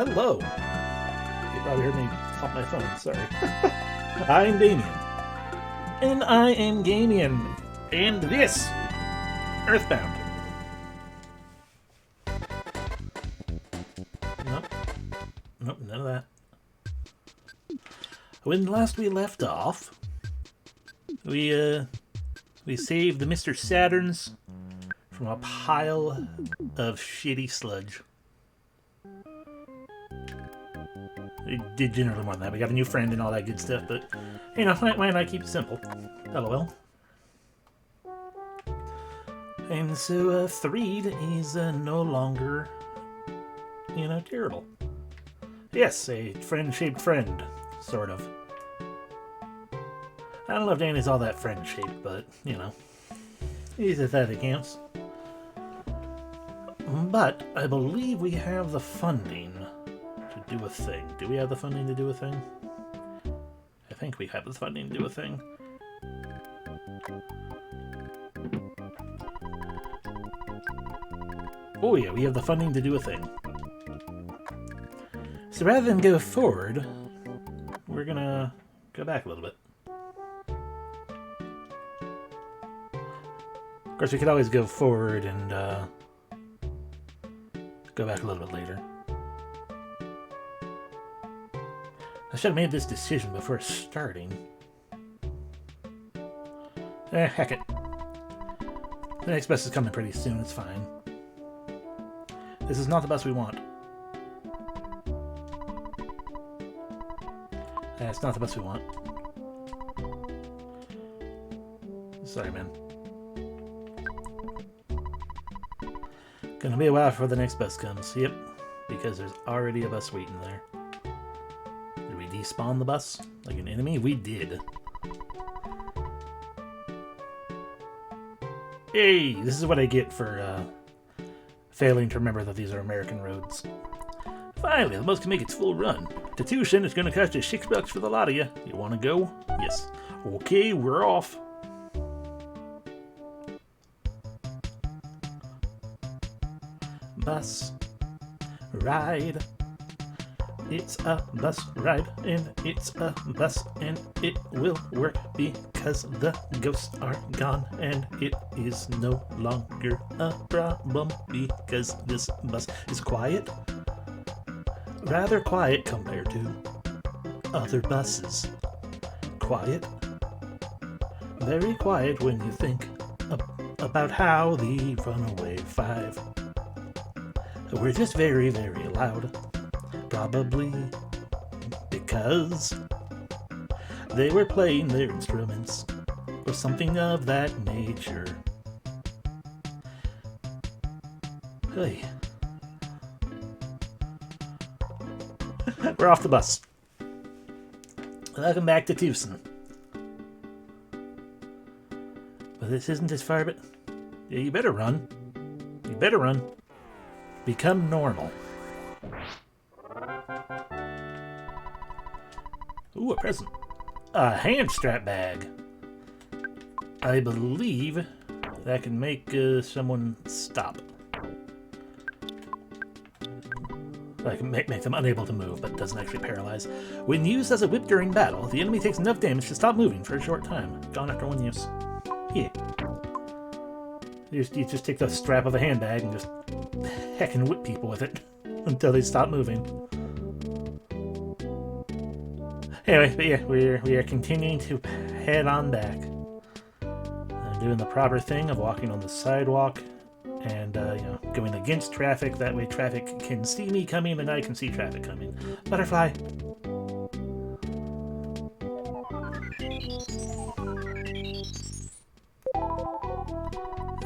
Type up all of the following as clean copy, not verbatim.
hello. You probably heard me off my phone, sorry. I'm Damien. And I am Gamien. And this, Earthbound. Nope. Nope, none of that. When last we left off, we saved the Mr. Saturns from a pile of shitty sludge. We did generally more than that. We got a new friend and all that good stuff, but, you know, why not keep it simple? LOL. And so, Threed is no longer, terrible. Yes, a friend-shaped friend, sort of. I don't know if Danny's all that friend-shaped, but, he's if that counts. But I believe we have the funding to do a thing. Do we have the funding to do a thing? I think we have the funding to do a thing. Oh yeah, we have the funding to do a thing. So rather than go forward, we're gonna go back a little bit. Of course, we could always go forward and go back a little bit later. I should have made this decision before starting. Heck it. The next bus is coming pretty soon, it's fine. This is not the bus we want. It's not the bus we want. Sorry, man. Gonna be a while before the next bus comes. Yep, because there's already a bus waiting there. Did we despawn the bus like an enemy? We did. Hey, this is what I get for failing to remember that these are American roads. Finally, the bus can make its full run. To Tucson, it's gonna cost you $6 for the lot of you. You wanna go? Yes. Okay, we're off. Bus ride. It's a bus ride, and it's a bus, and it will work because the ghosts are gone, and it is no longer a problem because this bus is quiet. Rather quiet compared to other buses. Quiet. Very quiet when you think about how the Runaway 5 were just very, very loud. Probably because they were playing their instruments or something of that nature. Hey. We're off the bus. Welcome back to Tucson. But this isn't as far, but yeah, you better run. You better run. Become normal. Ooh, a present. A hand strap bag. I believe that can make someone stop. I can make them unable to move, but doesn't actually paralyze. When used as a whip during battle, the enemy takes enough damage to stop moving for a short time. Gone after one use. Yeah. You just take the strap of a handbag and just heckin' whip people with it until they stop moving. Anyway, but yeah, we are continuing to head on back. Doing the proper thing of walking on the sidewalk and going against traffic. That way traffic can see me coming and I can see traffic coming. Butterfly.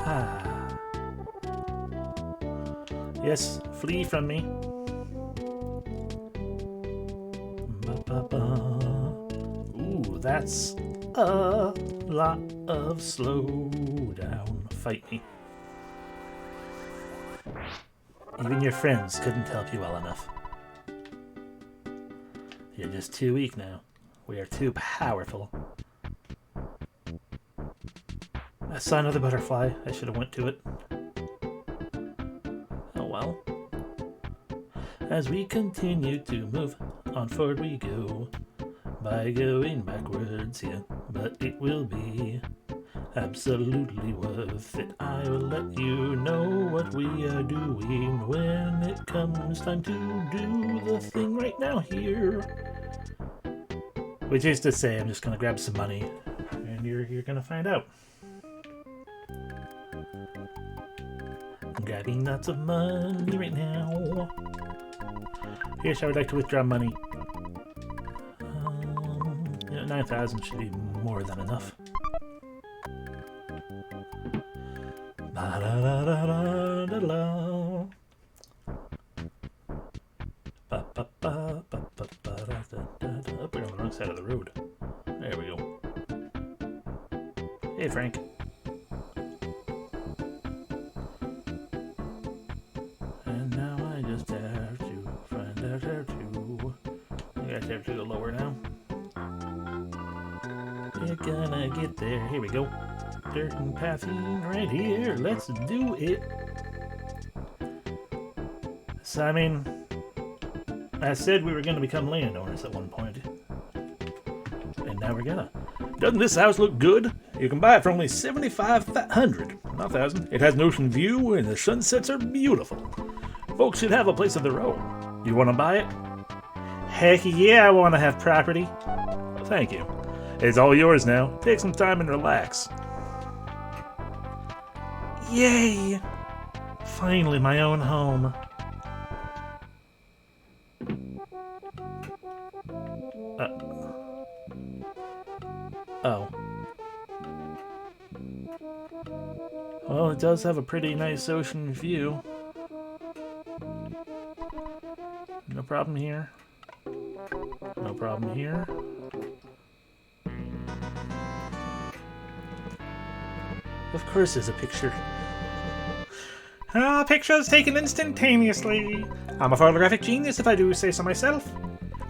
Ah. Yes, flee from me. Ooh, that's a lot of slow down. Fight me. Even your friends couldn't help you well enough. You're just too weak now. We are too powerful. I saw another butterfly. I should have went to it. Oh well. As we continue to move on forward we go, by going backwards, yeah, but it will be absolutely worth it. I will let you know what we are doing when it comes time to do the thing right now here. Which is to say, I'm just gonna grab some money, and you're gonna find out. I'm grabbing lots of money right now. Here's how I'd like to withdraw money. 9,000 should be more than enough. La la la la la la la. Ba ba ba ba ba ba da da da. Up, we're on the wrong side of the road. There we go. Hey, Frank. And now I just have to find out how to. I guess I have to go lower now. We're gonna get there. Here we go. Dirt and pathing right here. Let's do it. So, I mean, I said we were gonna become landowners at one point. And now we're gonna. Doesn't this house look good? You can buy it for only $7,500, not $1,000. It has an ocean view and the sunsets are beautiful. Folks should have a place of their own. You wanna buy it? Heck yeah, I wanna have property. Thank you. It's all yours now. Take some time and relax. Yay! Finally, my own home. Oh. Well, it does have a pretty nice ocean view. No problem here. No problem here. Of course there's a picture. Pictures taken instantaneously. I'm a photographic genius if I do say so myself.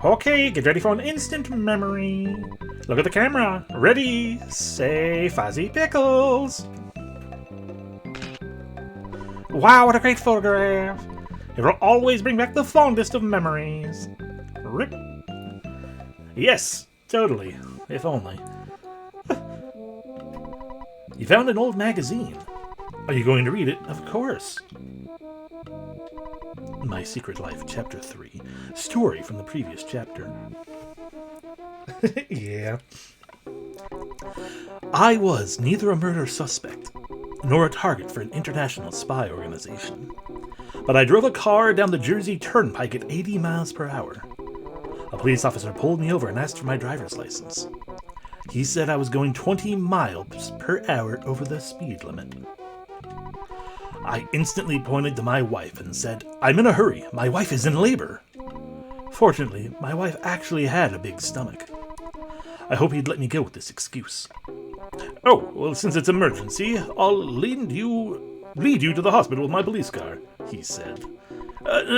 Okay, get ready for an instant memory. Look at the camera. Ready, say Fuzzy Pickles. Wow, what a great photograph. It will always bring back the fondest of memories. Rip. Yes, totally. If only. You found an old magazine. Are you going to read it? Of course. My Secret Life, Chapter 3. Story from the previous chapter. Yeah. I was neither a murder suspect nor a target for an international spy organization. But I drove a car down the Jersey Turnpike at 80 miles per hour. A police officer pulled me over and asked for my driver's license. He said I was going 20 miles per hour over the speed limit. I instantly pointed to my wife and said, "I'm in a hurry. My wife is in labor." Fortunately, my wife actually had a big stomach. I hope he'd let me go with this excuse. "Oh, well, since it's emergency, I'll lead you to the hospital with my police car," he said.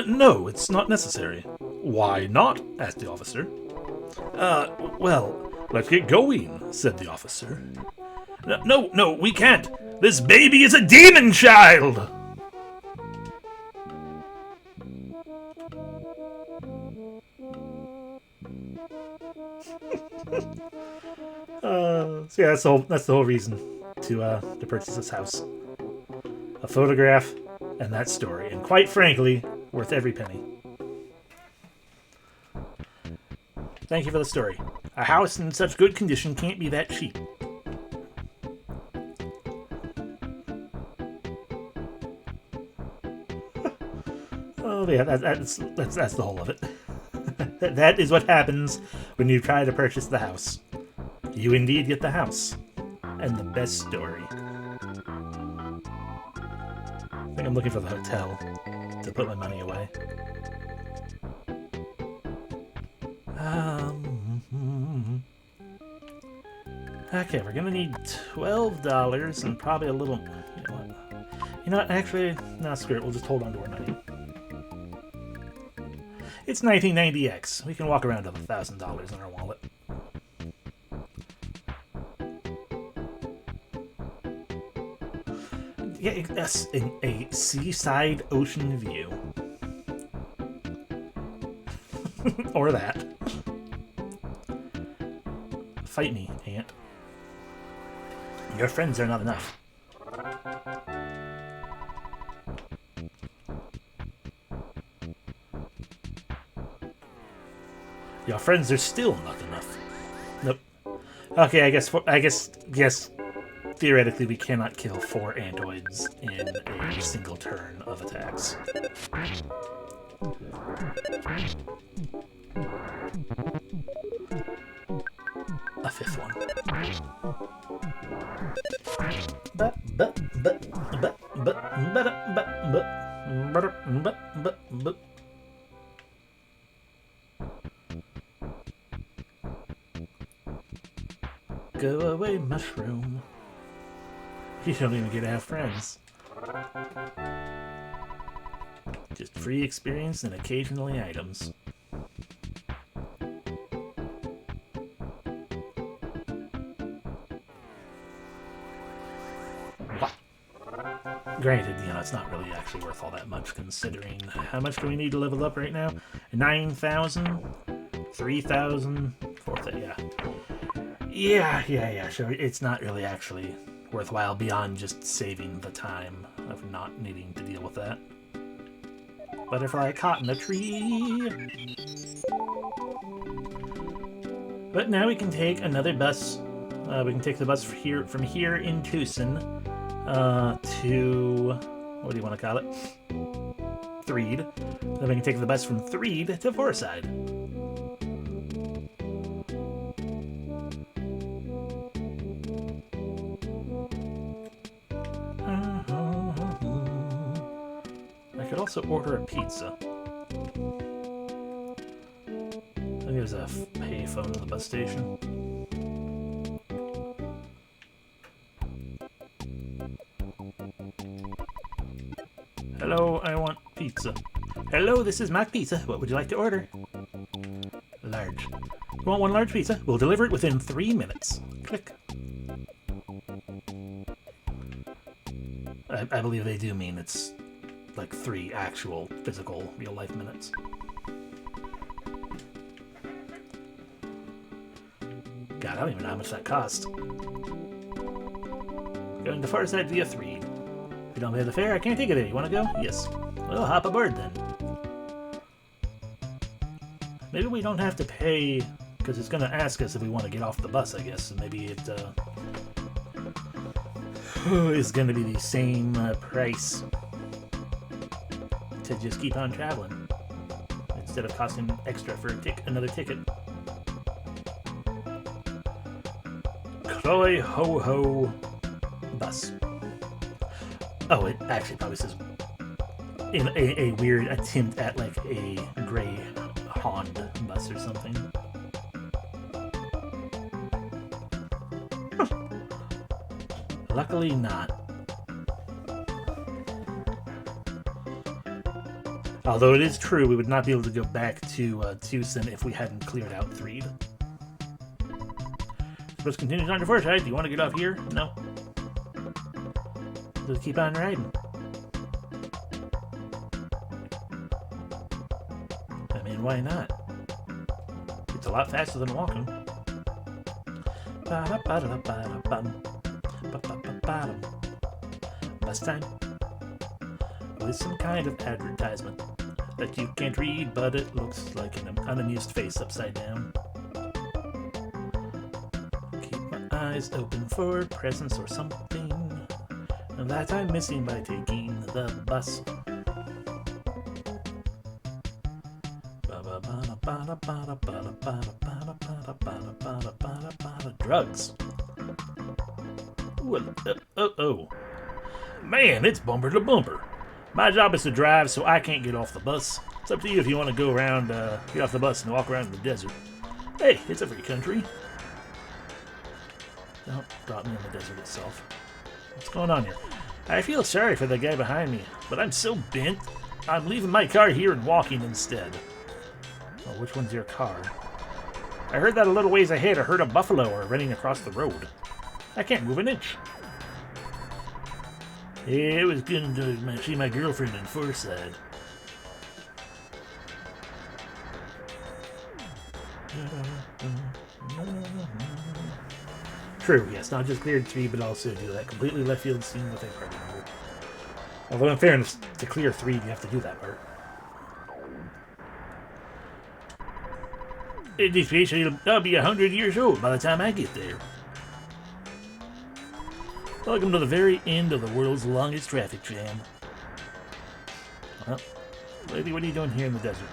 No, it's not necessary." "Why not?" asked the officer. Well, let's get going," said the officer. No, we can't. This baby is a demon child!" So yeah, that's the whole reason to purchase this house. A photograph and that story, and quite frankly, worth every penny. Thank you for the story. A house in such good condition can't be that cheap. Oh yeah, that's the whole of it. That is what happens when you try to purchase the house. You indeed get the house. And the best story. I think I'm looking for the hotel to put my money away. Okay, we're gonna need $12 and probably a little... You know what? Actually, no, screw it. We'll just hold on to our money. It's 1990X. We can walk around with $1,000 in our wallet. Yeah, that's a seaside ocean view. Or that. Fight me, ant. Your friends are not enough. Your friends are still not enough. Nope. Okay, I guess theoretically we cannot kill 4 antoids in a single turn of attacks. A 5th one. Go away, mushroom. You don't even get to have friends. Just free experience and occasionally items. What? Granted, it's not really actually worth all that much considering how much do we need to level up right now? 9,000? 3,000? 4,000, yeah. Yeah, sure. It's not really actually worthwhile beyond just saving the time of not needing to deal with that. Butterfly caught in a tree! But now we can take another bus. We can take the bus from here in Tucson to... what do you want to call it? Threed. Then we can take the bus from Threed to Fourside. I could also order a pizza. I think there's a payphone at the bus station. Hello, I want pizza. Hello, this is Mac Pizza. What would you like to order? Large. You want one large pizza? We'll deliver it within 3 minutes. Click. I believe they do mean it's like 3 actual, physical, real-life minutes. God, I don't even know how much that cost. Going to Farside via Threed. If you don't pay the fare, I can't take it there. You want to go? Yes. Well, hop aboard then. Maybe we don't have to pay, because it's going to ask us if we want to get off the bus, I guess. So maybe it is going to be the same price to just keep on traveling instead of costing extra for another ticket. Croy ho ho bus. Oh, it actually probably says in a weird attempt at like a gray Honda bus or something. Luckily not. Although it is true, we would not be able to go back to Tucson if we hadn't cleared out Threed. Supposed to continue on to Forsyth. Do you want to get off here? No. Just keep on riding. I mean, why not? It's a lot faster than walking. Bus time. With some kind of advertisement that you can't read, but it looks like an unamused face upside down. Keep my eyes open for presents or something that I'm missing by taking the bus. Drugs. Oh. Man, it's bumper to bumper. My job is to drive, so I can't get off the bus. It's up to you if you want to go around, get off the bus and walk around in the desert. Hey, it's a free country. Don't drop me in the desert itself. What's going on here? I feel sorry for the guy behind me, but I'm so bent. I'm leaving my car here and walking instead. Oh, which one's your car? I heard that a little ways ahead. I heard a buffalo are running across the road. I can't move an inch. It was good to see my girlfriend in Fourside. True, yes, not just cleared 3, but also do that completely left field scene with a party member. Although in fairness, to clear 3, you have to do that part. In this case, I'll be 100 years old by the time I get there. Welcome to the very end of the world's longest traffic jam. Well, lady, what are you doing here in the desert?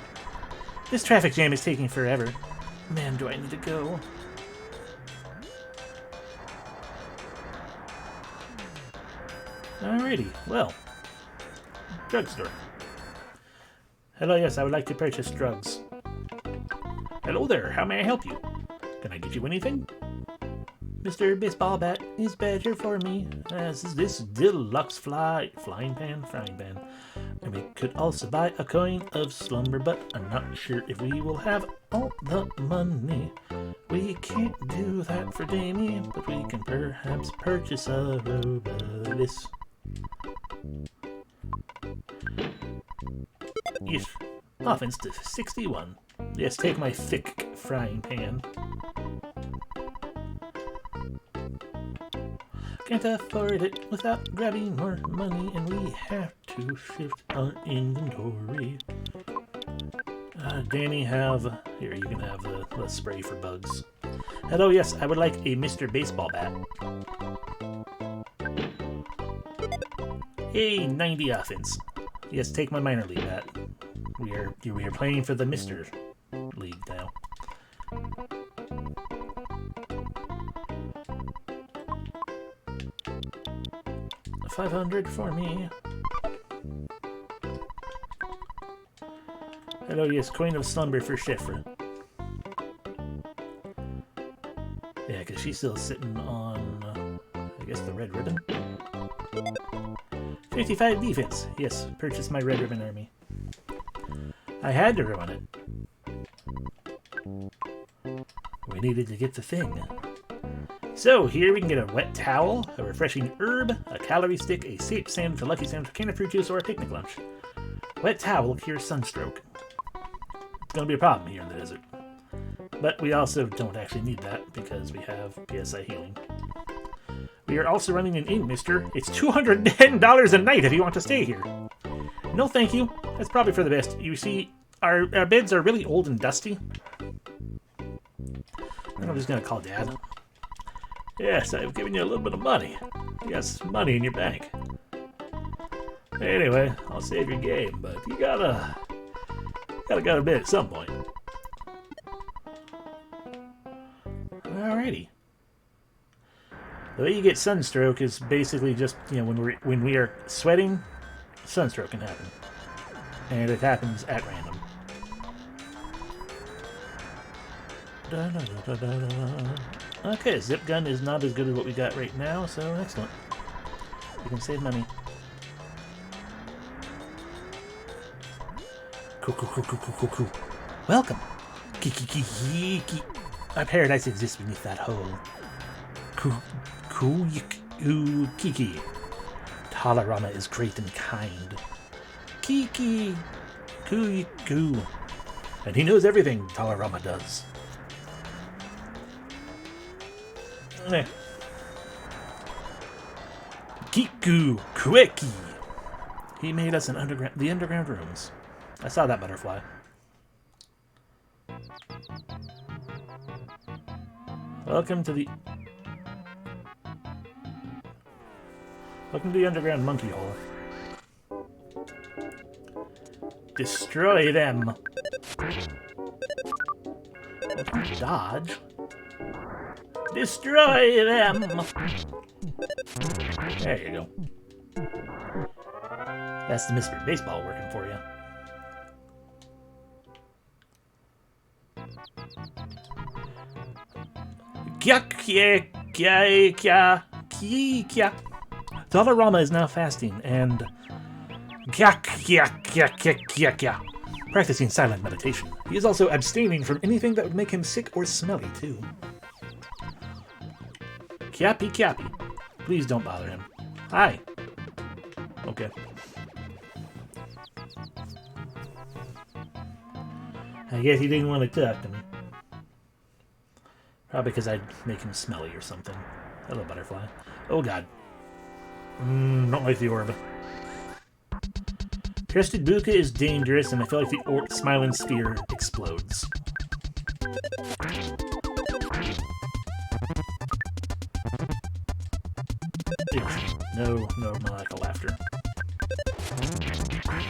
This traffic jam is taking forever. Man, do I need to go. Alrighty, well. Drugstore. Hello, yes, I would like to purchase drugs. Hello there, how may I help you? Can I get you anything? Mr. Baseball Bat is better for me, as is this deluxe frying pan. And we could also buy a coin of slumber, but I'm not sure if we will have all the money. We can't do that for Damien, but we can perhaps purchase a Robolis. Yes, offense to 61. Yes, take my thick frying pan. Can't afford it without grabbing more money, and we have to shift our inventory. Danny, here, you can have the spray for bugs. Hello, yes, I would like a Mr. Baseball Bat. Hey, 90 offense. Yes, take my minor league bat. We are playing for the Mr. League now. $500 for me. Hello, yes, coin of slumber for Shifra. Yeah, because she's still sitting on, I guess, the red ribbon. 55 defense. Yes, purchase my red ribbon army. I had to run it. We needed to get the thing. So here we can get a wet towel, a refreshing herb, a calorie stick, a safe sandwich, a lucky sandwich, a can of fruit juice, or a picnic lunch. Wet towel cures sunstroke. It's going to be a problem here in the desert. But we also don't actually need that because we have PSI healing. We are also running an inn, mister. It's $210 a night if you want to stay here. No thank you. That's probably for the best. You see, our beds are really old and dusty. I'm just going to call Dad. Yes, I've given you a little bit of money. Yes, money in your bank. Anyway, I'll save your game, but you gotta go to bed at some point. Alrighty. The way you get sunstroke is basically just, when we are sweating, sunstroke can happen. And it happens at random. Okay, zip gun is not as good as what we got right now, so excellent. We can save money. Cool. Welcome. Kiki. Our paradise exists beneath that hole. Kiki. Talarama is great and kind. Kiki. Koo. And he knows everything Talarama does. Kiku Kueki. He made us the underground rooms. I saw that butterfly. Welcome to the underground monkey hole. Destroy them. Dodge. Destroy them! There you go. That's the Mr. Baseball working for you. Dollarama is now fasting and practicing silent meditation. He is also abstaining from anything that would make him sick or smelly, too. Kyappy. Please don't bother him. Hi. Okay. I guess he didn't want to talk to me. Probably because I'd make him smelly or something. Hello, butterfly. Oh, God. Don't like the orb. Crested Buka is dangerous, and I feel like the smiling sphere explodes. No maniacal laughter.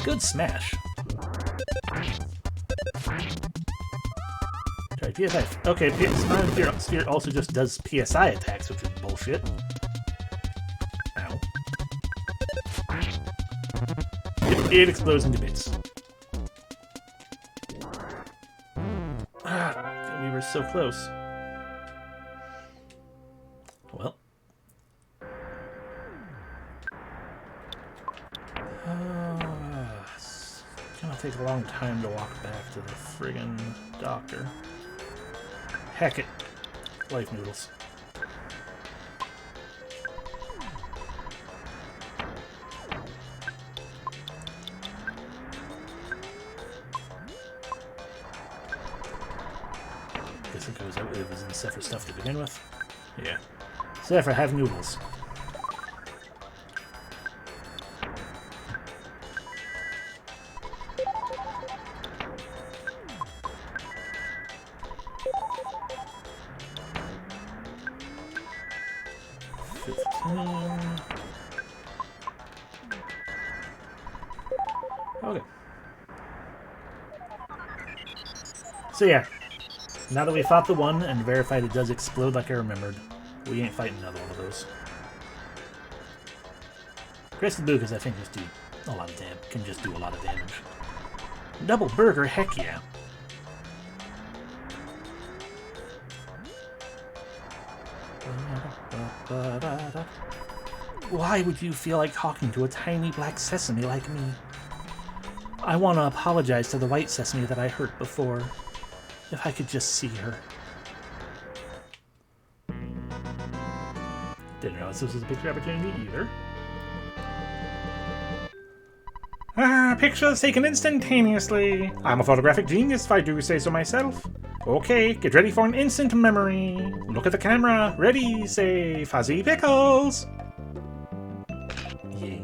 Good smash. Sorry, PSI. Okay, Smiling Sphere also just does PSI attacks, which is bullshit. Ow. It explodes into bits. We were so close. Well. It's gonna take a long time to walk back to the friggin' doctor. Heck it. Life noodles. Guess it goes out. It was in Zephyr stuff to begin with. Yeah. Zephyr, have noodles. Okay. So yeah, now that we fought the one and verified it does explode like I remembered, we ain't fighting another one of those. Crested Bukas, I think, just do a lot of damage. Can just do a lot of damage. Double burger, heck yeah. Why would you feel like talking to a tiny black sesame like me? I want to apologize to the white sesame that I hurt before. If I could just see her. Didn't realize this was a picture opportunity either. Pictures taken instantaneously. I'm a photographic genius if I do say so myself. Okay, get ready for an instant memory. Look at the camera. Ready, say, Fuzzy Pickles. Yeah.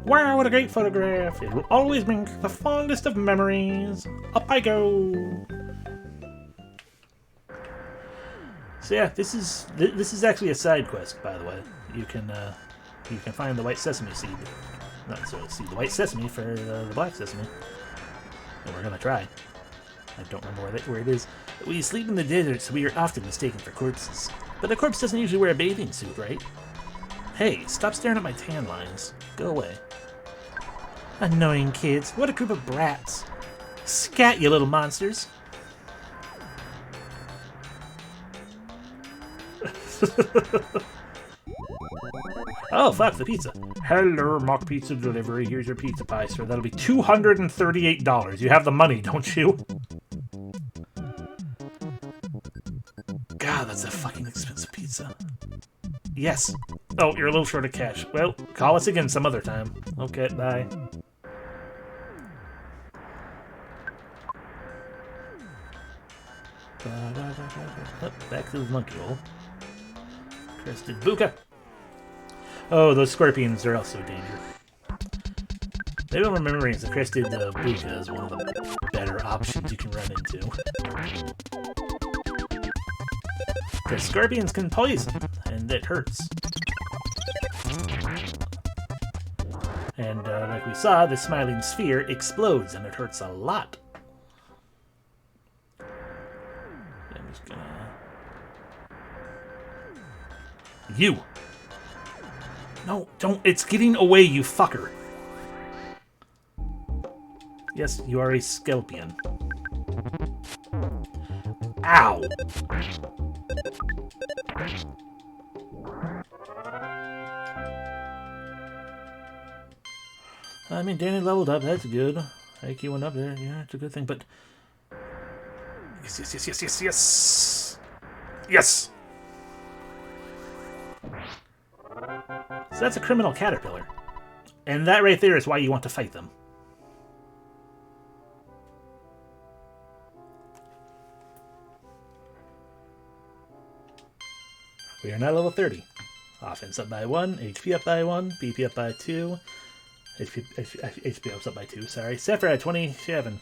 Wow, what a great photograph. It will always bring the fondest of memories. Up I go. So yeah, this is actually a side quest, by the way. You can find the white sesame seed. Not so seed, the white sesame for the black sesame. And we're gonna try. I don't remember where it is. We sleep in the desert, so we are often mistaken for corpses. But a corpse doesn't usually wear a bathing suit, right? Hey, stop staring at my tan lines. Go away. Annoying kids. What a group of brats. Scat, you little monsters. Oh, fuck, the pizza. Hello, mock pizza delivery. Here's your pizza pie, sir. That'll be $238. You have the money, don't you? God, that's a fucking expensive pizza. Yes. Oh, you're a little short of cash. Well, call us again some other time. Okay, bye. Oh, back to the monkey hole. Crested Buka. Oh, those scorpions are also a danger. Maybe I'm remembering the Crested Buka is one of the better options you can run into. Because scorpions can poison, and it hurts. And like we saw, the smiling sphere explodes, and it hurts a lot. I'm just gonna... You! No, don't. It's getting away, you fucker. Yes, you are a Skelpion. Ow! I mean, Danny leveled up. That's good. IQ went up there. Yeah, it's a good thing, but... Yes, yes, yes, yes, yes, yes! Yes! So that's a criminal caterpillar. And that right there is why you want to fight them. We are now level 30. Offense up by 1, HP up by 1, BP up by 2, HP up by 2, sorry. Sephiroth at 27.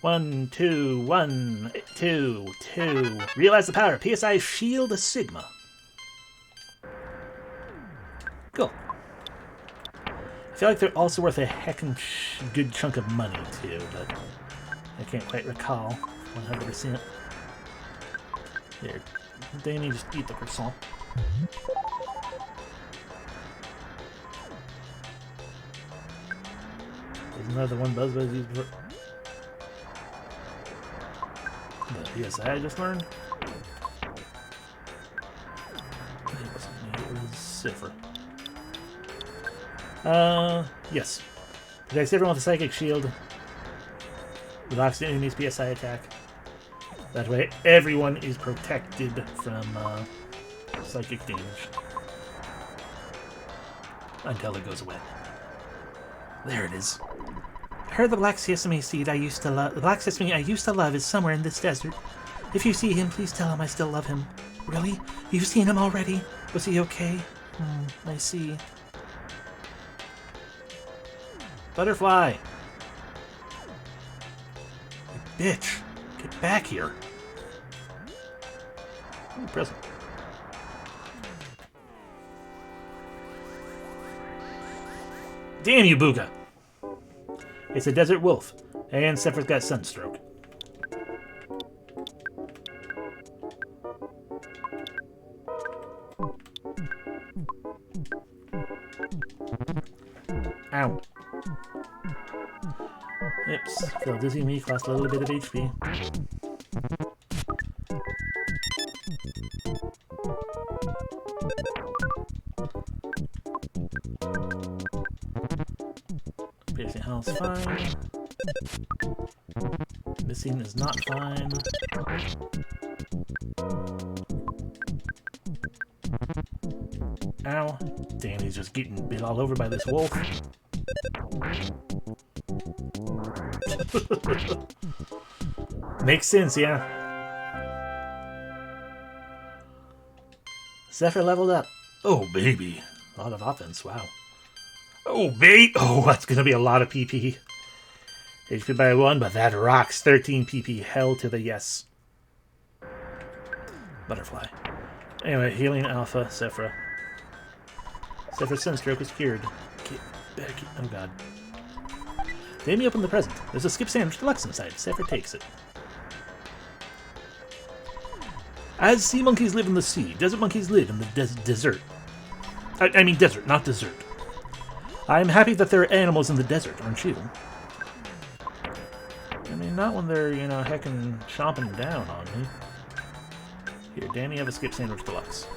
1, 2, 1, 2, 2. Realize the power. PSI Shield Sigma. Cool. I feel like they're also worth a heckin' good chunk of money, too, but I can't quite recall 100%. Here, Damien, just eat the croissant. There's another one BuzzBuzz used before. The PSI I just learned? It wasn't me, it was Cipher. Yes. Protects everyone with a psychic shield. Blocks the enemy's PSI attack. That way, everyone is protected from psychic damage until it goes away. There it is. I heard the black sesame seed I used to love. The black sesame I used to love is somewhere in this desert. If you see him, please tell him I still love him. Really? You've seen him already? Was he okay? I see. Butterfly! You bitch! Get back here! Ooh, present. Damn you, Booga! It's a desert wolf, and Sephiroth's got sunstroke. Ow. Oops, feel dizzy me, lost a little bit of HP. Piercing health's fine. Missing is not fine. Ow. Danny's just getting bit all over by this wolf. Makes sense, yeah. Zephyr leveled up. Oh, baby. A lot of offense, wow. Oh, babe. Oh, that's going to be a lot of PP. HP by 1, but that rocks. 13 PP. Hell to the yes. Butterfly. Anyway, healing alpha, Sephiroth. Sephiroth's sunstroke is cured. Get back. Oh, God. Damien opened the present. There's a skip sandwich deluxe inside. Sephiroth takes it. As sea monkeys live in the sea, desert monkeys live in the desert. I mean desert, not dessert. I'm happy that there are animals in the desert, aren't you? I mean, not when they're, you know, heckin' chomping down on me. Here, Danny, have a skip sandwich deluxe.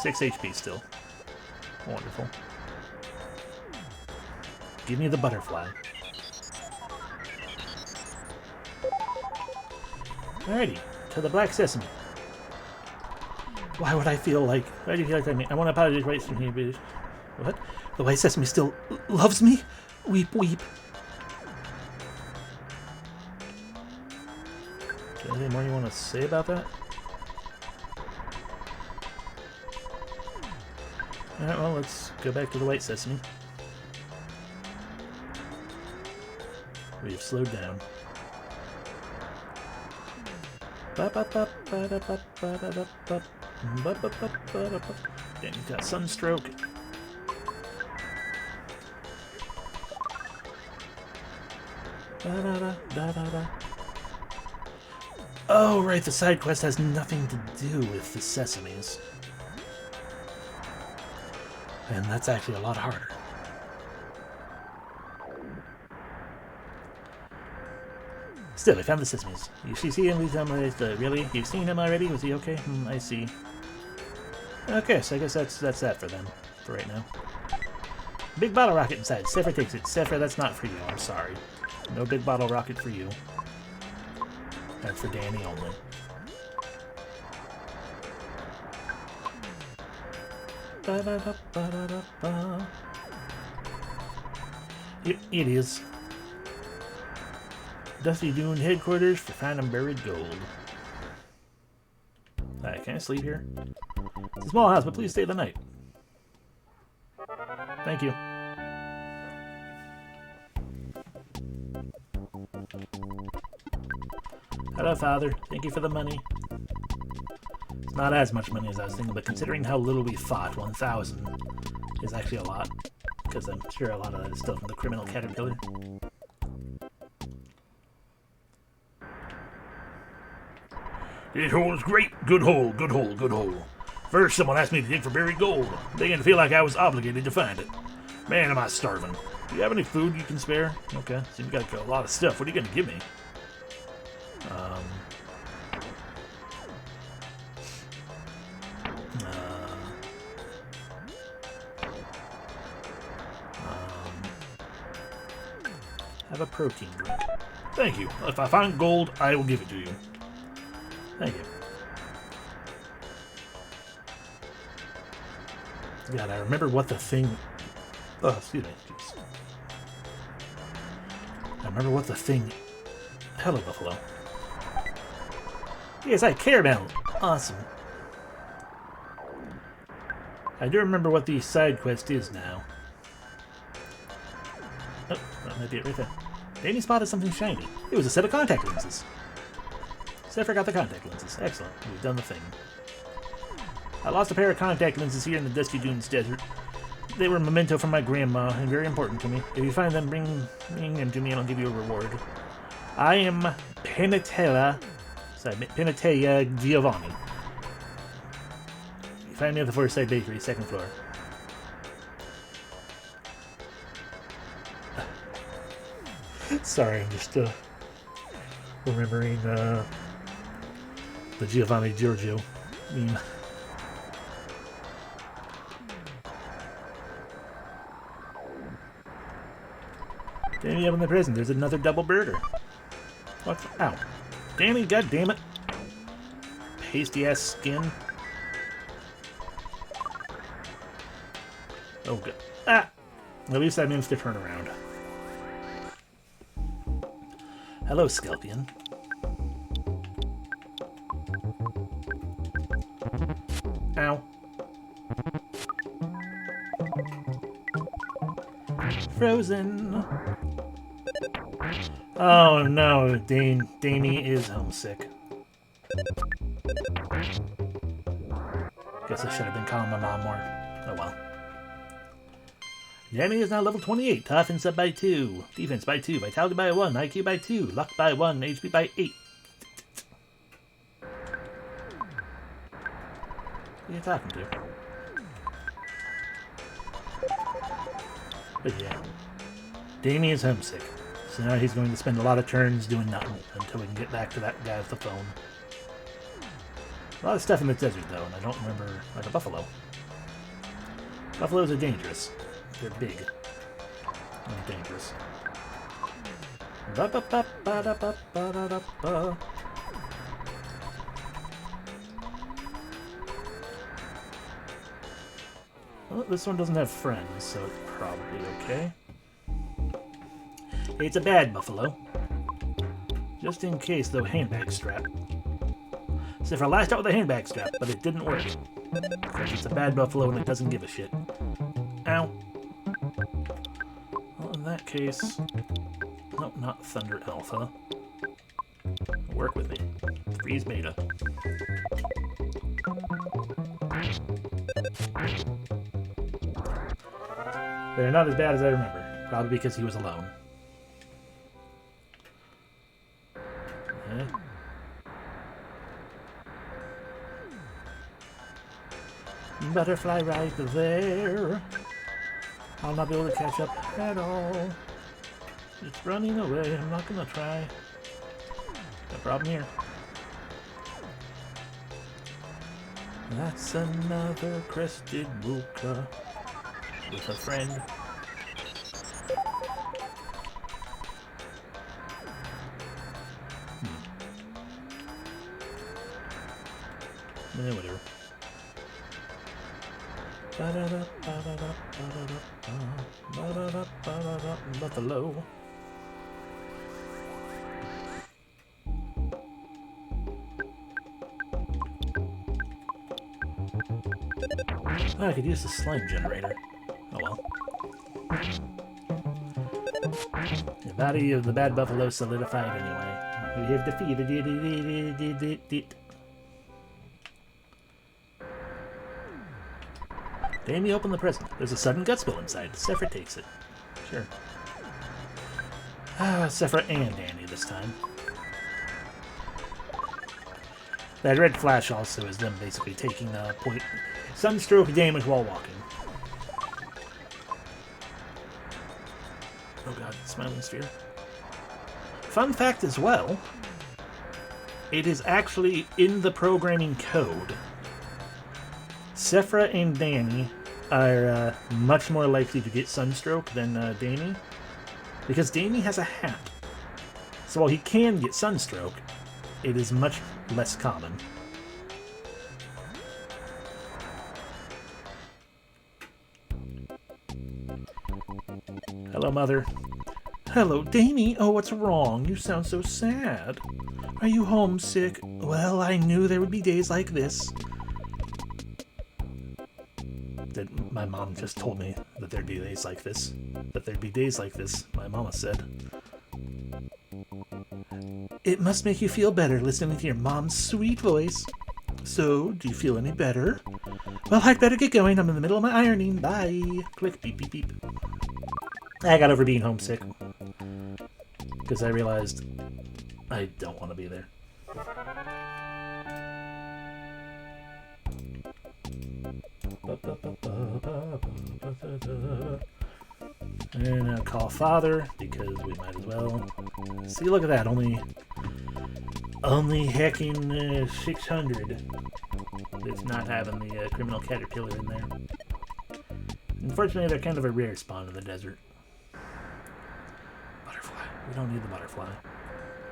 6 HP still. Wonderful. Give me the butterfly. Alrighty, to the black sesame. Why would I feel like... Why do you feel like that? I want to apologize right from here, but... What? The white sesame still loves me? Weep, weep. Is there anything more you want to say about that? Alright, well, let's go back to the white sesame. We have slowed down. Then he's got sunstroke. Oh, right, the side quest has nothing to do with the sesames. And that's actually a lot harder. Still, I found the sesames. You see him? Really? You've seen him already? Was he okay? I see. Okay, so I guess that's that for them. For right now. Big bottle rocket inside. Sephiroth takes it. Sephiroth, that's not for you. I'm sorry. No big bottle rocket for you. That's for Danny only. It is. Dusty Dune headquarters for finding buried gold. I Can I sleep here? It's a small house, but please stay the night. Thank you. Hello, Father. Thank you for the money. It's not as much money as I was thinking, but considering how little we fought, 1,000 is actually a lot. Because I'm sure a lot of that is still from the criminal caterpillar. This hole is great. Good hole, good hole, good hole. First, someone asked me to dig for buried gold. Began to feel like I was obligated to find it. Man, am I starving. Do you have any food you can spare? Okay, so you got a lot of stuff. What are you going to give me? Have a protein drink. Thank you. If I find gold, I will give it to you. Thank you. God, I remember what the thing... Oh, excuse me. Jeez. I remember what the thing... Hello, Buffalo. Yes, I care about it. Awesome. I do remember what the side quest is now. Oh, that might be it right there. Danny spotted something shiny. It was a set of contact lenses. So I forgot the contact lenses. Excellent. We've done the thing. I lost a pair of contact lenses here in the Dusty Dunes Desert. They were a memento from my grandma and very important to me. If you find them, bring them to me and I'll give you a reward. I am Penatella Giovanni. You find me at the Forsyth Bakery, 2nd floor. Sorry, I'm just remembering the Giovanni Giorgio meme. Danny up in the prison. There's another double burger. What's... Ow. Danny, goddammit. Pasty-ass skin. Oh, good. Ah! At least that means to turn around. Hello, Scorpion. Ow. Frozen. Oh no, Damien is homesick. Guess I should have been calling my mom more. Oh well. Damien is now level 28, offense up by 2, defense by 2, vitality by 1, IQ by 2, luck by 1, HP by 8. Who are you talking to? But yeah, Damien is homesick, so now he's going to spend a lot of turns doing nothing until we can get back to that guy with the phone. A lot of stuff in the desert though, and I don't remember, like a buffalo. Buffaloes are dangerous. They're big and dangerous. Well, this one doesn't have friends, so it's probably okay. It's a bad buffalo. Just in case, though, handbag strap. So if I lashed out with a handbag strap, but it didn't work. Because it's a bad buffalo and it doesn't give a shit. Ow. Well, in that case... Nope, not Thunder Alpha. Work with me. Freeze Beta. They're not as bad as I remember. Probably because he was alone. Okay. Butterfly right there. I'll not be able to catch up at all. It's running away. I'm not gonna try. No problem here. That's another crested Wooka with a friend. Yeah, whatever. Buffalo. Oh, I could use the slime generator. Oh well. The body of the bad buffalo solidified anyway. We have defeated it. Damien, open the present. There's a sudden gut spill inside. Sephra takes it. Sure. Sephra and Danny this time. That red flash also is them basically taking point sunstroke damage while walking. Oh god, smiling sphere. Fun fact as well, it is actually in the programming code. Sephra and Danny are much more likely to get sunstroke than Damien, because Damien has a hat. So while he can get sunstroke, it is much less common. Hello, Mother. Hello, Damien. Oh, what's wrong? You sound so sad. Are you homesick? Well, I knew there would be days like this. My mom just told me that there'd be days like this. That there'd be days like this, my mama said. It must make you feel better listening to your mom's sweet voice. So, do you feel any better? Well, I'd better get going. I'm in the middle of my ironing. Bye. Click, beep, beep, beep. I got over being homesick. Because I realized I don't want to be there. And I'll call Father, because we might as well. See, look at that, only hacking 600. It's not having the criminal caterpillar in there. Unfortunately, they're kind of a rare spawn in the desert. Butterfly. We don't need the butterfly.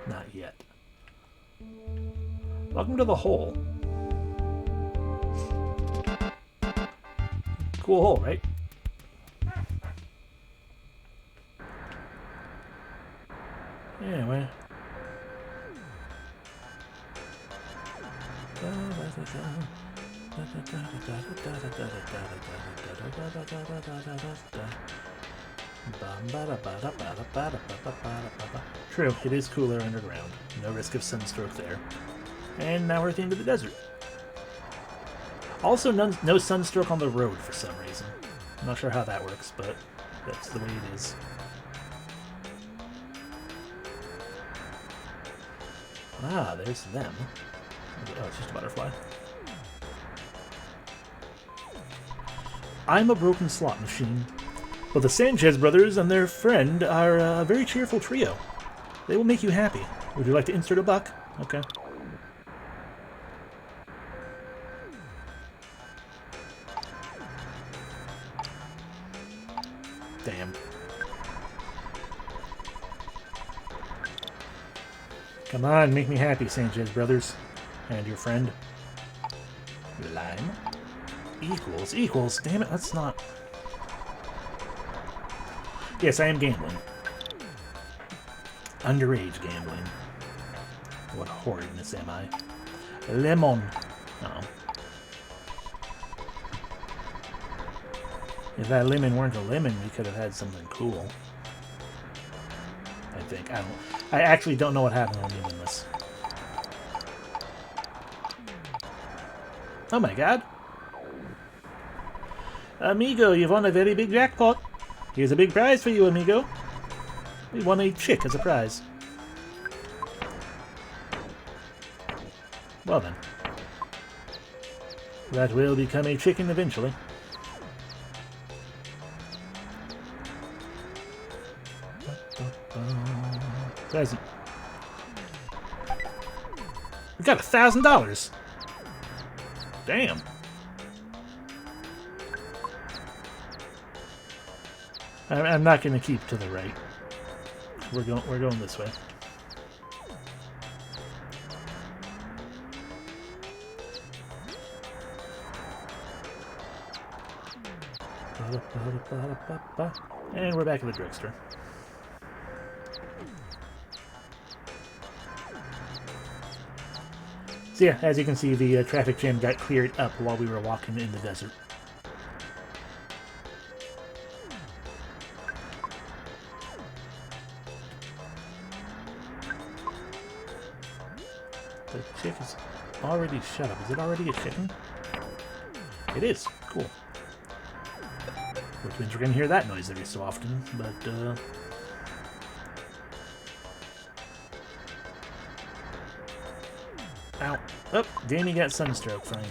Not yet. Welcome to the hole. Cool hole, right? Anyway. True, it is cooler underground. No risk of sunstroke there. And now we're at the end of the desert. Also, no sunstroke on the road for some reason. I'm not sure how that works, but that's the way it is. Ah, there's them. Oh, it's just a butterfly. I'm a broken slot machine. But the Sanchez brothers and their friend are a very cheerful trio. They will make you happy. Would you like to insert a buck? Okay. Damn. Come on, make me happy, Sanchez brothers. And your friend. Lime. Equals. Damn it, that's not... Yes, I am gambling. Underage gambling. What horridness am I? Lemon. Oh. If that lemon weren't a lemon, we could have had something cool. I think. I actually don't know what happened when we win this. Oh my god. Amigo, you've won a very big jackpot. Here's a big prize for you, amigo. We won a chick as a prize. Well then. That will become a chicken eventually. Present. We got $1,000. Damn. I'm not going to keep to the right. We're going this way. And we're back at the drugstore. So yeah, as you can see, the traffic jam got cleared up while we were walking in the desert. The chick is already shut up. Is it already a chicken? It is. Cool. Which means we're going to hear that noise every so often, but, Ow. Oh, Damien got sunstroke, finally.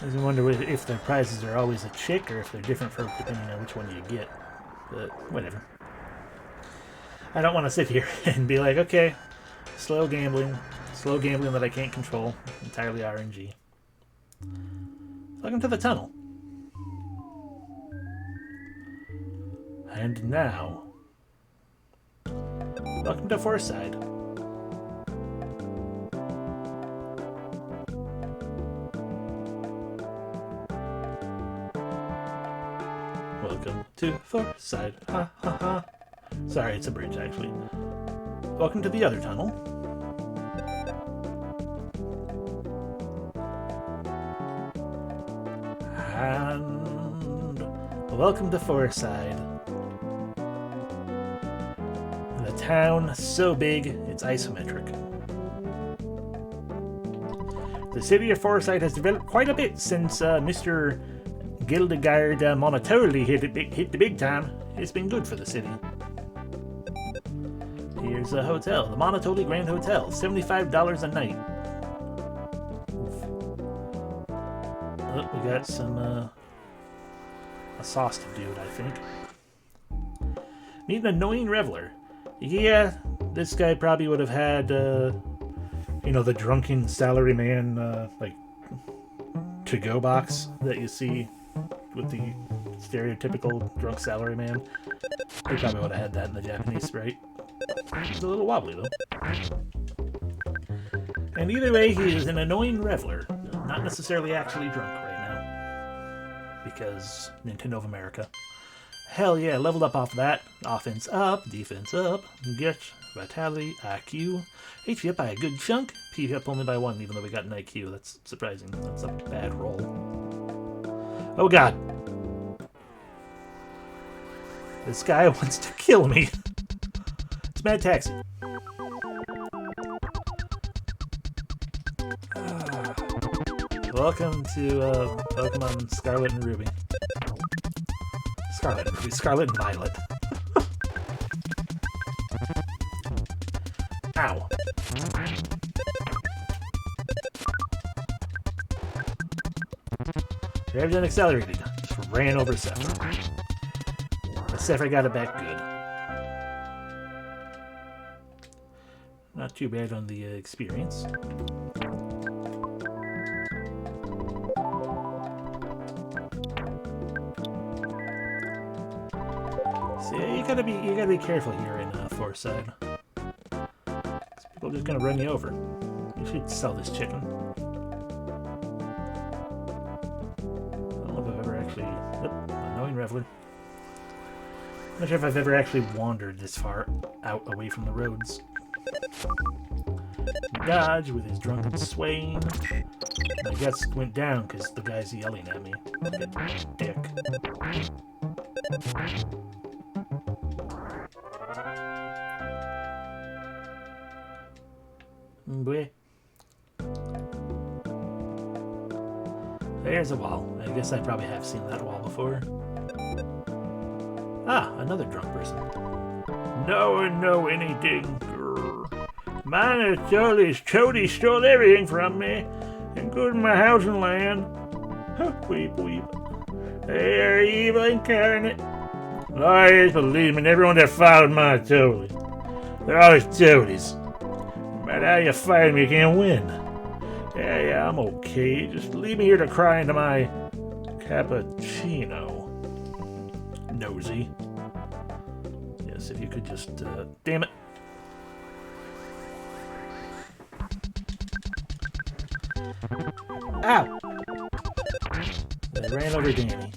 I was wonder if the prizes are always a chick, or if they're different for depending on which one you get. But, whatever. I don't want to sit here and be like, okay, slow gambling that I can't control, entirely RNG. Welcome to the tunnel. And now, welcome to Foreside. Welcome to Foreside. Ha ha ha. Sorry, it's a bridge actually. Welcome to the other tunnel. And welcome to Foreside. The town so big, it's isometric. The city of Foreside has developed quite a bit since Mr. Gildegard monetarily hit the big time. It's been good for the city. Here's a hotel, the Monotoli Grand Hotel, $75 a night. Oh, we got some a sauce to do it, I think. Meet an annoying reveler. Yeah, this guy probably would have had, you know, the drunken salaryman, like, to-go box that you see with the stereotypical drunk salaryman. He probably would have had that in the Japanese Sprite. It's a little wobbly, though. And either way, he is an annoying reveler. Not necessarily actually drunk right now. Because Nintendo of America. Hell yeah, leveled up off that. Offense up, defense up, get vitality, IQ. HP up by a good chunk, PV up only by 1, even though we got an IQ. That's surprising. That's a bad roll. Oh god. This guy wants to kill me. It's Mad Taxi. Welcome to Pokemon Scarlet and Ruby. Scarlet and Ruby. Scarlet and Violet. Ow. Grabbed and accelerated. Just ran over Sephiroth. But Sephiroth got it back good. Not too bad on the experience. So yeah, you gotta be careful here in Foreside. People are just gonna run you over. You should sell this chicken. I don't know if I've ever actually. Yep, annoying reveler. I'm not sure if I've ever actually wandered this far out away from the roads. Dodge with his drunken swaying. I guess went down because the guy's yelling at me. Like a dick. Bleh. There's a wall. I guess I probably have seen that wall before. Ah, another drunk person. No one know anything. Mine is Chody stole everything from me, including my house and land. Weep, weep. They are evil incarnate. Liars, believe me, everyone that followed my Chody. They're always Chodies. No matter how you fight me, you can't win. Yeah, I'm okay. Just leave me here to cry into my cappuccino. Nosy. Yes, if you could just, damn it. Ow! I ran over Danny.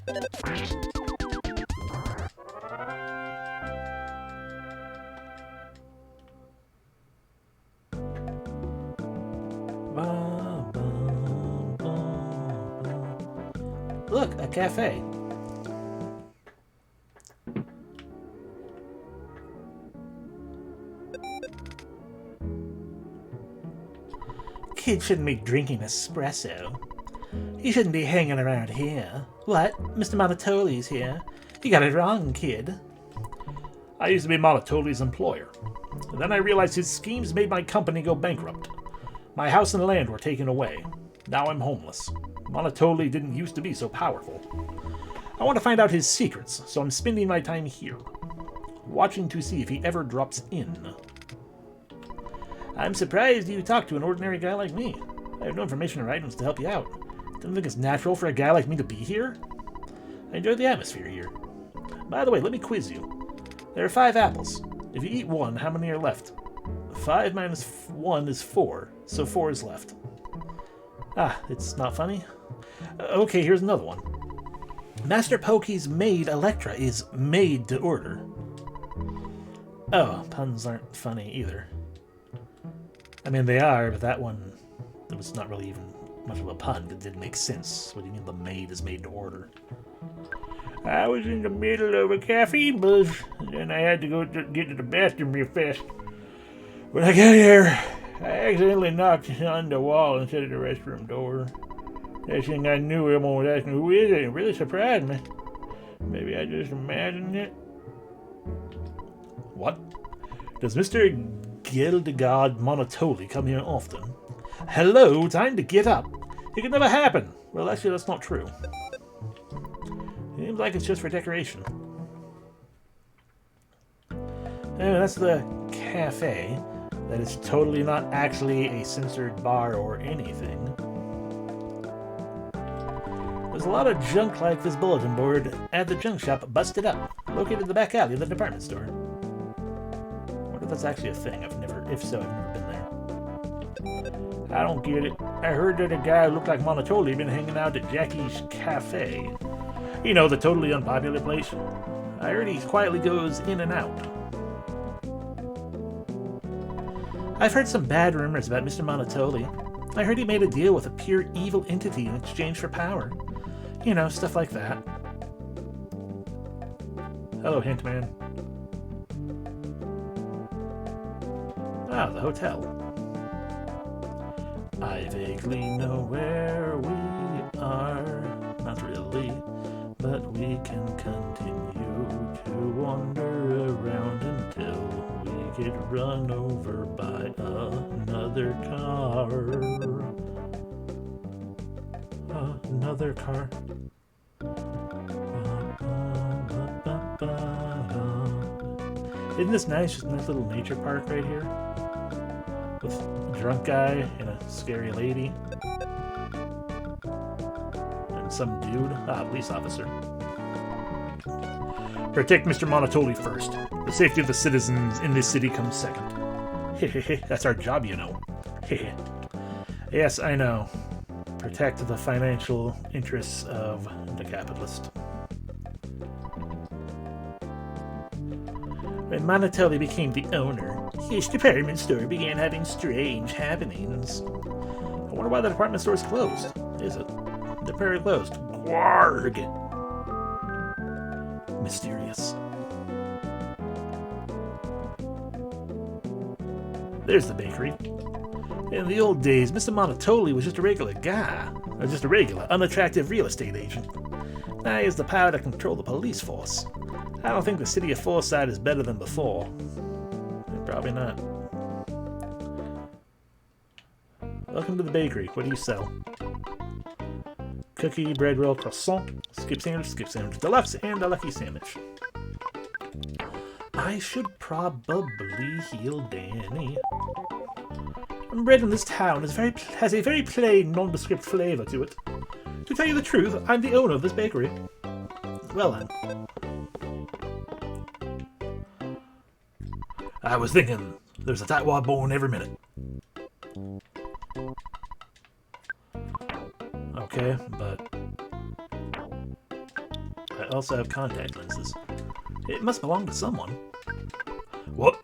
Look, a cafe. Kid shouldn't be drinking espresso. He shouldn't be hanging around here. What? Mr. Monotoli's here. You got it wrong, kid. I used to be Monotoli's employer. And then I realized his schemes made my company go bankrupt. My house and land were taken away. Now I'm homeless. Monotoli didn't used to be so powerful. I want to find out his secrets, so I'm spending my time here, watching to see if he ever drops in. I'm surprised you talk to an ordinary guy like me. I have no information or items to help you out. Don't think it's natural for a guy like me to be here? I enjoy the atmosphere here. By the way, let me quiz you. There are 5 apples. If you eat one, how many are left? 5 minus 1 is 4, so 4 is left. Ah, it's not funny? Okay, here's another one. Master Pokey's maid Electra is made to order. Oh, puns aren't funny either. I mean, they are, but that one, it was not really even much of a pun. It didn't make sense. What do you mean the maid is made to order? I was in the middle of a caffeine buzz, and then I had to go get to the bathroom real fast. When I got here, I accidentally knocked on the wall instead of the restroom door. Next thing I knew, everyone was asking, who is it? It really surprised me. Maybe I just imagined it. What? Does Mr. Gildegard Monotoli come here often? Hello, time to get up. It could never happen. Well, actually, that's not true. Seems like it's just for decoration. Anyway, that's the cafe. That is totally not actually a censored bar or anything. There's a lot of junk like this bulletin board at the junk shop Busted Up, located in the back alley of the department store. I wonder if that's actually a thing. If so, I've never been there. I don't get it. I heard that a guy who looked like Monotoli had been hanging out at Jackie's Cafe. You know, the totally unpopular place. I heard he quietly goes in and out. I've heard some bad rumors about Mr. Monotoli. I heard he made a deal with a pure evil entity in exchange for power. You know, stuff like that. Hello, Hintman. Ah, the hotel. I vaguely know where we are. Not really, but we can continue to wander around until we get run over by another car. Another car. Isn't this nice? Just a nice little nature park right here. With a drunk guy and a scary lady. And some dude. Ah, police officer. Protect Mr. Monotoli first. The safety of the citizens in this city comes second. Hehehe, that's our job, you know. Hehe. Yes, I know. Protect the financial interests of the capitalist. When Monotoli became the owner, his department store began having strange happenings. I wonder why the department store is closed. Is it? They're very closed. Gwarg! Mysterious. There's the bakery. In the old days, Mr. Monotoli was just a regular guy. Or just a regular, unattractive real estate agent. Now he has the power to control the police force. I don't think the city of Forsyth is better than before. Probably not. Welcome to the bakery. What do you sell? Cookie, bread roll, croissant, skip sandwich, deluxe, and a lucky sandwich. I should probably heal Danny. Bread in this town has a very plain, nondescript flavor to it. To tell you the truth, I'm the owner of this bakery. Well then. I was thinking, there's a tightwad born every minute. Okay, but I also have contact lenses. It must belong to someone. What?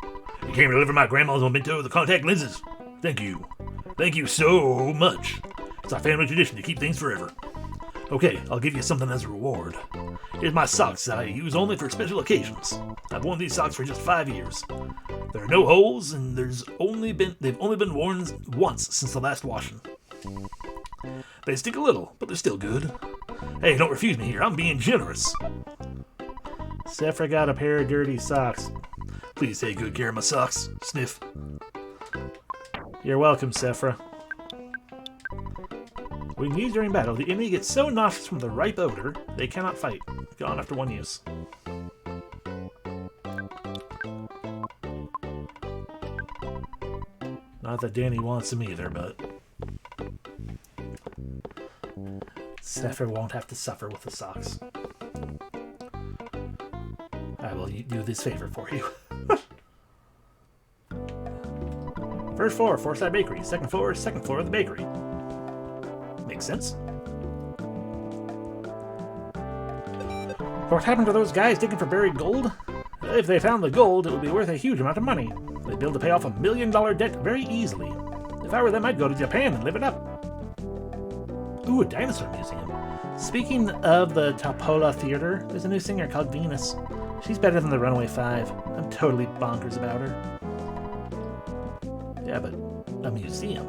You came to deliver my grandma's memento of the contact lenses? Thank you. Thank you so much. It's our family tradition to keep things forever. Okay, I'll give you something as a reward. Here's my socks that I use only for special occasions. I've worn these socks for just 5 years. There are no holes, and they've only been worn once since the last washing. They stink a little, but they're still good. Hey, don't refuse me here. I'm being generous. Sephra got a pair of dirty socks. Please take good care of my socks. Sniff. You're welcome, Sephra. When used during battle, the enemy gets so nauseous from the ripe odor, they cannot fight. Gone after one use. Not that Danny wants them either, but Sephra won't have to suffer with the socks. I will do this favor for you. First floor, Forsyth Bakery. Second floor of the bakery. Makes sense. What happened to those guys digging for buried gold? If they found the gold, it would be worth a huge amount of money. They'd be able to pay off $1 million debt very easily. If I were them, I'd go to Japan and live it up. Ooh, a dinosaur museum. Speaking of the Topola Theater, there's a new singer called Venus. She's better than the Runaway Five. I'm totally bonkers about her. Yeah, but a museum.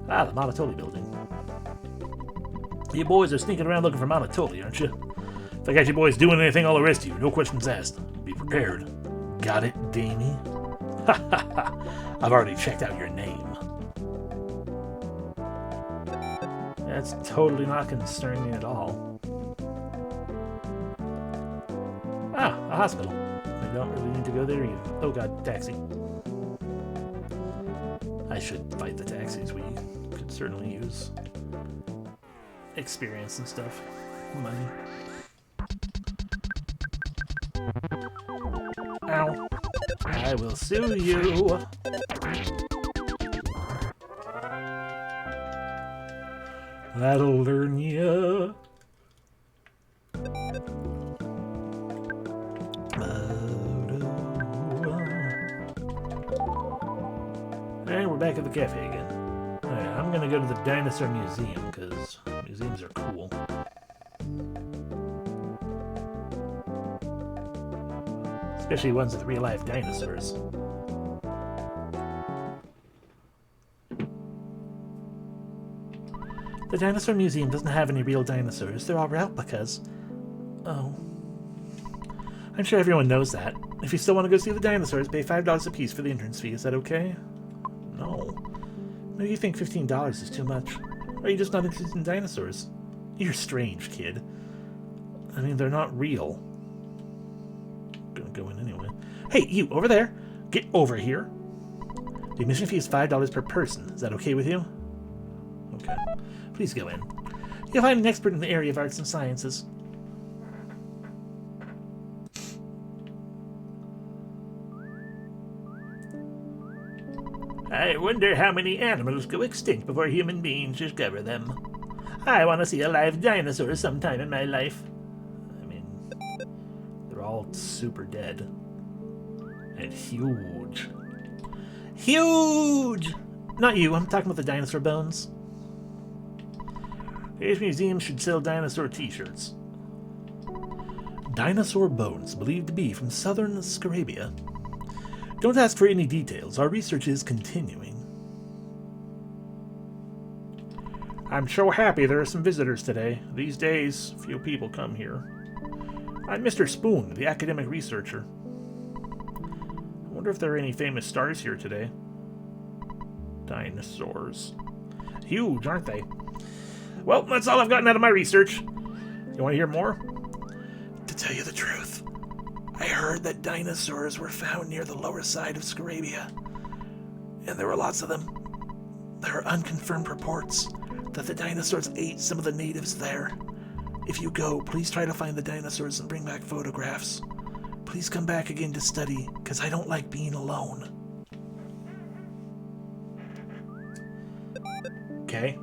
Ah, the Monotoli building. You boys are sneaking around looking for Monotoli, aren't you? If I got you boys doing anything, I'll arrest you. No questions asked. Be prepared. Got it, Damien? Ha ha ha. I've already checked out your name. That's totally not concerning at all. Ah, a hospital. I don't really need to go there either. Oh god, taxi. I should fight the taxis. We could certainly use experience and stuff. Money. Ow. I will sue you. That'll learn ya. And we're back at the cafe again. Alright, I'm gonna go to the Dinosaur Museum, because museums are cool. Especially ones with real-life dinosaurs. The Dinosaur Museum doesn't have any real dinosaurs. They're all replicas. Oh. I'm sure everyone knows that. If you still want to go see the dinosaurs, pay $5 a piece for the entrance fee. Is that okay? No. Maybe you think $15 is too much. Or are you just not interested in dinosaurs? You're strange, kid. I mean, they're not real. I'm gonna go in anyway. Hey, you, over there! Get over here! The admission fee is $5 per person. Is that okay with you? Okay. Please go in. You'll find an expert in the area of arts and sciences. I wonder how many animals go extinct before human beings discover them. I want to see a live dinosaur sometime in my life. I mean, they're all super dead. And huge. Huge! Not you, I'm talking about the dinosaur bones. These museums should sell dinosaur t-shirts. Dinosaur bones, believed to be from southern Scabia. Don't ask for any details. Our research is continuing. I'm so happy there are some visitors today. These days, few people come here. I'm Mr. Spoon, the academic researcher. I wonder if there are any famous stars here today. Dinosaurs. Huge, aren't they? Well, that's all I've gotten out of my research. You want to hear more? To tell you the truth, I heard that dinosaurs were found near the lower side of Scabia, and there were lots of them. There are unconfirmed reports that the dinosaurs ate some of the natives there. If you go, please try to find the dinosaurs and bring back photographs. Please come back again to study, because I don't like being alone. Okay.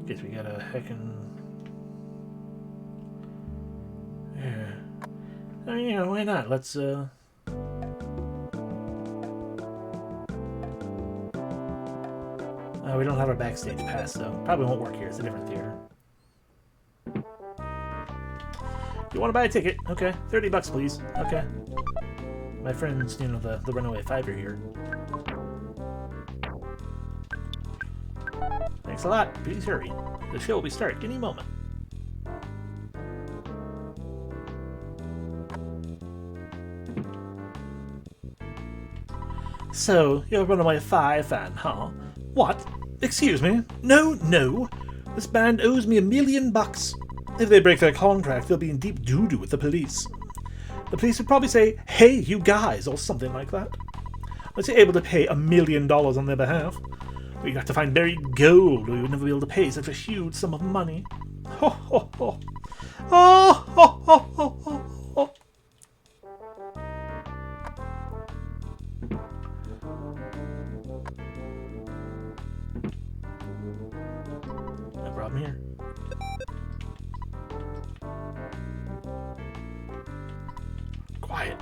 Guess we got a heckin'... Yeah. I mean, you know, why not? Let's, we don't have our backstage pass, so probably won't work here. It's a different theater. You want to buy a ticket? Okay. $30, please. Okay. My friends, you know, the Runaway Five are here. Thanks a lot. Please hurry. The show will start any moment. So, you're a Runaway Five fan, huh? What? Excuse me? No, no. This band owes me $1 million. If they break their contract, they'll be in deep doo-doo with the police. The police would probably say, "Hey, you guys," or something like that. Unless you're able to pay $1 million on their behalf. You'd have to find buried gold, or you'd never be able to pay such a huge sum of money. Ho ho ho. Oh ho ho ho ho ho. No problem here. Quiet.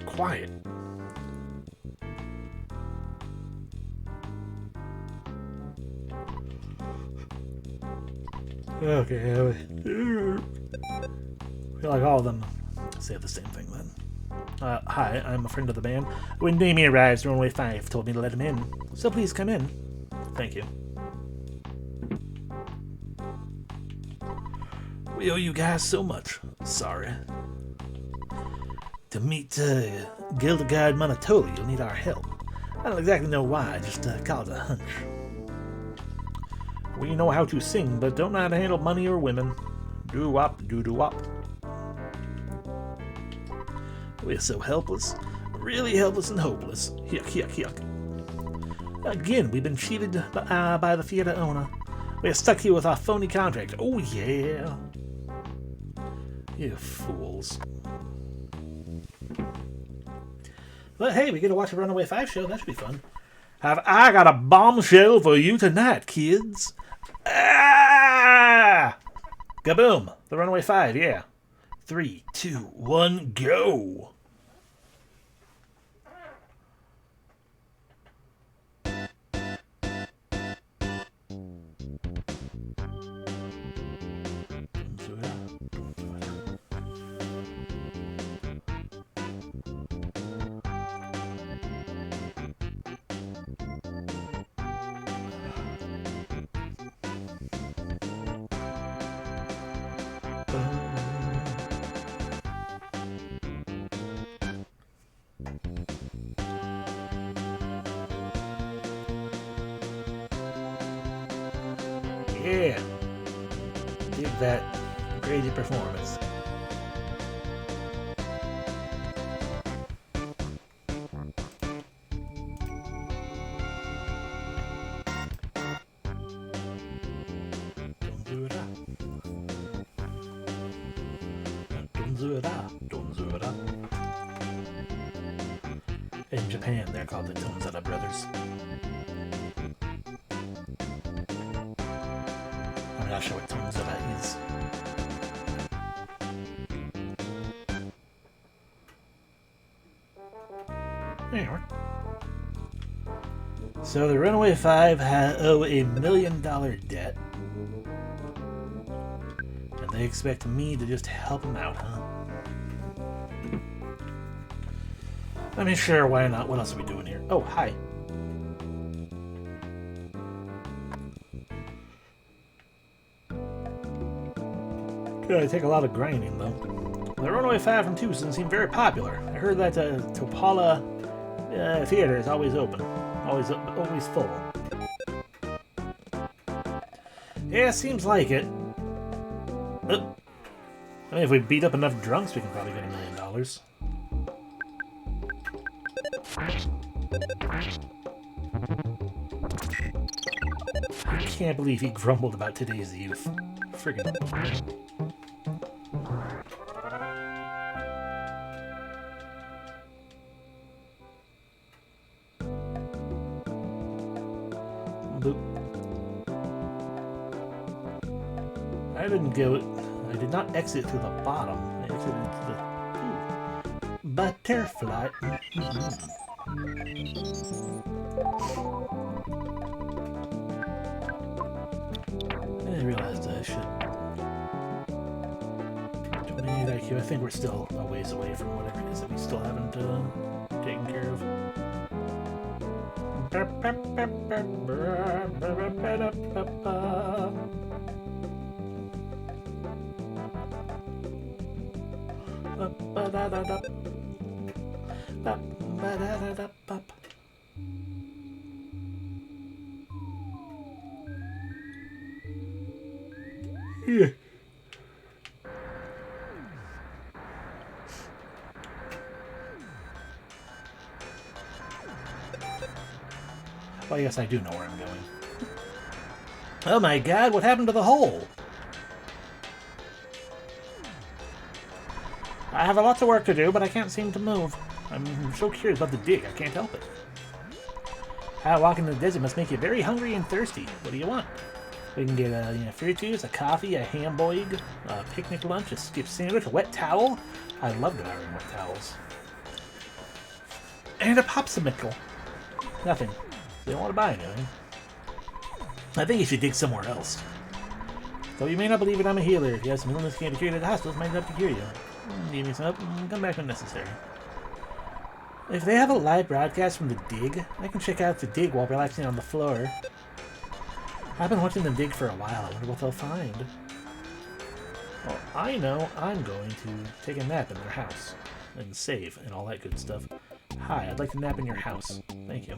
Quiet. Okay. I feel like all of them say the same thing then. Hi, I'm a friend of the band. When Damien arrives, Runaway 5 told me to let him in. So please come in. Thank you. We owe you guys so much. Sorry. To meet Gildegard Monotoli, you'll need our help. I don't exactly know why, just call it a hunch. We know how to sing, but don't know how to handle money or women. Doo-wop, doo-doo-wop. We're so helpless. Really helpless and hopeless. Yuck, yuck, yuck. Again, we've been cheated by the theater owner. We're stuck here with our phony contract. Oh, yeah. You fools. But hey, we get to watch a Runaway 5 show. That should be fun. Have I got a bombshell for you tonight, kids? Ah! Kaboom! The Runaway 5, yeah. 3, 2, 1, go! Yeah. Dig that crazy performance. Don't do it up. Don't do it up. Don't do it up. In Japan, they're called the Tonzetta Brothers. I'm not sure what Tonzetta is. Anyway. So the Runaway 5 owe $1 million debt. And they expect me to just help them out, huh? I mean, sure, why not? What else are we doing here? Oh, hi. Gonna take a lot of grinding, though. The Runaway 5 from Tucson seem very popular. I heard that Topala Theater is always open. Always full. Yeah, seems like it. I mean, if we beat up enough drunks, we can probably get $1 million. I can't believe he grumbled about today's youth. Friggin' I didn't go I did not exit through the bottom. I exited into the... Ooh. Butterfly. I realized I should donate IQ. I think we're still a ways away from whatever it is that we still haven't taken care of. Yeah. Well, yes, I do know where I'm going. Oh my god, what happened to the hole? I have a lot of work to do, but I can't seem to move. I'm so curious about the dig, I can't help it. Walking in the desert must make you very hungry and thirsty. What do you want? We can get fruit juice, a coffee, a hamburger, a picnic lunch, a skip sandwich, a wet towel. I love devouring wet towels. And a popsicle. Nothing. They don't want to buy anything. I think you should dig somewhere else. Though you may not believe it, I'm a healer. If you have some illness you can't be cured at the hospitals, might have to cure you. Give me some help and come back when necessary. If they have a live broadcast from the dig, I can check out the dig while relaxing on the floor. I've been watching them dig for a while. I wonder what they'll find. Well, I know I'm going to take a nap in their house. And save and all that good stuff. Hi, I'd like to nap in your house. Thank you.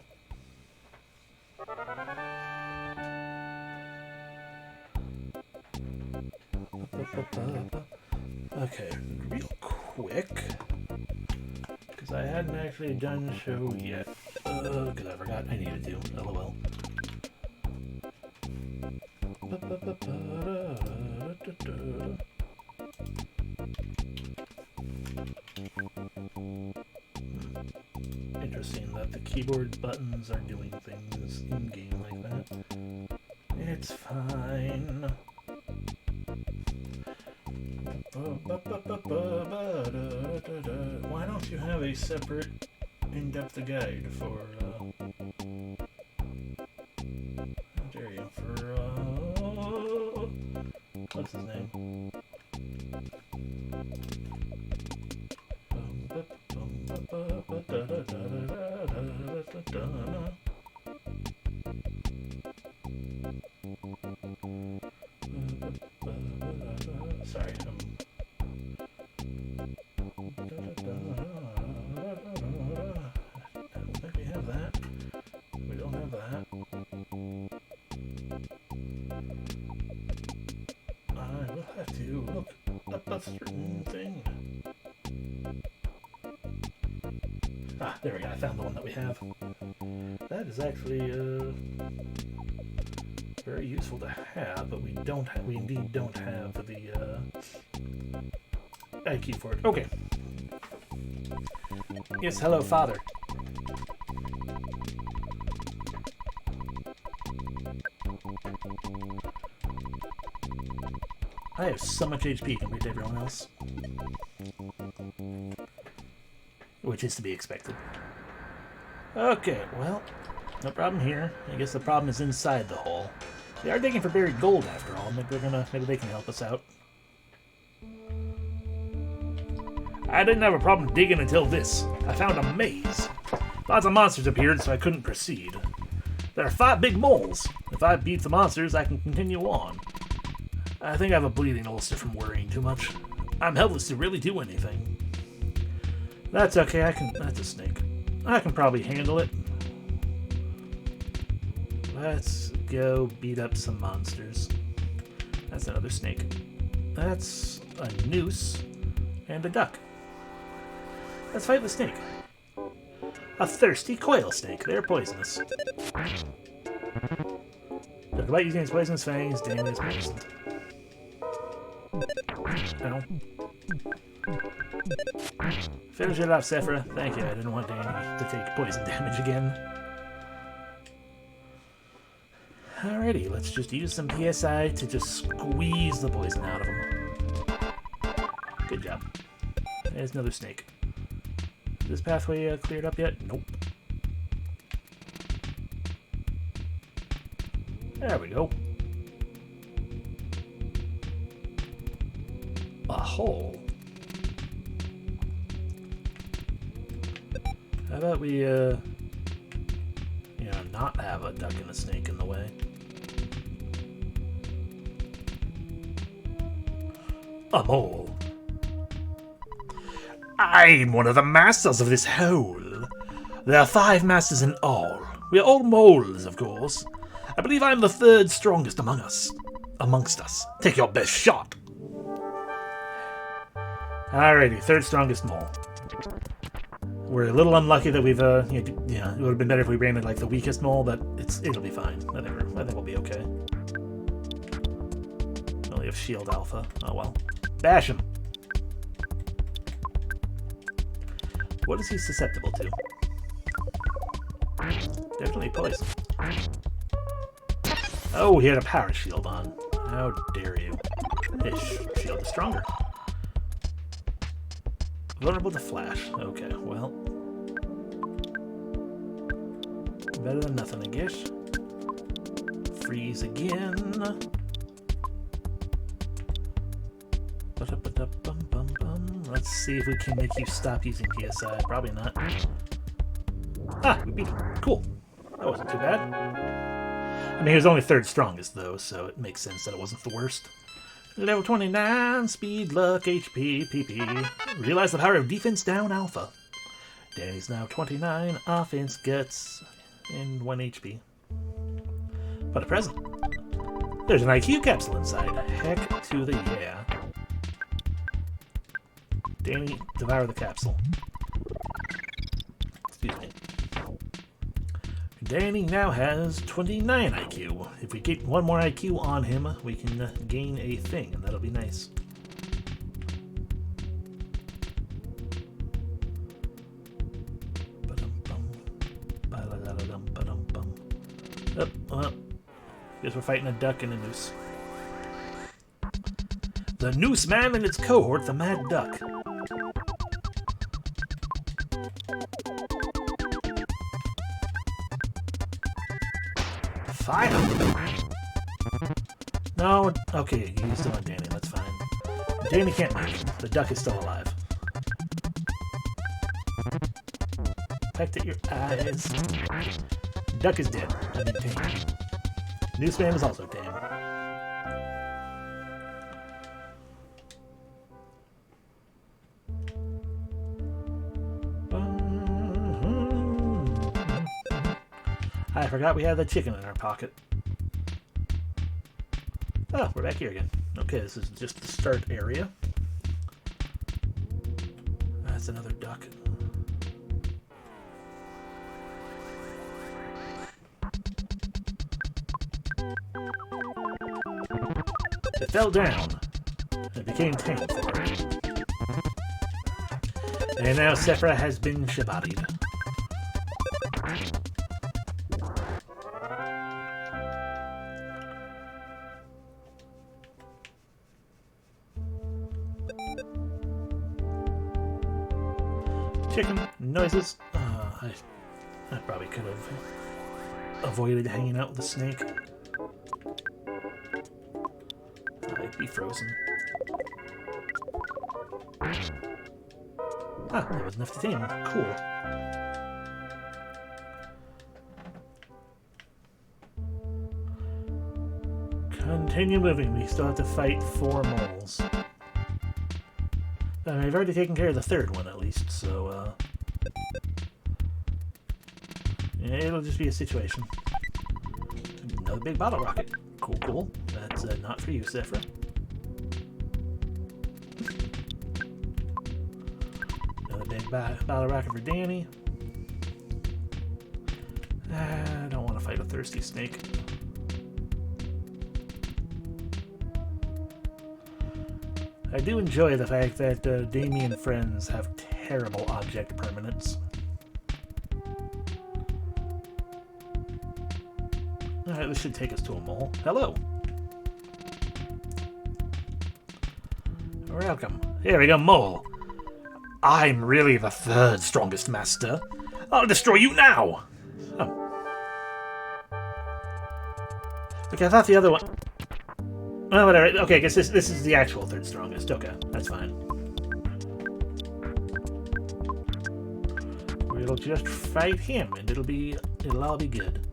Okay, real quick. Because I hadn't actually done the show yet. Because I forgot I needed to. LOL. Interesting that the keyboard buttons are doing things in game like that. It's fine. Why don't you have a separate in-depth guide for how dare you, for what's his name? Sorry, don't think we have that. We don't have that. I will have to look up a certain thing. Ah, there we go. I found the one that we have. That is actually very useful to have, but we don't have. We indeed don't have the IQ for it. Okay. Yes, hello, Father. I have so much HP compared to everyone else. Which is to be expected. Okay, well, no problem here. I guess the problem is inside the hole. They are digging for buried gold after all. Maybe they can help us out. I didn't have a problem digging until this. I found a maze. Lots of monsters appeared, so I couldn't proceed. There are 5 big moles. If I beat the monsters, I can continue on. I think I have a bleeding ulcer from worrying too much. I'm helpless to really do anything. That's okay, that's a snake. I can probably handle it. Let's go beat up some monsters. That's another snake. That's a noose and a duck. Let's fight the snake. A thirsty coil snake. They're poisonous. The bite using its poisonous fangs, Damien is poisoned. Ow. Finish it off, Sephira. Thank you. I didn't want Danny to take poison damage again. Alrighty, let's just use some PSI to just squeeze the poison out of him. Good job. There's another snake. Is this pathway cleared up yet? Nope. There we go. A hole. How about we, not have a duck and a snake in the way? A mole. I'm one of the masters of this hole. There are 5 masters in all. We are all moles, of course. I believe I'm the 3rd strongest amongst us. Take your best shot. Alrighty, 3rd strongest mole. We're a little unlucky that we've, it would have been better if we ran it like the weakest mole, but it'll be fine. I think we'll be okay. Only have shield alpha. Oh well. Bash him. What is he susceptible to? Definitely poison. Oh, he had a power shield on. How dare you. His shield is stronger. Vulnerable to flash. Okay, well. Better than nothing, I guess. Freeze again. Let's see if we can make you stop using PSI. Probably not. Ah, we beat him. Cool. That wasn't too bad. I mean, he was only 3rd strongest, though, so it makes sense that it wasn't the worst. Level 29, speed, luck, HP, PP. Realize the power of defense down alpha. Danny's now 29, offense, guts, and 1 HP. But a present. There's an IQ capsule inside. Heck to the yeah. Danny, devour the capsule. Excuse me. Danny now has 29 IQ. If we get 1 more IQ on him, we can gain a thing, and that'll be nice. Well, guess we're fighting a duck and a noose. The Noose Man and its cohort, the Mad Duck. Fire! No, okay, he's still on Danny, that's fine. Danny can't move. The duck is still alive. Pecked at your eyes. Duck is dead. I mean, tame. Newsman is also tame. I forgot we had the chicken in our pocket. Oh, we're back here again. Okay, this is just the start area. That's another duck. It fell down. It became tame for it. And now Sephra has been shabadied. Chicken noises. I probably could have avoided hanging out with the snake. I'd be frozen. Ah, that was enough to tame. Cool. Continue moving. We still have to fight 4 moles. I mean, I've already taken care of the 3rd one, at least, so, it'll just be a situation. Another big bottle rocket. Cool, cool. That's not for you, Sephra. Another big bottle rocket for Danny. I don't want to fight a thirsty snake. I do enjoy the fact that Damien friends have terrible object permanence. Alright, this should take us to a mole. Hello! Welcome. Here we go, Mole. I'm really the third strongest master. I'll destroy you now! Oh. Okay, I thought the other one... Oh, whatever. Okay, I guess this is the actual third strongest. Okay, that's fine. We'll just fight him, and it'll all be good.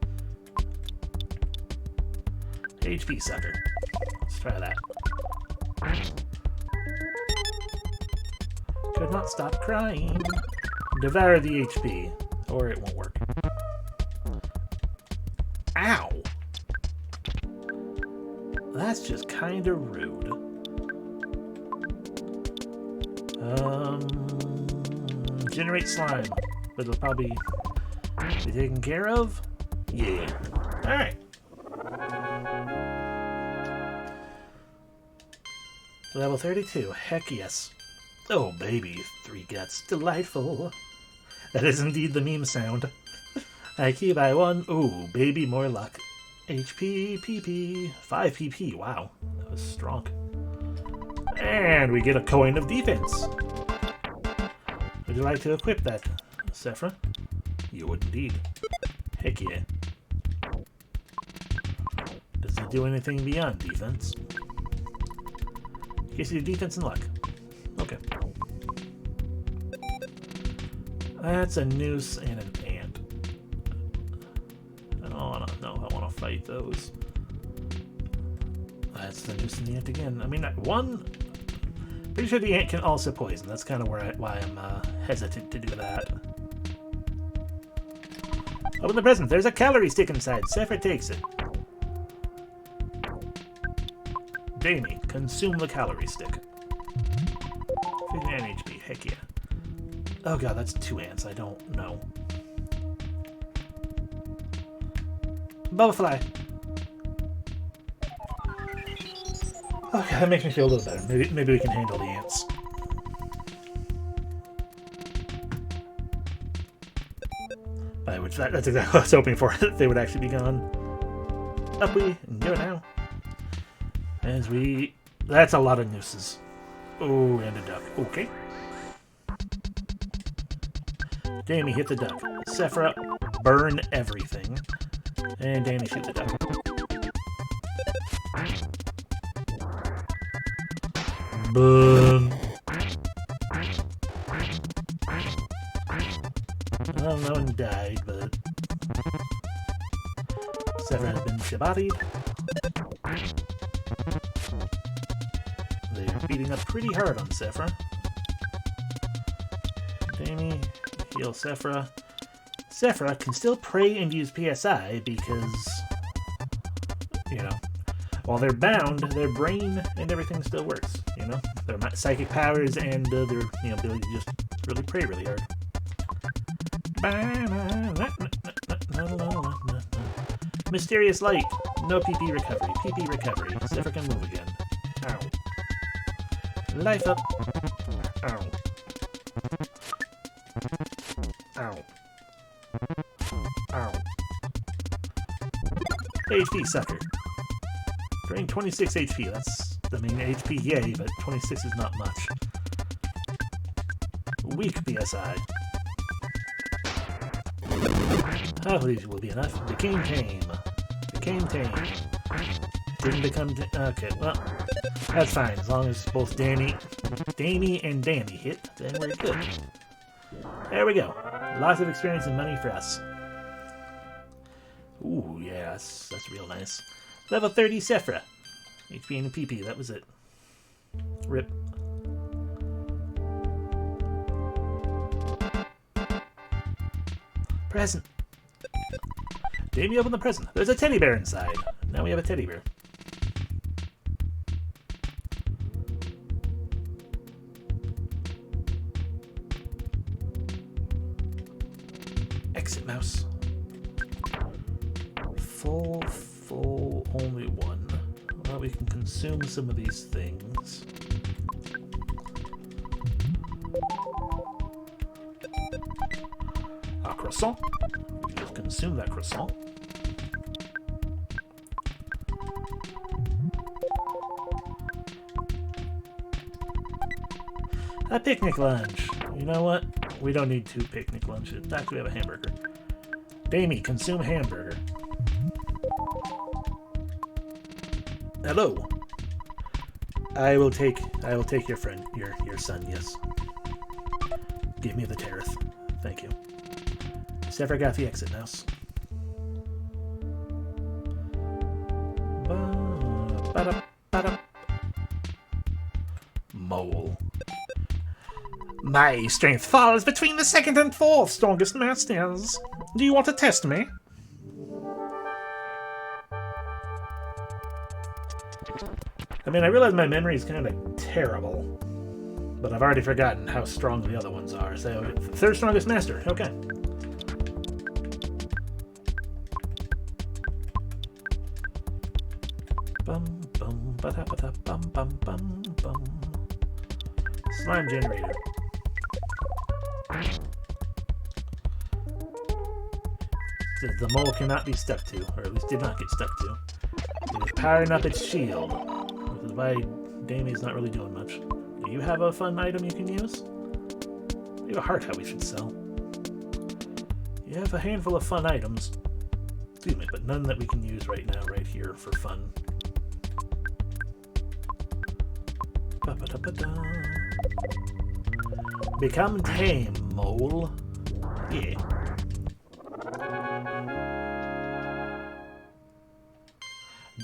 HP sucker. Let's try that. Could not stop crying. Devour the HP, or it won't work. Ow! That's just kind of rude. Generate slime, but it'll probably be taken care of. Yeah. All right. Level 32. Heck yes. Oh, baby. 3 guts. Delightful. That is indeed the meme sound. I key by 1. Ooh, baby, more luck. HP, PP. 5 PP. Wow. That was strong. And we get a coin of defense. Would you like to equip that, Sephra? You would indeed. Heck yeah. Does it do anything beyond defense? Gives you defense and luck. Okay. That's a noose and an ant. I don't know if I want to fight those. That's the noose and the ant again. I mean, one... Pretty sure the ant can also poison. That's kind of why I'm hesitant to do that. Open the present. There's a calorie stick inside. Sephra takes it. Damien, consume the calorie stick. 59 HP. Heck yeah. Oh god, that's 2 ants. I don't know. Bubblefly. Okay, that makes me feel a little better. Maybe we can handle the ants. That's exactly what I was hoping for. They would actually be gone. Up we go now. As we... That's a lot of nooses. Oh, and a duck. Okay. Damien, hit the duck. Sephra, burn everything. And Damien, shoot the duck. Boom. Well, no one died, but... Sephra has been shabodied. They're beating up pretty hard on Sephra. Damien, heal Sephra. Sephra can still pray and use PSI because, you know, while they're bound, their brain and everything still works, you know? Their psychic powers and their, you know, ability to just really pray really hard. Mysterious light. No PP recovery. PP recovery. Sephra can move again. Ow. Life up. Ow. Ow. Ow. HP sucker. Drain 26 HP. That's, I mean, HP, yay, but 26 is not much. Weak PSI. Oh, these will be enough. Became tame. Became tame. Didn't become... Okay, well, that's fine. As long as both Damien and Danny hit, then we're good. There we go. Lots of experience and money for us. Ooh, yeah, that's real nice. Level 30 Sephra. HP and PP, that was it. Rip. Present. Damien, open the present. There's a teddy bear inside. Now we have a teddy bear. Exit mouse. Full, only one. Well, we can consume some of these things. A croissant. We can just consume that croissant. A picnic lunch. You know what? We don't need 2 picnic lunches. In fact, we have a hamburger. Damien, consume hamburger. Hello. I will take your friend, your son, yes. Give me the tariff. Thank you. Just never got the exit mouse. Mole. My strength falls between the 2nd and 4th strongest masters. Do you want to test me? I mean, I realize my memory is kind of terrible, but I've already forgotten how strong the other ones are. So, 3rd strongest master. Okay. Bum bum ba da ba da bum bum bum bum. Slime generator. The mole cannot be stuck to, or at least did not get stuck to. It is powering up its shield, which is why Damien's not really doing much. Do you have a fun item you can use? You have a heart hat we should sell. You have a handful of fun items. Excuse me, but none that we can use right now, right here, for fun. Ba-ba-da-ba-da. Become tame, mole. Yeah.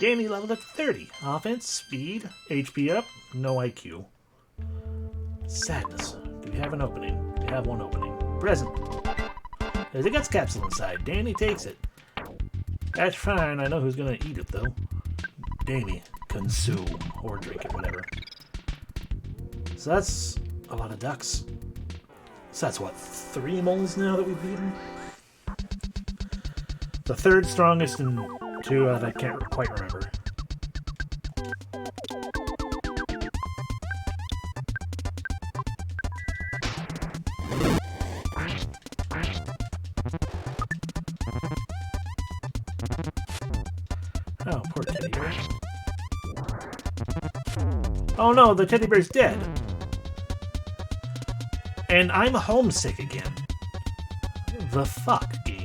Damien leveled up to 30. Offense, speed, HP up, no IQ. Sadness. Do we have an opening? We have one opening. Present. There's a guts capsule inside. Danny takes it. That's fine. I know who's gonna eat it, though. Damien. Consume. Or drink it, whatever. So that's a lot of ducks. So that's what, 3 moles now that we've beaten? The 3rd strongest and 2 that I can't quite remember. Oh, poor teddy bear. Oh no, the teddy bear's dead. And I'm homesick again. The fuck, game?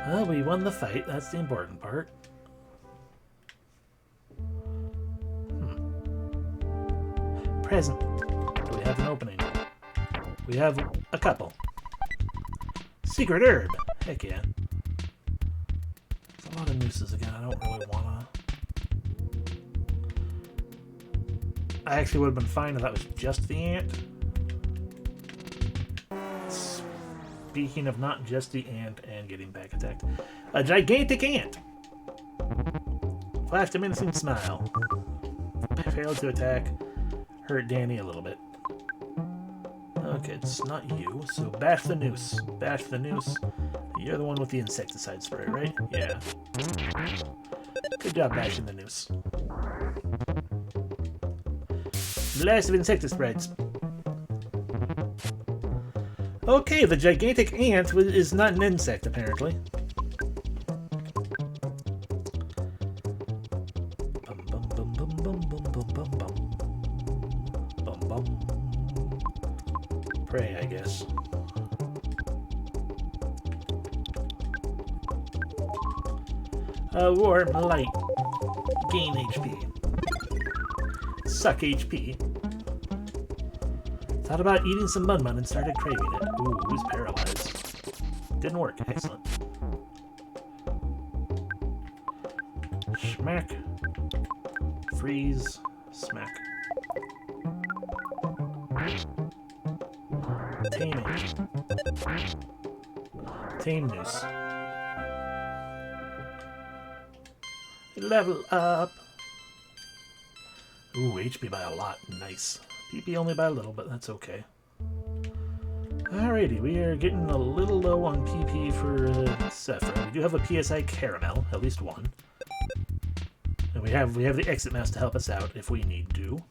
Well, we won the fight. That's the important part. Present. Do we have an opening? We have a couple. Secret herb. Heck yeah. There's a lot of nooses again. I don't really wanna. I actually would have been fine if that was just the ant. Speaking of not just the ant and getting back attacked. A gigantic ant! Flashed a menacing smile. Failed to attack. Hurt Danny a little bit. Okay, it's not you, so bash the noose. Bash the noose. You're the one with the insecticide spray, right? Yeah. Good job bashing the noose. Blast of insecticides. Okay, the gigantic ant is not an insect, apparently. Bum bum bum bum bum bum bum bum bum. Bum bum. Pray, I guess. Warm light. Gain HP. Suck HP. Thought about eating some Mun Mun and started craving it. Ooh, who's paralyzed? Didn't work. Excellent. Smack. Freeze. Smack. Tame it. Tame noose. Level up. Ooh, HP by a lot. Nice. PP only by a little, but that's okay. Alrighty, we are getting a little low on PP for Sephra. We do have a PSI Caramel, at least one. And we have the exit mouse to help us out if we need to.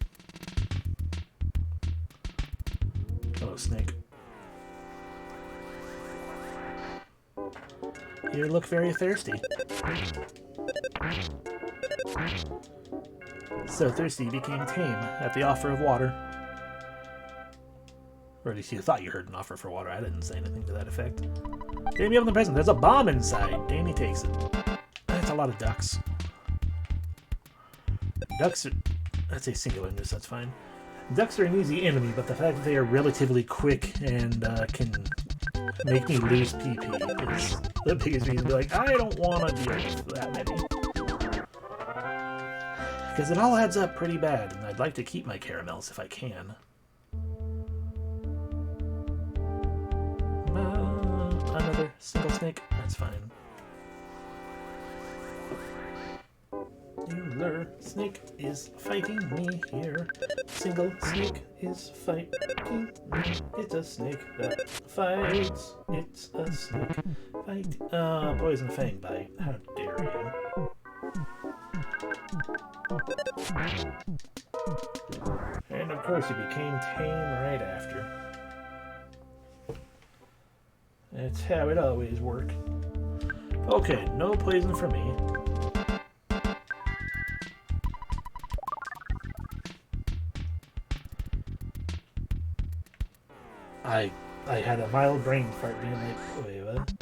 Hello, Snake. You look very thirsty. So thirsty you became tame at the offer of water. Or at least you thought you heard an offer for water. I didn't say anything to that effect. Danny, open the present. There's a bomb inside. Danny takes it. That's a lot of ducks. Ducks are... That's a singular noose, that's fine. Ducks are an easy enemy, but the fact that they are relatively quick and can make me lose PP is the biggest reason to be like, I don't want to deal with that many. Because it all adds up pretty bad, and I'd like to keep my caramels if I can. Another single snake? That's fine. Singular snake is fighting me here. Single snake is fighting me. It's a snake that fights. It's a snake fight. Poison fang bite. How dare you? And of course, he became tame right after. That's how it always worked. Okay, no poison for me. I had a mild brain fart being like, wait, what?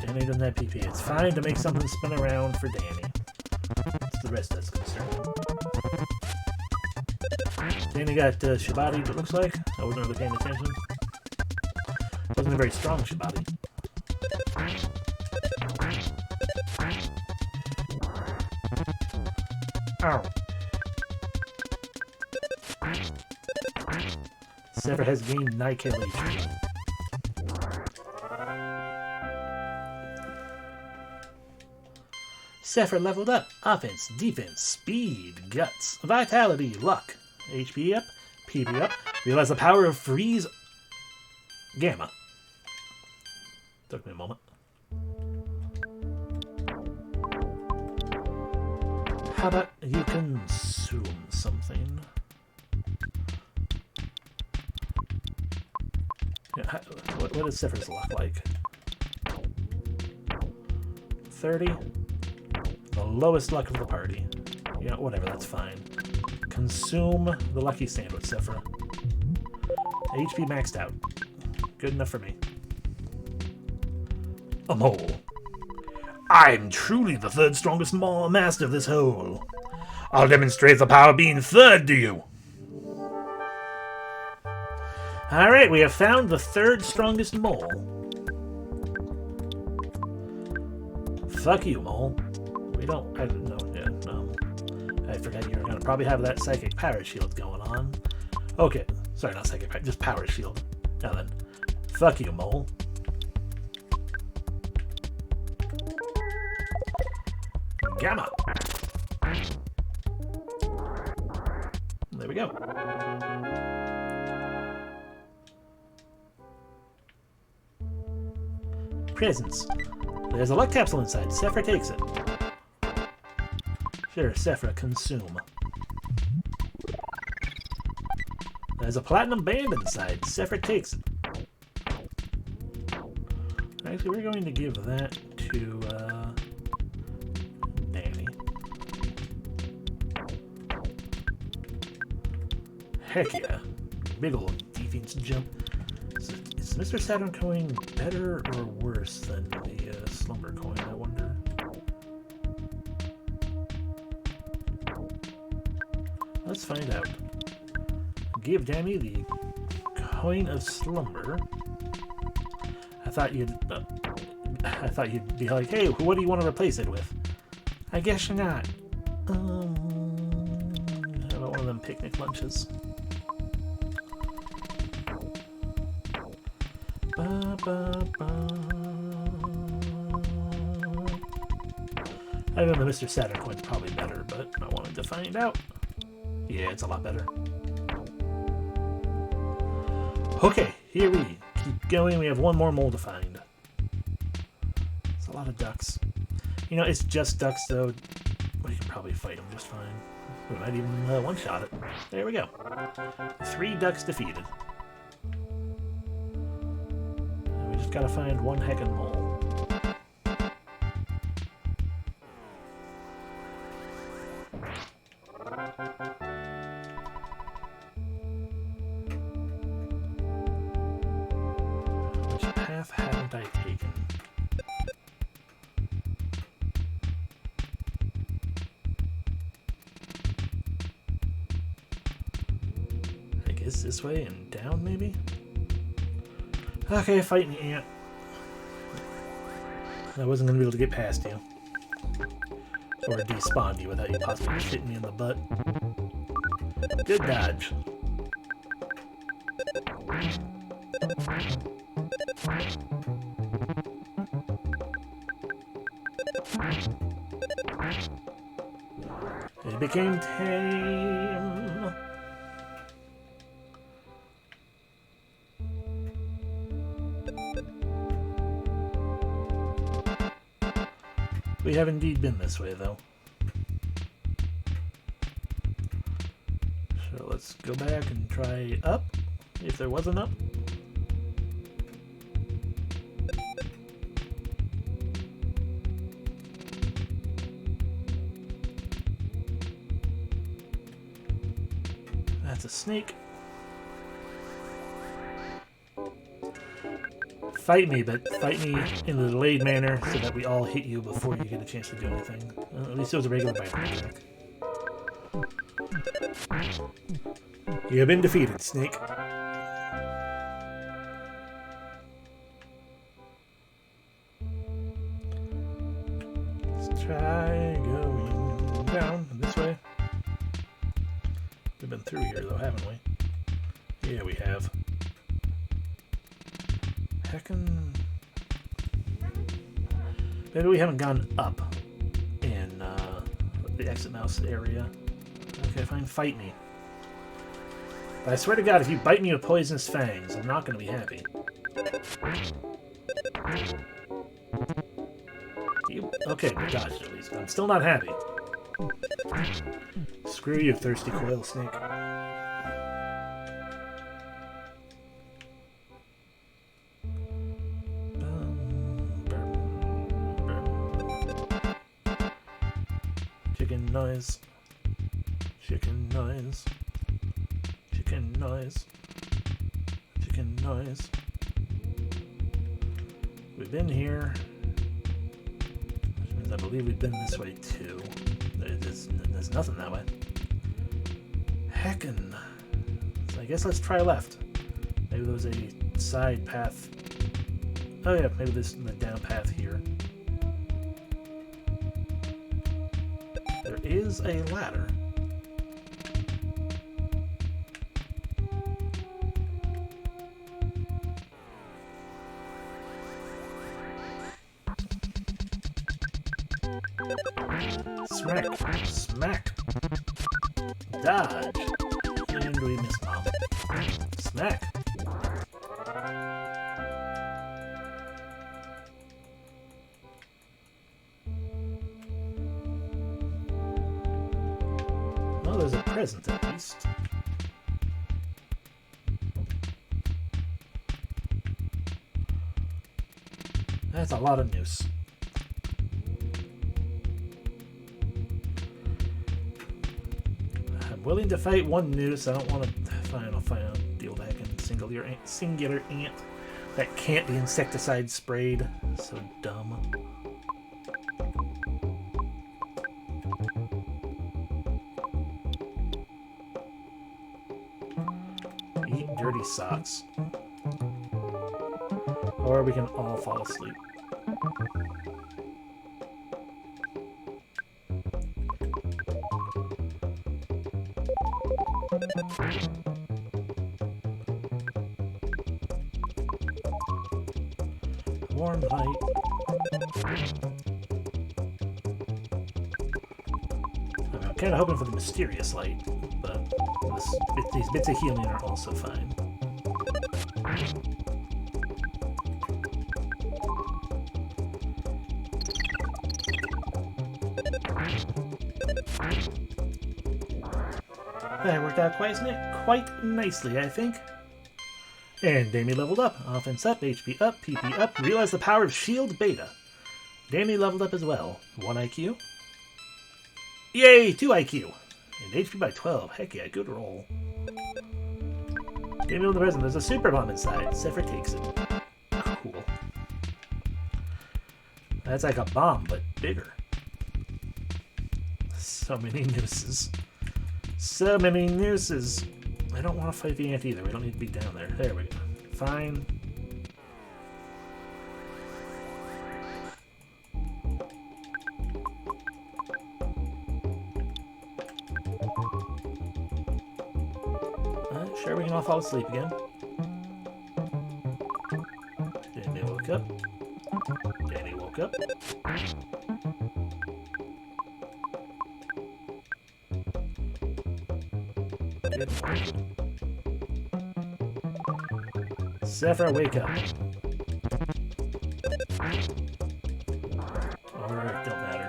Danny doesn't have PP. It's fine to make something spin around for Danny. That's the rest that's concerned. Danny got Shibari, it looks like. I wasn't really paying attention. Wasn't a very strong Shibari. Ow. Sever has gained Nike HP. Sephiroth leveled up. Offense, defense, speed, guts, vitality, luck. HP up, PP up. Realize the power of freeze. Gamma. Took me a moment. How about you consume something? Yeah, what does Sephiroth's luck like? 30? The lowest luck of the party. Yeah, whatever, that's fine. Consume the lucky sandwich, Sephiroth. HP maxed out. Good enough for me. A mole. I'm truly the third strongest master of this hole. I'll demonstrate the power of being third to you. Alright, we have found the third strongest mole. Fuck you, mole. We don't... I don't know. Yeah, no. I forgot you were going to probably have that psychic power shield going on. Okay. Sorry, not psychic power, just power shield. Now then. Fuck you, mole. Gamma. There we go. Presents. There's a luck capsule inside. Sephiroth takes it. Sure, Sephiroth, consume. There's a platinum band inside. Sephiroth takes it. Actually, we're going to give that to, Danny. Heck yeah. Big old defense jump. Is Mr. Saturn coin better or worse than the Slumber coin, I wonder? Let's find out. Give Danny the coin of Slumber. I thought you'd be like, hey, what do you want to replace it with? I guess you're not. How about one of them picnic lunches? Ba, ba, ba. I know the Mr. Saturn coin's probably better, but I wanted to find out. Yeah, it's a lot better. Okay, here we keep going. We have one more mole to find. It's a lot of ducks. You know, it's just ducks, though. We can probably fight him just fine. We might even one-shot it. There we go. 3 ducks defeated. And we just gotta find one heckin' mole. Which path haven't I taken? I guess this way and down, maybe? Okay, fight me, ant. I wasn't going to be able to get past you. Or despawn you without you possibly hitting me in the butt. Good dodge. It became tame. We have indeed been this way, though. So let's go back and try up, if there was an up. That's a snake. Fight me, but fight me in a delayed manner so that we all hit you before you get a chance to do anything. At least it was a regular bite attack. You have been defeated, snake. Let's try going down this way. We've been through here, though, haven't we? Yeah, we have. Heckin'. Maybe we haven't gone up in the exit mouse area. Okay, fine. Fight me. But I swear to God, if you bite me with poisonous fangs, I'm not going to be happy. Okay, we dodged at least. I'm still not happy. Screw you, thirsty coil snake. Chicken noise. Chicken noise. Chicken noise. Chicken noise. We've been here. Which means I believe we've been this way too. There's nothing that way. Heckin'. So I guess let's try left. Maybe there was a side path. Oh yeah, maybe there's the down path here. There is a ladder. Smack! Smack! Dodge! And we miss Mom. Smack! Well, there's a present at least. That's a lot of noose. I'm willing to fight one noose. I don't want to deal back in singular ant that can't be insecticide sprayed. So dumb. Eat dirty socks. Or we can all fall asleep. Warm light. I'm kind of hoping for the mysterious light, but these bits of healing are also fine. That worked out quite nicely, I think. And Damien leveled up. Offense up, HP up, PP up. Realize the power of Shield Beta. Damien leveled up as well. 1 IQ. Yay! 2 IQ. And HP by 12. Heck yeah, good roll. Damien in the present. There's a super bomb inside. Sephiroth takes it. Cool. That's like a bomb, but bigger. So many nooses. So many nooses. I don't want to fight the ant either. We don't need to be down there. There we go. Fine. Sure, we can all fall asleep again. Danny woke up. Danny woke up. Good morning. Sephiroth, wake up. Alright, don't matter.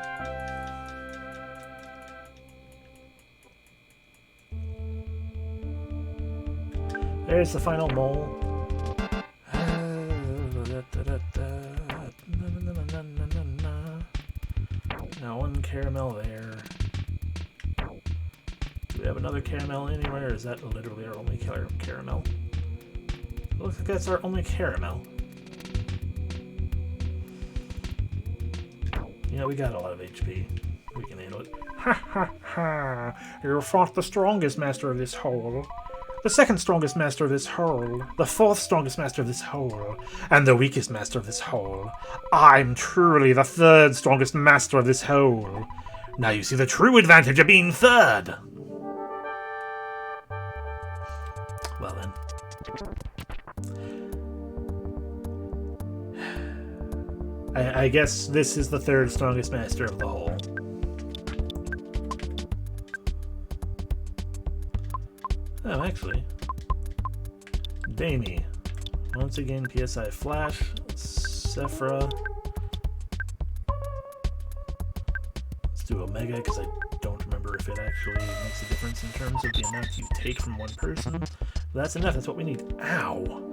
There's the final mole. Now one caramel there. Do we have another caramel anywhere, or is that literally our only caramel? Looks like that's our only caramel. You know, we got a lot of HP. We can handle it. Ha ha ha! You fought the strongest master of this hole. The second strongest master of this hole, the fourth strongest master of this hole, and the weakest master of this hole. I'm truly the third strongest master of this hole. Now you see the true advantage of being third. Well then. I guess this is the third strongest master of the hole. Oh, actually. Damien. Once again, PSI Flash. Sephiroth. Let's do Omega, because I don't remember if it actually makes a difference in terms of the amount you take from one person. But that's enough. That's what we need. Ow!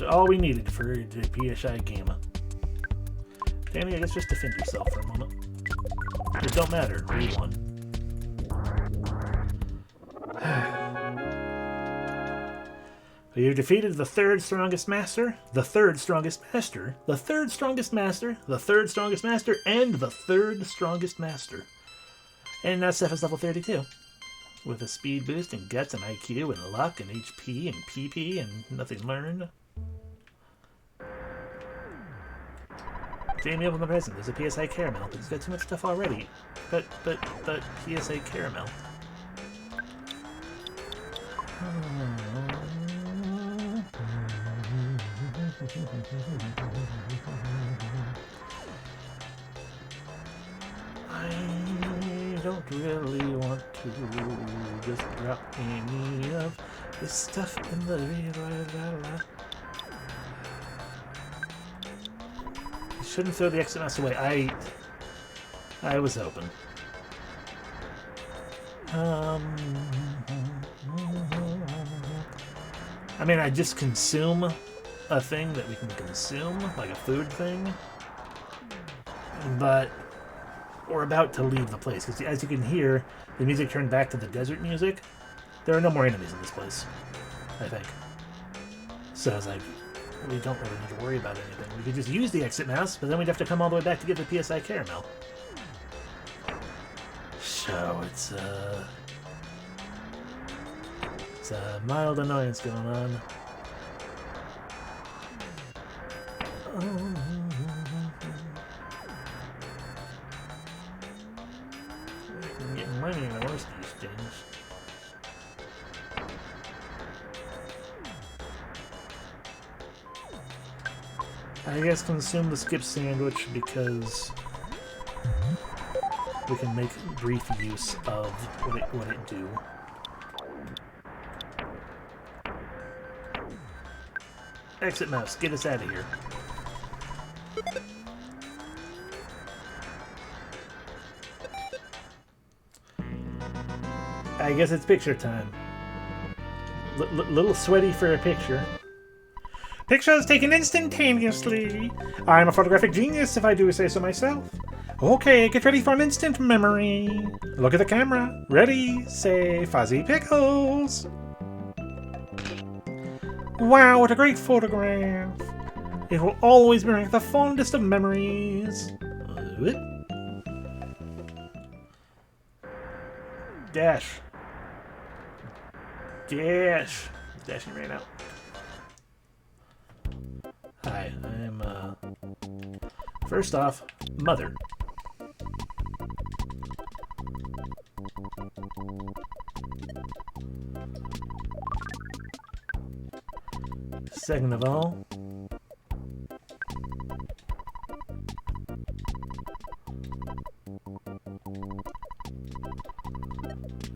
All we needed for the PSI Gamma. Danny, I guess just defend yourself for a moment. It don't matter. We won. You've defeated the third strongest master, the third strongest master, the third strongest master, the third strongest master, and the third strongest master. And now Seph is level 32. With a speed boost and guts and IQ and luck and HP and PP and nothing learned. Damien in the present. There's a PSI caramel, but he's got too much stuff already. But PSA caramel. I don't really want to just drop any of this stuff in the Shouldn't throw the exit mouse away. I was hoping. I mean, I just consume a thing that we can consume, like a food thing. But we're about to leave the place, because as you can hear, the music turned back to the desert music. There are no more enemies in this place, I think. So I was like, we don't really need to worry about anything. We could just use the exit mouse, but then we'd have to come all the way back to get the PSI caramel. So it's a mild annoyance going on. I can get money in the worst of these things. I guess consume the skip sandwich because we can make brief use of what it do. Exit mouse, get us out of here. I guess it's picture time. Little sweaty for a picture. Pictures taken instantaneously. I'm a photographic genius, if I do say so myself. Okay, get ready for an instant memory. Look at the camera. Ready, say Fuzzy Pickles. Wow, what a great photograph. It will always bring back the fondest of memories. Dash. Dash. Dashing right out. Hi, I'm, first off, Mother. Second of all,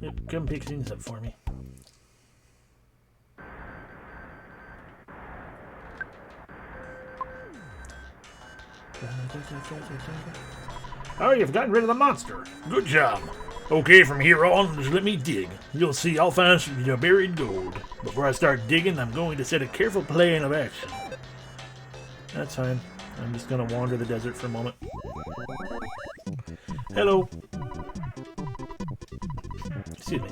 yep, come pick things up for me. Oh, you've gotten rid of the monster. Good job. Okay, from here on, just let me dig. You'll see I'll find some buried gold. Before I start digging, I'm going to set a careful plan of action. That's fine. I'm just going to wander the desert for a moment. Hello. Excuse me.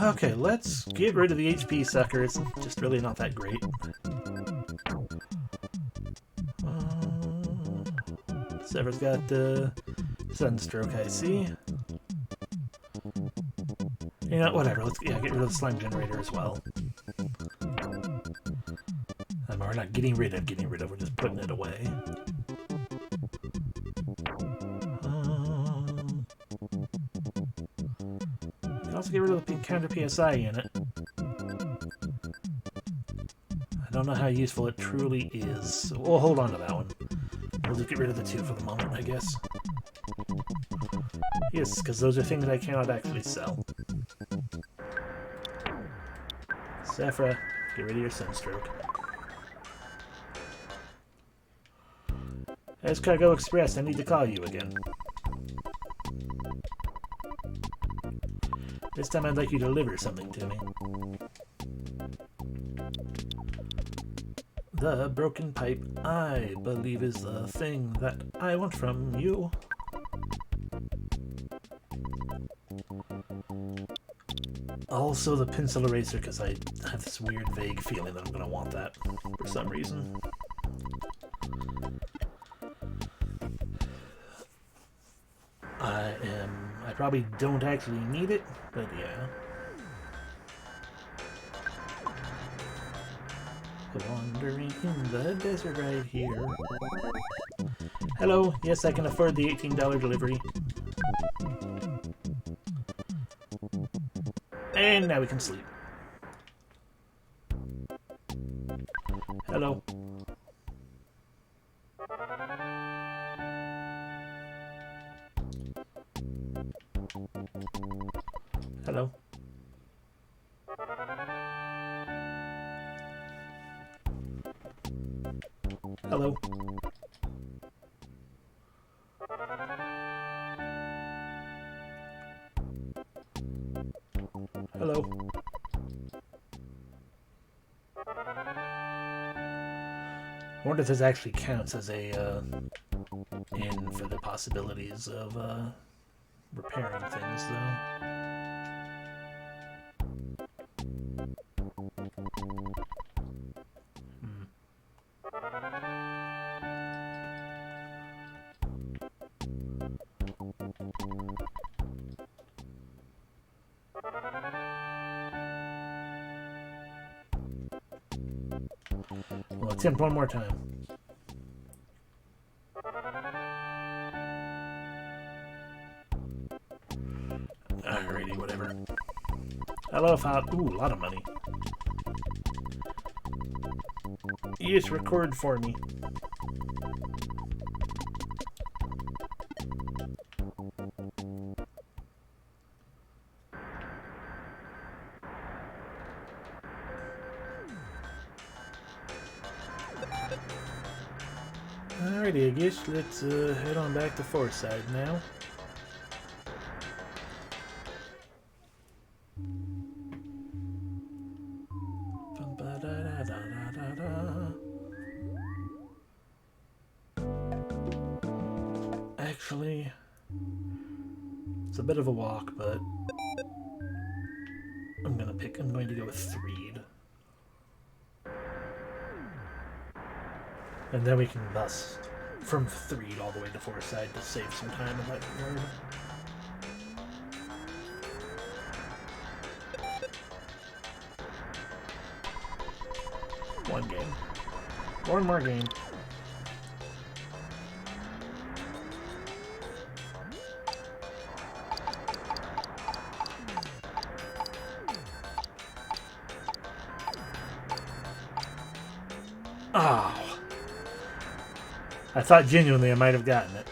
Okay, let's get rid of the HP sucker. It's just really not that great. Sever's got Sunstroke, I see. You know, whatever. Let's get rid of the slime generator as well. We're not getting rid of. We're just putting it away. You can also get rid of the counter PSI unit. I don't know how useful it truly is, so we'll hold on to that one. We'll just get rid of the two for the moment, I guess. Yes, because those are things I cannot actually sell. Sephra, get rid of your Sunstroke. Escargot Express, I need to call you again. This time I'd like you to deliver something to me. The broken pipe, I believe, is the thing that I want from you. Also the pencil eraser, because I have this weird, vague feeling that I'm going to want that for some reason. I probably don't actually need it, but yeah. Wandering in the desert right here. Hello, yes, I can afford the $18 delivery. And now we can sleep. Hello. Hello. Hello. Hello. I wonder if this actually counts as a in for the possibilities of repairing things, though. Well, attempt one more time. Alrighty, whatever. Hello, ooh, a lot of money. Yes, record for me. Alrighty, I guess let's head on back to Forsyth now. Actually, it's a bit of a walk, but I'm going to go with Threed. And then we can bus from Threed all the way to Forsyth to save some time in that regard. One game. One more game. Oh. I thought genuinely I might have gotten it.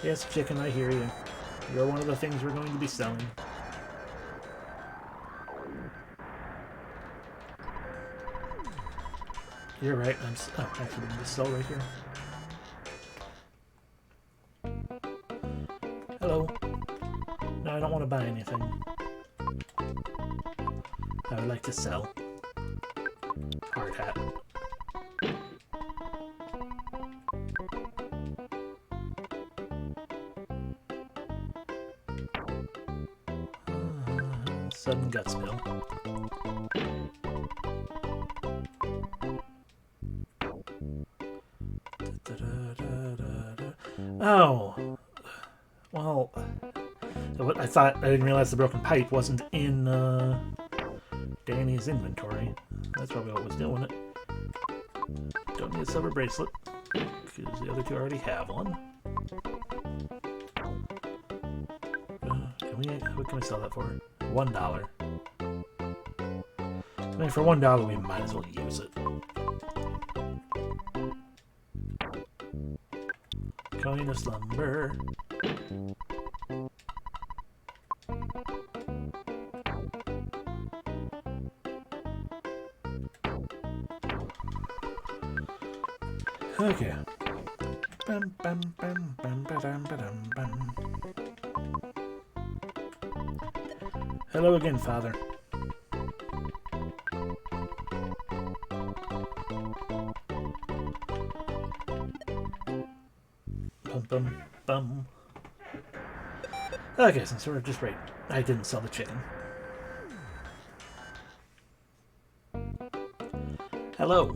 Yes, chicken, I hear you. You're one of the things we're going to be selling. You're right, actually, I'm just still right here. Hello. No, I don't want to buy anything. I would like to sell. Hard hat. Sudden gut spill. Oh. Well, I didn't realize the broken pipe wasn't in Danny's inventory. That's probably what was doing it. Don't need a silver bracelet, because the other two already have one. What can we sell that for? $1. I mean, for $1, we might as well use it. Coin of slumber. Okay. Bum, bum, bum, bum, ba-dum, ba-dum, bum. Hello again, Father. Bum, bum, bum. Okay, since we're just right, I didn't sell the chicken. Hello.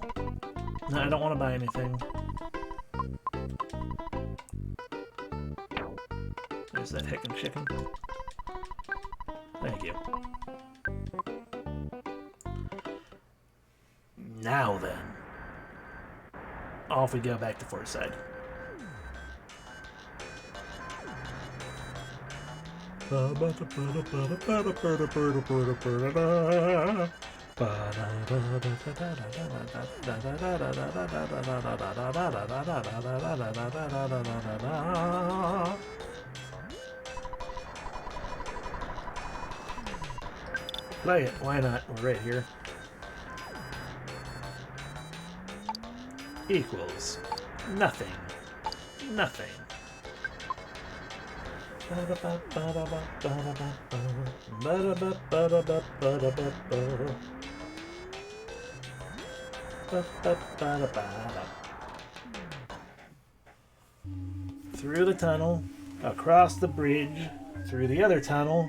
No, I don't want to buy anything. There's that heckin' chicken. Thank you. Now then. Off we go back to Forsyth. Play it, why not? We're right here. Equals nothing. Nothing. Through the tunnel, across the bridge, through the other tunnel,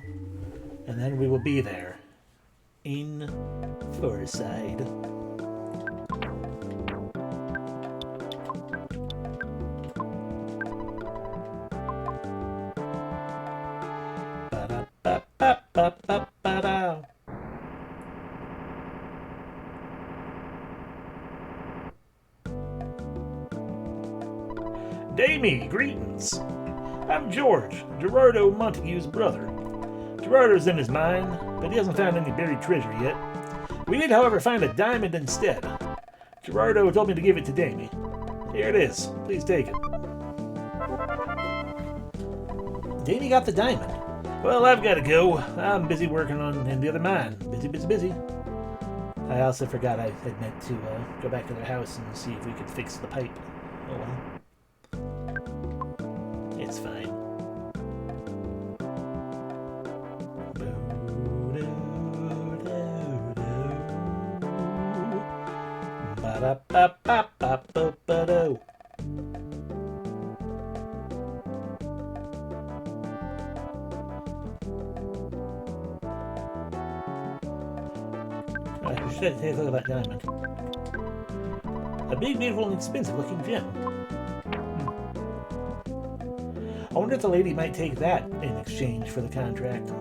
and then we will be there. In Forsyth. Ba-da-ba-ba-ba-ba-da. Damien, greetings. I'm George, Gerardo Montague's brother. Gerardo's in his mine, but he hasn't found any buried treasure yet. We did, however, find a diamond instead. Gerardo told me to give it to Damien. Here it is. Please take it. Damien got the diamond. Well, I've got to go. I'm busy working on in the other mine. Busy. I also forgot I had meant to go back to their house and see if we could fix the pipe. Oh well. It's fine. Ba-da-ba-ba-ba-ba-ba-do. I should take a look at that diamond. A big, beautiful, and expensive-looking gem. I wonder if the lady might take that in exchange for the contract.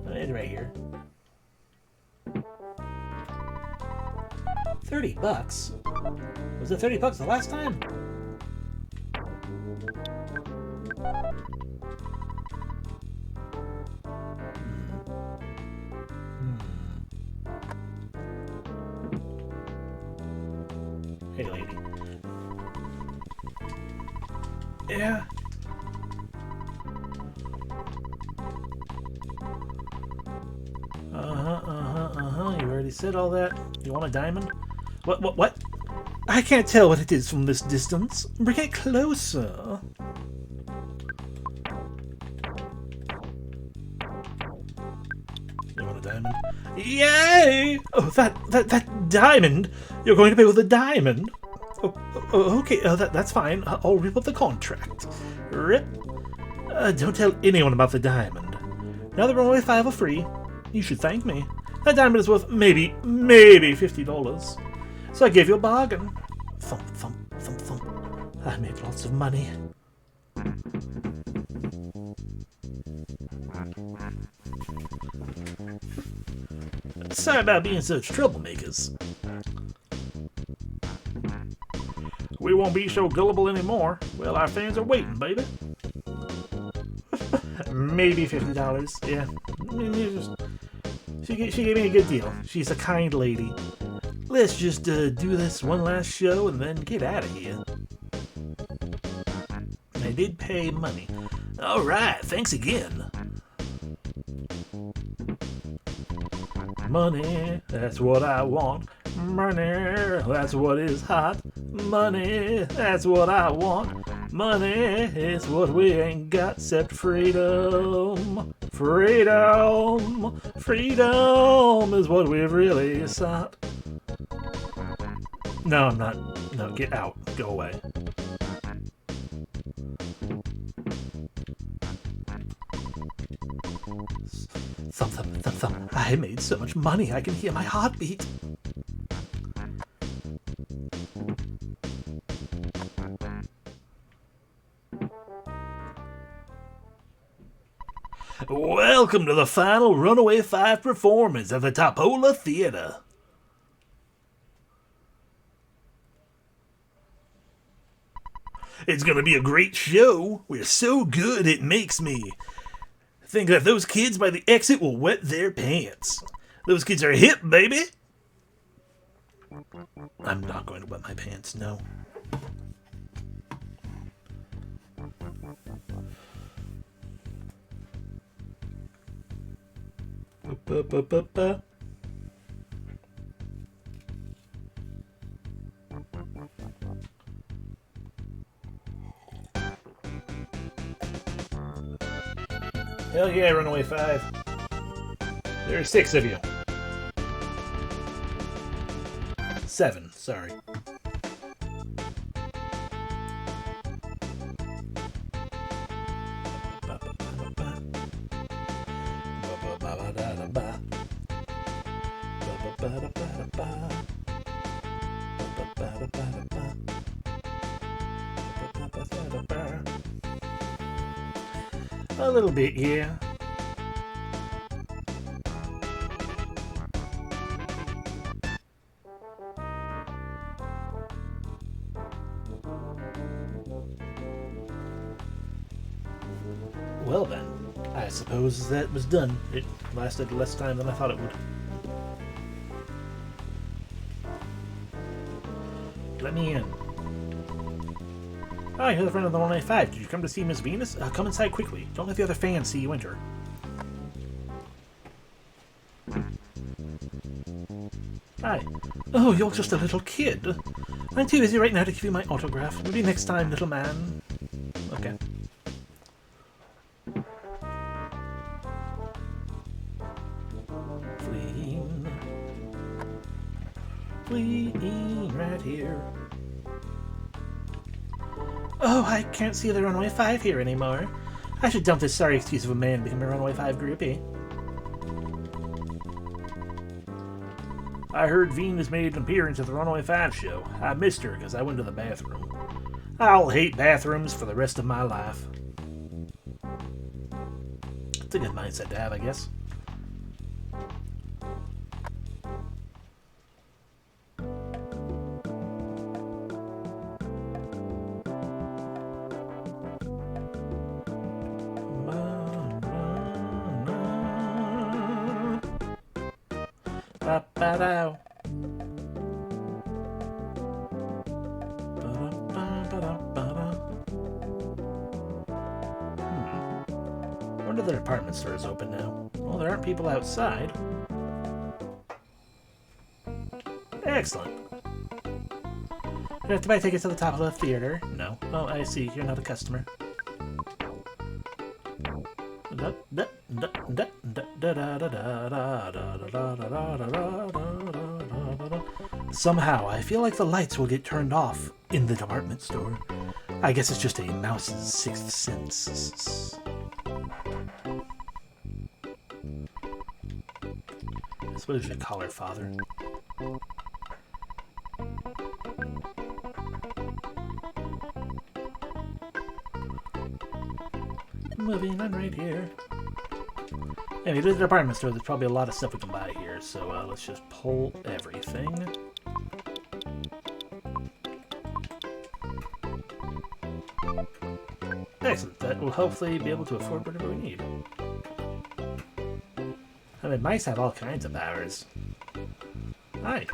It's right here. $30? Was it $30 the last time? Hey, lady. Yeah. You already said all that. You want a diamond? What? I can't tell what it is from this distance. Bring it closer. You want a diamond? Yay! Oh, that diamond! You're going to pay with a diamond? Okay, that's fine. I'll rip up the contract. Rip. Don't tell anyone about the diamond. Now that Runaway 5 are free, you should thank me. That diamond is worth maybe $50. So I gave you a bargain. Thump, thump, thump, thump. I made lots of money. Sorry about being such troublemakers. We won't be so gullible anymore. Well, our fans are waiting, baby. Maybe $50, yeah. She gave me a good deal. She's a kind lady. Let's just do this one last show and then get out of here. I did pay money. Alright, thanks again. Money, that's what I want. Money, that's what is hot. Money, that's what I want. Money is what we ain't got except freedom. Freedom. Freedom is what we've really sought. No, I'm not. No, get out. Go away. Thump, thump, thump, thump. I made so much money I can hear my heartbeat. Welcome to the final Runaway 5 performance at the Topola Theater. It's gonna be a great show. We're so good it makes me think that those kids by the exit will wet their pants. Those kids are hip, baby. I'm not going to wet my pants, no. Ba-ba-ba-ba. Hell yeah, Runaway 5. There are 6 of you. 7, sorry. A little bit, yeah. Well then, I suppose that was done. It lasted less time than I thought it would. Let me in. Hi, you're the friend of the 185. Did you come to see Miss Venus? Come inside quickly. Don't let the other fans see you enter. Hi. Oh, you're just a little kid. I'm too busy right now to give you my autograph. Maybe next time, little man. Okay. Fleeing right here. Oh, I can't see the Runaway 5 here anymore. I should dump this sorry excuse of a man and become a Runaway 5 groupie. I heard Venus made an appearance at the Runaway 5 show. I missed her because I went to the bathroom. I'll hate bathrooms for the rest of my life. It's a good mindset to have, I guess. Ba-ba-dow. I wonder if the department store is open now. Well, there aren't people outside. Excellent. You have to buy tickets to the top of the theater? No. Oh, I see. You're not a customer. Somehow, I feel like the lights will get turned off in the department store. I guess it's just a mouse's sixth sense. What did you call her, father? Moving on right here. Anyway, to the department store, there's probably a lot of stuff we can buy here, so let's just pull everything. Excellent, that will hopefully be able to afford whatever we need. I mean, mice have all kinds of powers. Hi.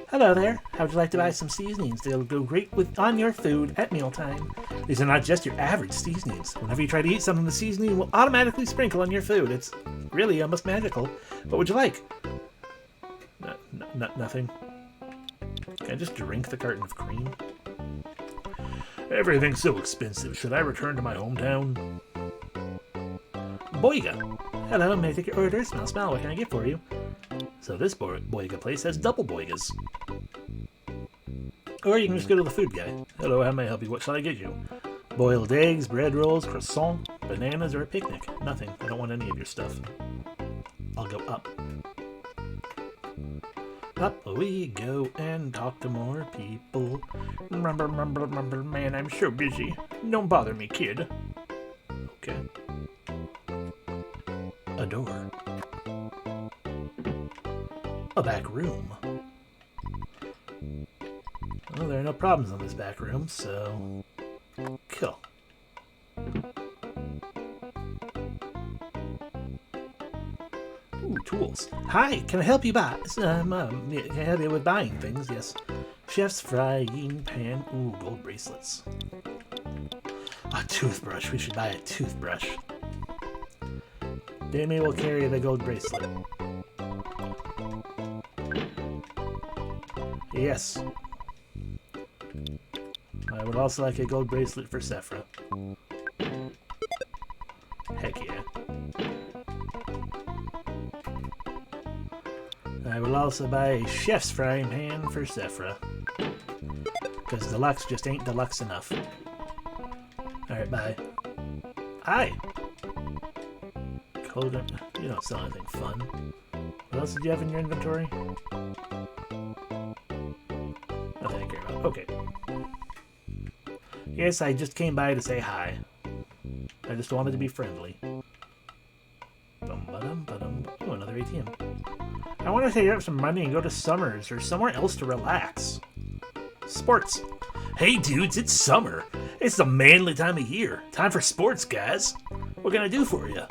Hello there. How would you like to buy some seasonings? They'll go great on your food at mealtime. These are not just your average seasonings. Whenever you try to eat something, the seasoning will automatically sprinkle on your food. It's really almost magical. What would you like? Nothing. Can I just drink the carton of cream? Everything's so expensive. Should I return to my hometown? Boiga. Hello, may I take your order? Smell, what can I get for you? So this Boiga place has double Boigas. Or you can just go to the food guy. Hello, how may I help you? What shall I get you? Boiled eggs, bread rolls, croissant, bananas, or a picnic? Nothing. I don't want any of your stuff. I'll go up. Up we go and talk to more people. Remember, man, I'm so busy. Don't bother me, kid. Okay. A door. A back room. Well, there are no problems in this back room, so... Cool. Ooh, tools. Hi, can I help you buy? Can I help you with buying things? Yes. Chef's frying pan. Ooh, gold bracelets. A toothbrush. We should buy a toothbrush. Damien will carry the gold bracelet. Yes. I would also like a gold bracelet for Sephra. Heck yeah. I will also buy a chef's frying pan for Sephra. Because deluxe just ain't deluxe enough. Alright, bye. Hi! Clothing. You don't sell anything fun. What else did you have in your inventory? Nothing I care about. Okay. Yes, I just came by to say hi. I just wanted to be friendly. Oh, another ATM. I want to save up some money and go to Summers or somewhere else to relax. Sports. Hey dudes, it's summer. It's the manly time of year. Time for sports, guys. What can I do for you?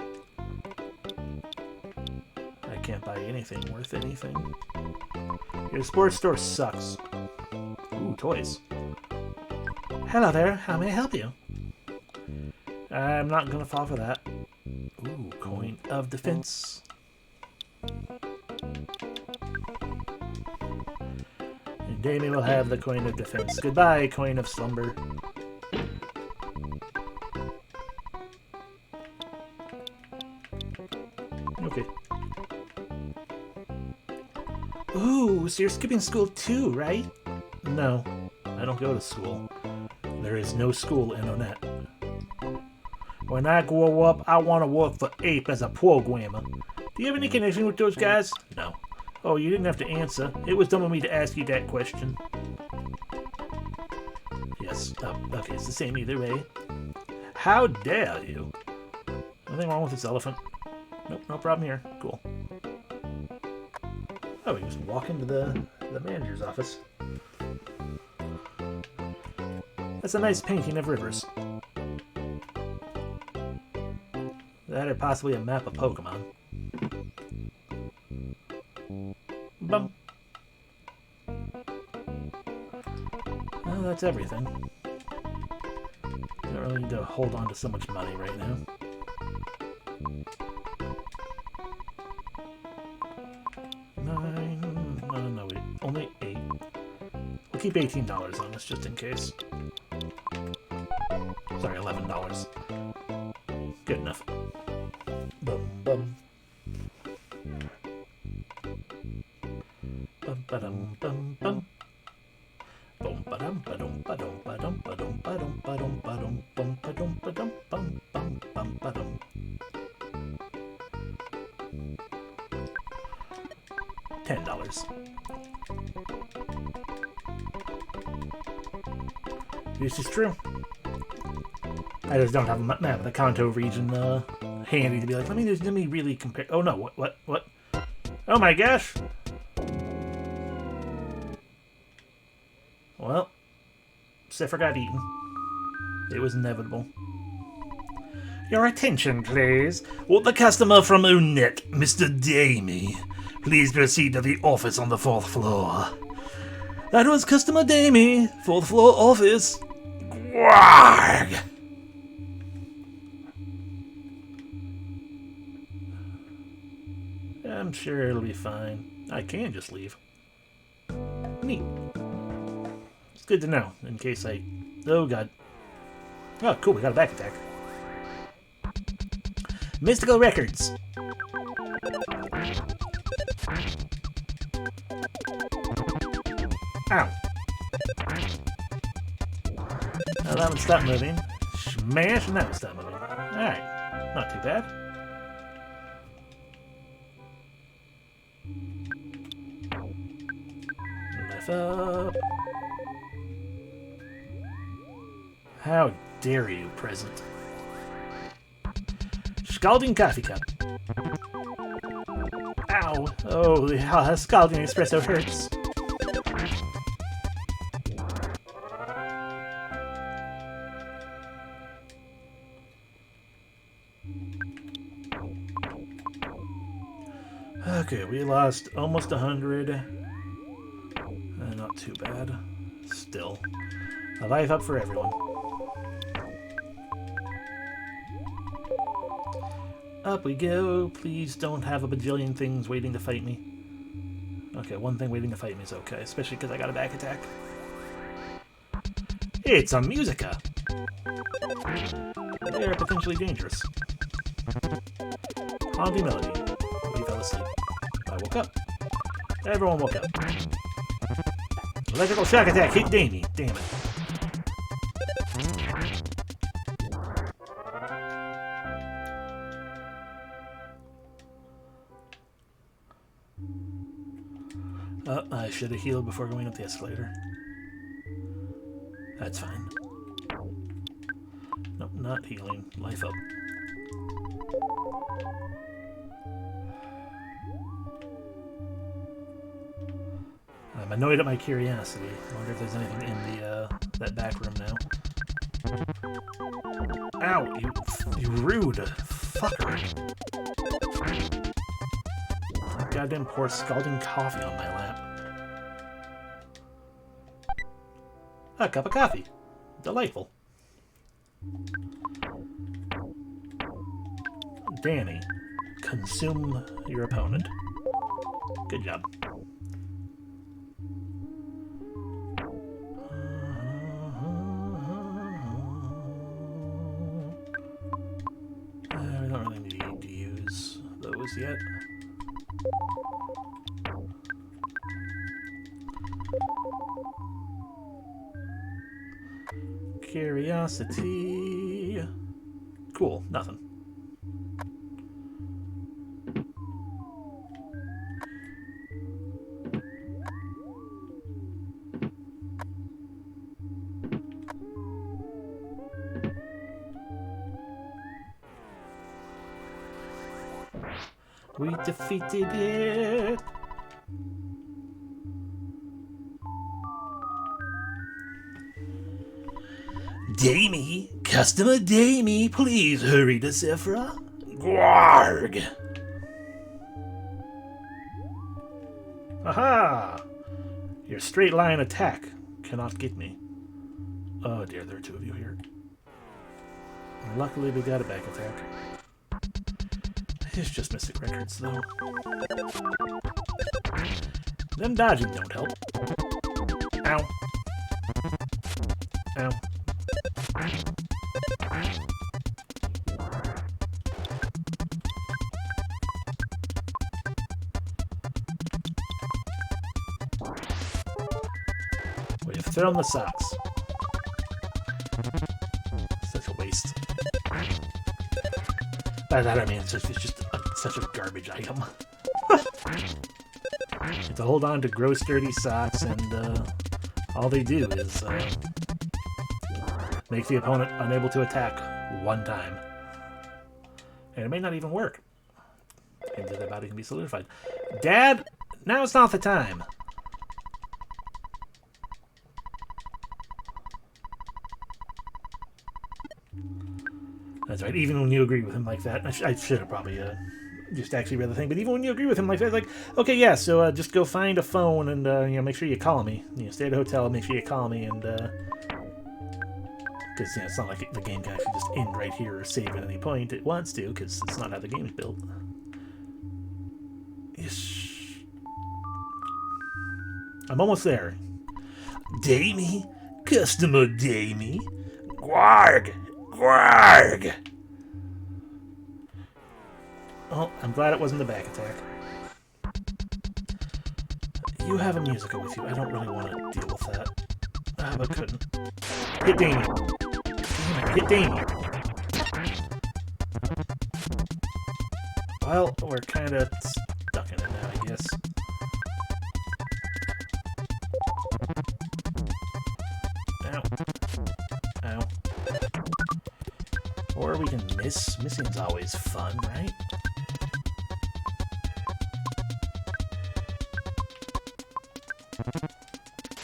I can't buy anything worth anything. Your sports store sucks. Ooh, toys. Hello there, how may I help you? I'm not gonna fall for that. Ooh, coin of defense. And Damien will have the coin of defense. Goodbye, coin of slumber. Okay. Ooh, so you're skipping school too, right? No, I don't go to school. There is no school in Onet. When I grow up, I want to work for Ape as a programmer. Do you have any connection with those guys? No. Oh, you didn't have to answer. It was dumb of me to ask you that question. Yes. Okay, it's the same either way. How dare you? Nothing wrong with this elephant. Nope, no problem here. Cool. Oh, we just walk into the manager's office. That's a nice painting of rivers. That or possibly a map of Pokemon. Bum. Well, that's everything. Don't really need to hold on to so much money right now. No, wait. Only 8. We'll keep $18 on this just in case. Sorry, $11. Good enough. Bum bum. Bum ba-dum bum bum. Bum ba-dum ba-dum ba-dum ba-dum ba-dum ba-dum ba-dum ba-dum bum ba-dum ba-dum bum bum bum ba-dum. $10. This is true. I just don't have a map of the Kanto region handy to be like, let me really compare. Oh no, what? Oh my gosh! Well, Zephyr got eaten. It was inevitable. Your attention, please. Would the customer from Onet, Mr. Damien, please proceed to the office on the 4th floor? That was customer Damien, 4th floor office. Gwarg! I'm sure it'll be fine. I can just leave. Neat. It's good to know, in case I... Oh, God. Oh, cool, we got a back attack. Mystical Records. Ow. Now that one stopped moving. Smash, and that one stopped moving. Alright, not too bad. Lift up. How dare you, present? Scalding coffee cup. Ow! Oh, the scalding espresso hurts. Okay, we lost almost 100. Not too bad. Still. A life up for everyone. Up we go. Please don't have a bajillion things waiting to fight me. Okay, one thing waiting to fight me is okay, especially because I got a back attack. It's a Musica! They are potentially dangerous. Haunting melody. We fell asleep. I woke up. Everyone woke up. Electrical shock attack hit Damien. Damn it. I should have healed before going up the escalator. That's fine. Nope, not healing. Life up. I'm annoyed at my curiosity. I wonder if there's anything in the that back room now. Ow! You rude fucker! Goddamn pour scalding coffee on my lap. A cup of coffee. Delightful. Danny, consume your opponent. Good job. We don't really need to use those yet. Curiosity. Cool, nothing. We defeated it! Damie, customer Damie, please hurry to Sephra. Gwarg! Aha! Your straight line attack cannot get me. Oh dear, there are two of you here. Luckily we got a back attack. It's just Mystic Records, though. Them dodging don't help. Ow. Ow. We have thrown the socks. Such a waste. By that I mean it's just such a garbage item. You have to hold on to gross dirty socks, and all they do is make the opponent unable to attack one time. And it may not even work. And their body can be solidified. Dad, now's not the time. That's right, even when you agree with him like that, I should have probably just actually read the thing, but even when you agree with him like that, it's like, okay, yeah, so just go find a phone and, you know, make sure you call me. You know, stay at a hotel, make sure you call me, and, because, you know, it's not like the game can actually just end right here or save at any point. It wants to, because it's not how the game is built. Yes. I'm almost there. Damie? Customer Damie? Gwarg! Gwarg! Oh, I'm glad it wasn't the back attack. You have a musical with you. I don't really want to deal with that. But couldn't. Hit Damien. Damn it, hit Damien. Well, we're kind of stuck in it now, I guess. Ow. Ow. Or we can miss. Missing's always fun, right?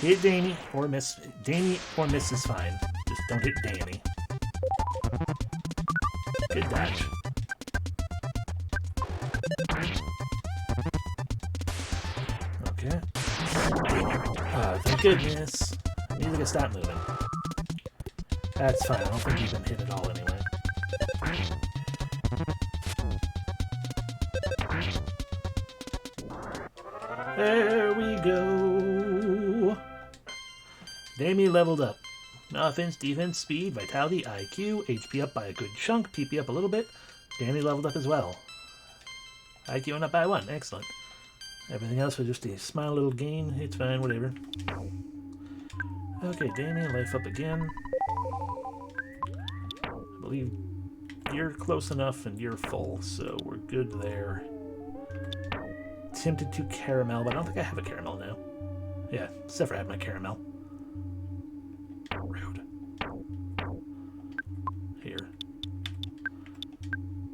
Hit Danny or miss. Danny or miss is fine. Just don't hit Danny. Good dodge. Okay. Oh, thank goodness. Music can stop moving. That's fine. I don't think you've been hit at all anyway. There we go. Damien leveled up. Offense, defense, speed, vitality, IQ, HP up by a good chunk, PP up a little bit. Danny leveled up as well. IQ went up by 1. Excellent. Everything else was just a small little gain. It's fine, whatever. Okay, Danny, life up again. I believe you're close enough and you're full, so we're good there. Tempted to caramel, but I don't think I have a caramel now. Yeah, Sephra had my caramel. Rude. Here.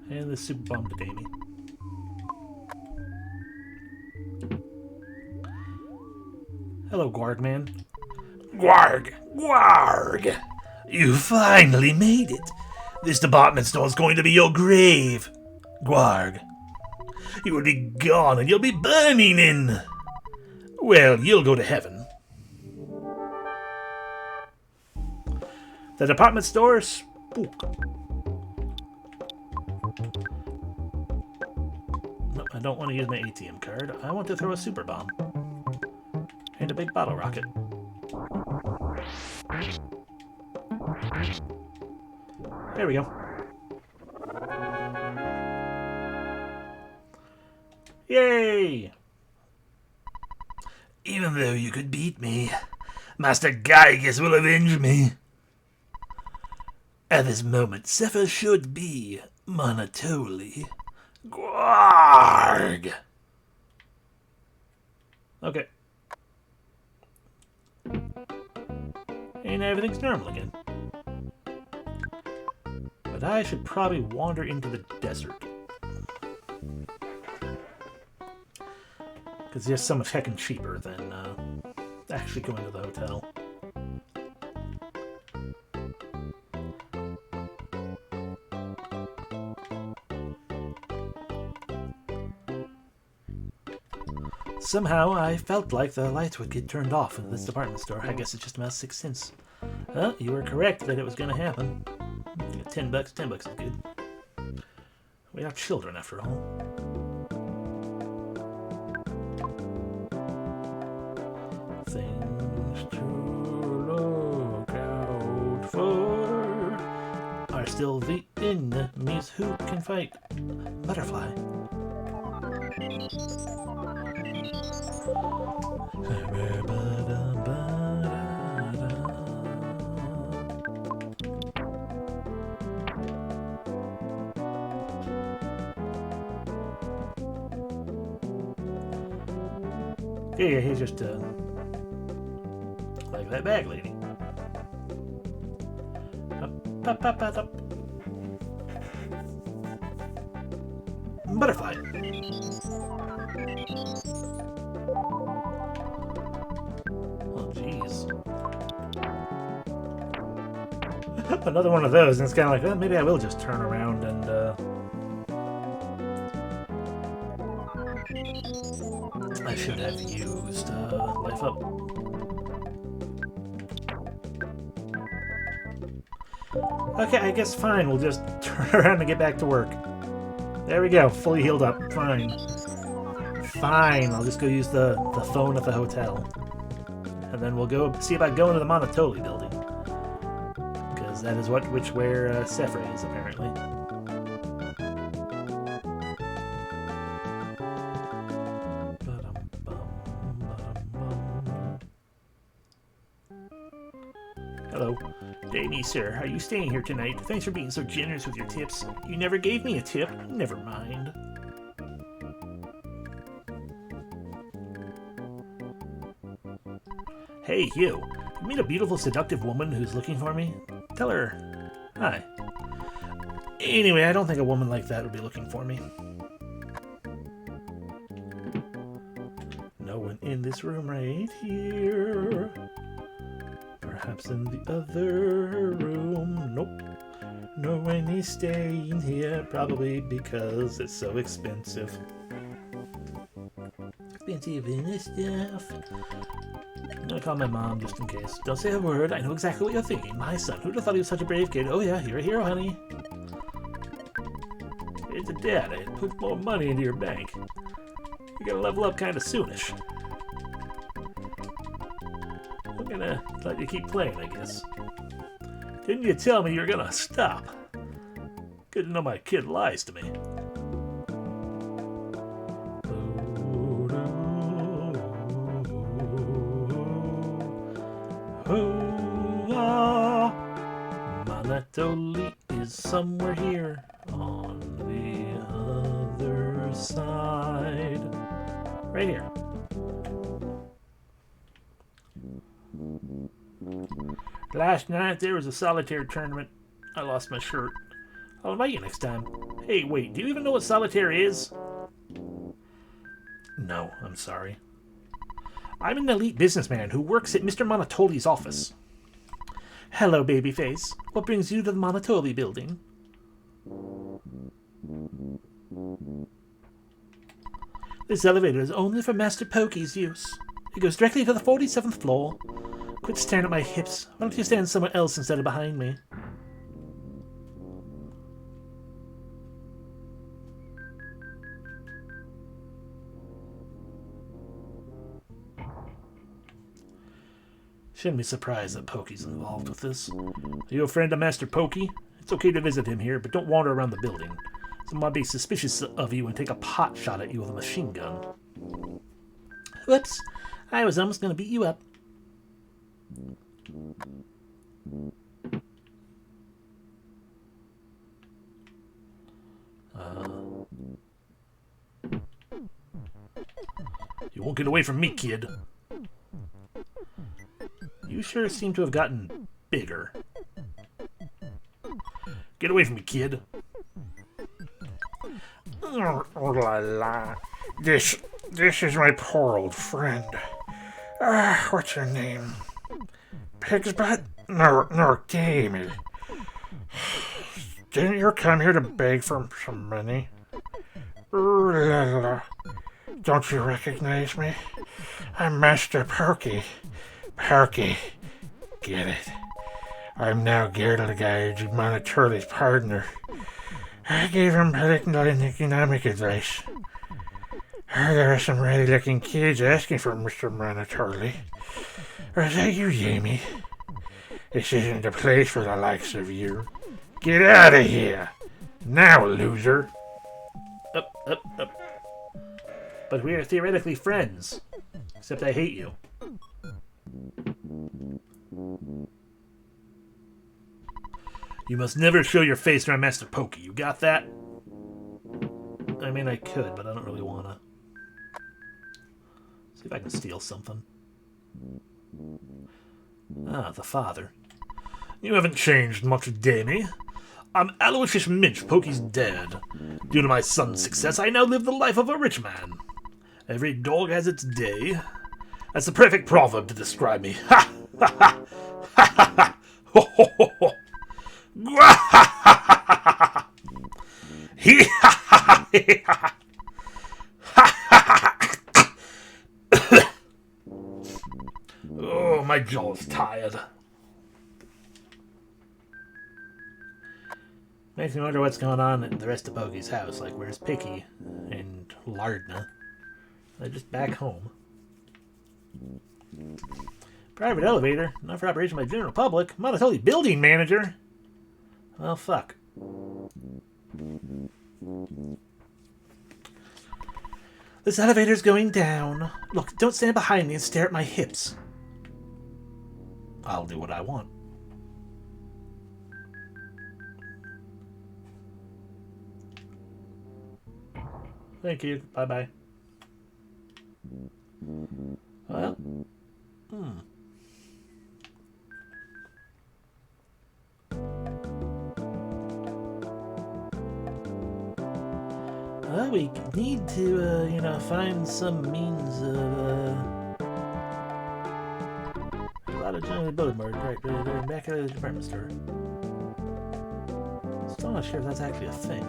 And the super bomb to Damien. Hello, Gwarg man. Gwarg! Gwarg! You finally made it. This department store is going to be your grave. Gwarg. You will be gone and you'll be burning in. Well, you'll go to heaven. The department store spook. No, I don't want to use my ATM card. I want to throw a super bomb. And a big bottle rocket. There we go. Yay! Even though you could beat me, Master Gygas will avenge me. At this moment, Zephyr should be Monotoli. Gwarg! Okay. And everything's normal again. But I should probably wander into the desert. Because they're so much heckin' cheaper than actually going to the hotel. Somehow I felt like the lights would get turned off in this department store. I guess it's just about 6 cents. Well, you were correct that it was going to happen. $10, $10 is good. We are children after all. Things to look out for are still the enemies who can fight. Butterfly. Yeah, he's just like that bag lady. Up, up, up, up, up. Butterfly. Oh, jeez. Another one of those, and it's kind of like, well, maybe I will just turn around and I should have used life up. Okay, I guess fine. We'll just turn around and get back to work. There we go, fully healed up. Fine. Fine, I'll just go use the phone at the hotel. And then we'll go see about going to the Monotoli building. Because that is where Sephra is, apparently. Hello. Damien, sir, are you staying here tonight? Thanks for being so generous with your tips. You never gave me a tip. Never mind. Hey, you. You meet a beautiful, seductive woman who's looking for me? Tell her hi. Anyway, I don't think a woman like that would be looking for me. No one in this room right here. Perhaps in the other room. Nope. No one is staying here. Probably because it's so expensive. Expensive in this stuff. I'm gonna call my mom just in case. Don't say a word. I know exactly what you're thinking. My son. Who'd have thought he was such a brave kid? Oh yeah, you're a hero, honey. It's a dad. I put more money into your bank. You're gonna level up kind of soonish. I'm gonna let you keep playing, I guess. Didn't you tell me you're gonna stop? Good to know my kid lies to me. Monotoli is somewhere here on the other side. Right here. Last night there was a solitaire tournament. I lost my shirt. I'll invite you next time. Hey, wait, do you even know what solitaire is? No, I'm sorry. I'm an elite businessman who works at Mr. Monotoli's office. Hello, babyface. What brings you to the Monotoli building? This elevator is only for Master Pokey's use. It goes directly to the 47th floor. Quit staring at my hips. Why don't you stand somewhere else instead of behind me? Shouldn't be surprised that Pokey's involved with this. Are you a friend of Master Pokey? It's okay to visit him here, but don't wander around the building. Someone might be suspicious of you and take a pot shot at you with a machine gun. Whoops. I was almost going to beat you up. You won't get away from me, kid. You sure seem to have gotten bigger. Get away from me, kid. Oh la la. This is my poor old friend. What's your name? Pig's butt? No, Damien. Didn't you come here to beg for some money? Ooh la la. Don't you recognize me? I'm Master Pokey. Pokey. Get it? I'm now Guide Monoturley's partner. I gave him political and economic advice. There are some ready-looking kids asking for Mr. Monoturley. Is that you, Jamie? This isn't the place for the likes of you. Get out of here! Now, loser! Up. But we are theoretically friends. Except I hate you. You must never show your face around Master Pokey. You got that? I mean, I could, but I don't really want to. See if I can steal something. Ah, the father. You haven't changed much, Damien. I'm Aloysius Minch, Pokey's dad. Due to my son's success, I now live the life of a rich man. Every dog has its day. That's the perfect proverb to describe me. Ha! Ha! Ha! Ha! Ha! Ho! Ho! Ho! Ho! Oh, my jaw's tired. Makes me wonder what's going on in the rest of Pokey's house. Like, where's Picky and Lardna? They're just back home. Private elevator, not for operation by the general public. I'm not a totally building manager. Well, fuck. This elevator's going down. Look, don't stand behind me and stare at my hips. I'll do what I want. Thank you. Bye-bye. Well. Well, we need to, find some means of, a lot of generally bullet murder right back at the department store. Still not sure if that's actually a thing.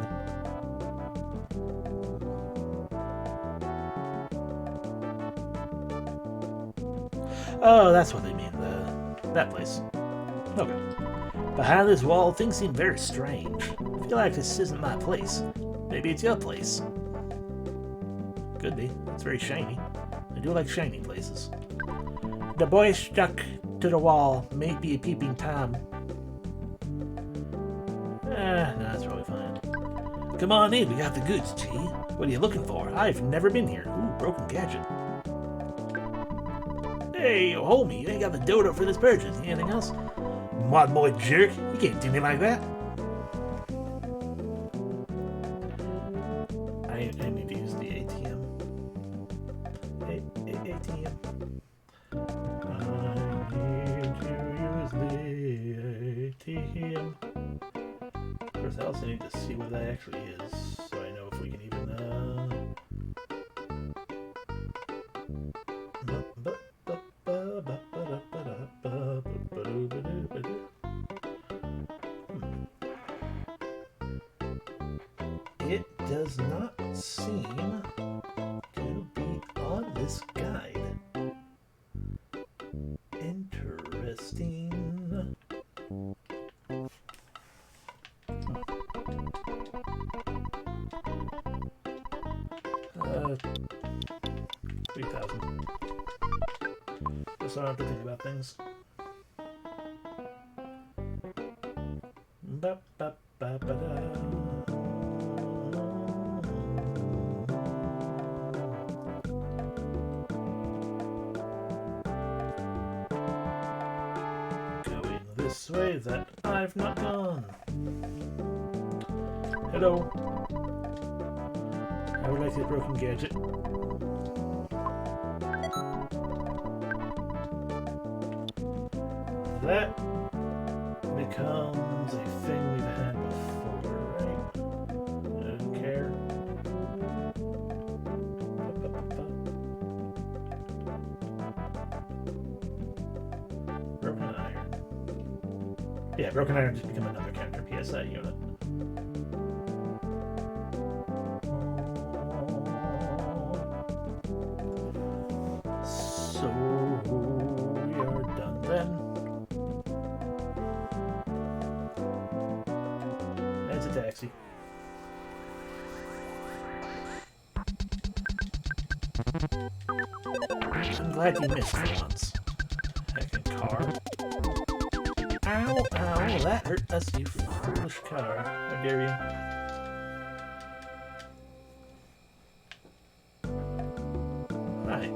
Oh, that's what they mean, that place. Okay. Behind this wall, things seem very strange. I feel like this isn't my place. Maybe it's your place. Could be. It's very shiny. I do like shiny places. The boy stuck to the wall may be a peeping Tom. No, that's probably fine. Come on in, we got the goods, G. What are you looking for? I've never been here. Ooh, broken gadget. Hey, homie, you ain't got the dodo for this purchase. Anything else? Mod boy jerk, you can't do me like that. I need to use the ATM. ATM. I need to use the ATM. Of course, I also need to see what that actually is, so I know if we can even, It does not seem to be on this guide. Interesting. Pristine. 3,000. Just so I don't have to think about things. Ba, ba, ba, ba, da. Going this way that I've not gone. Hello. I would like this broken gadget. That becomes a thing we've had before, right? I don't care. Broken iron. Yeah, broken iron just become another counter PSI unit. So we are done then. That's a taxi. I'm glad you missed for once. Heckin' car. Ow, ow, that hurt us, you foolish car. How dare you? Right.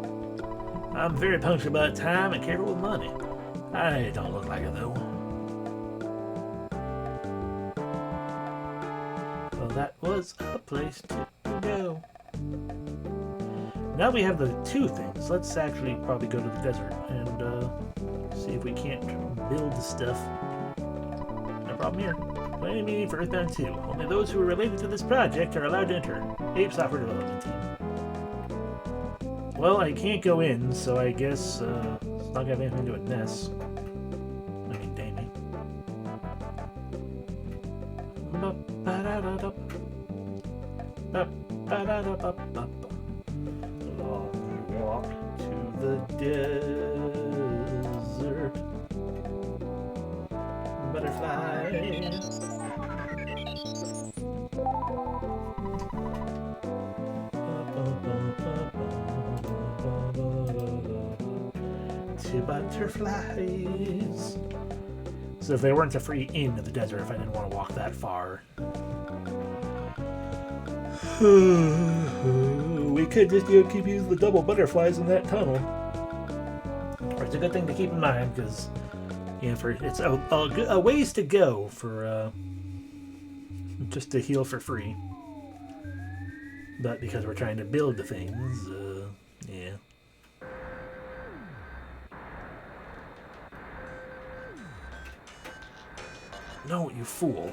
I'm very punctual about time and careful with money. I don't look like it, though. Well, that was a place to go. Now we have the two things. Let's actually probably go to the desert and see if we can't build stuff. No problem here. Planning meeting for Earthbound 2. Only those who are related to this project are allowed to enter. Ape Software Development Team. Well, I can't go in, so I guess it's not gonna have anything to do with Ness. I mean, Damien. Long walk to the desert. Butterflies. To butterflies. So if they weren't a free in to the desert, if I didn't want to walk that far, we could just keep using the double butterflies in that tunnel. It's a good thing to keep in mind because, it's a ways to go for just to heal for free. But because we're trying to build the things, yeah. No, you fool.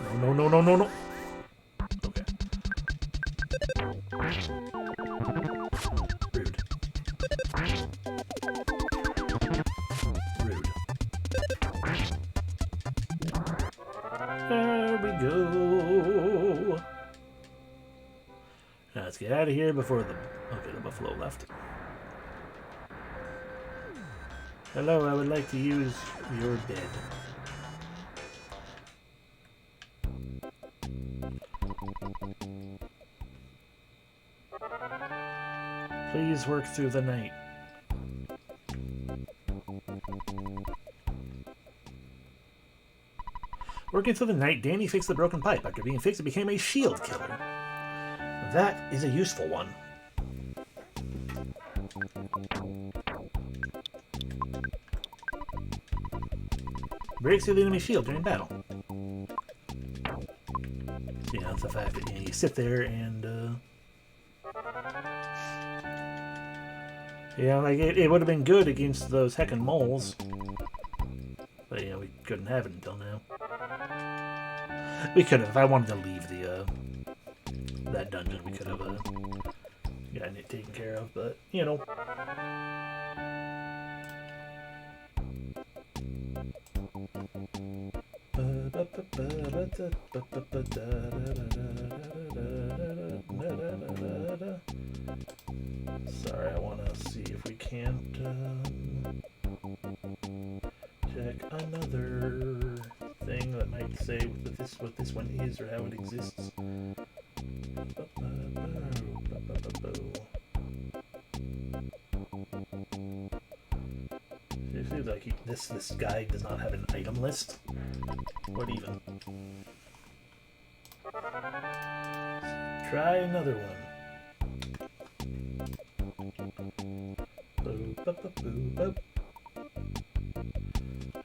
No, no, no, no, no, no. Okay. Rude. Rude. There we go. Now let's get out of here before the buffalo left. Hello, I would like to use your bed. Please work through the night. Working through the night, Danny fixed the broken pipe. After being fixed, it became a shield killer. That is a useful one. Breaks through the enemy shield during battle. So, it's the fact that you sit there and it would have been good against those heckin' moles. But we couldn't have it until now. We could have, if I wanted to leave the that dungeon, we could have gotten it taken care of, but Sorry, I want to see if we can't another thing that might say what this one is or how it exists. It seems like this guide does not have an item list. What even? Let's try another one.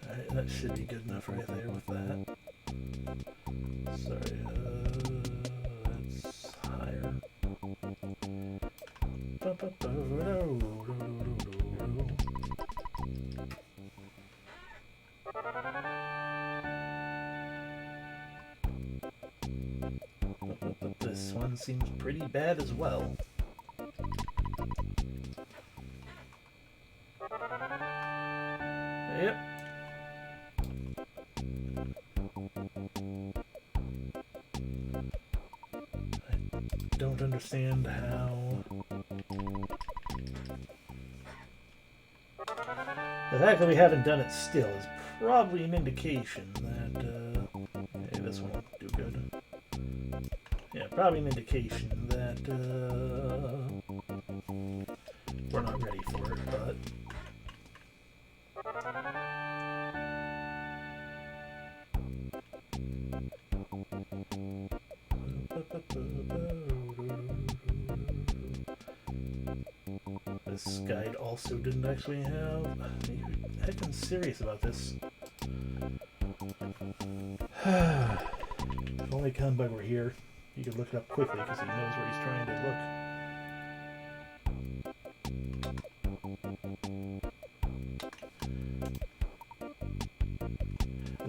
Alright, that should be good enough right there with that. Sorry, that's higher. But this one seems pretty bad as well. Yep. I don't understand how. The fact that we haven't done it still is probably an indication that, okay, this one will do good. Yeah, probably an indication that, we're not ready for it, but... This guide also didn't actually have... I've been serious about this. If only Conbug were here, he could look it up quickly because he knows where he's trying to look.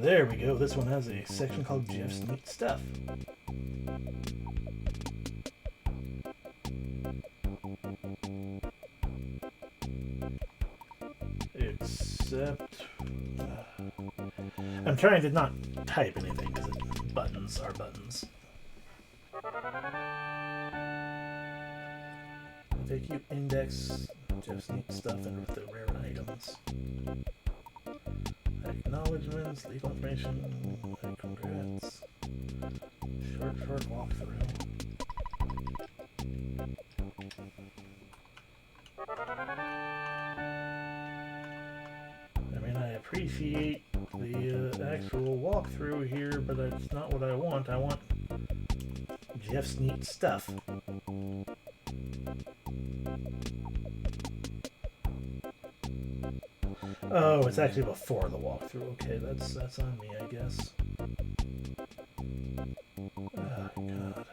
There we go. This one has a section called Jeff's Neat Stuff. Except... I'm trying to not type anything because buttons are buttons. FAQ index, Jeff's Neat Stuff, and with the rare items. Acknowledgements, legal information, congrats, short walkthrough. I mean, I appreciate the actual walkthrough here, but that's not what I want. I want Jeff's Neat Stuff. Oh, it's actually before the walkthrough. Okay, that's on me, I guess. Oh, God.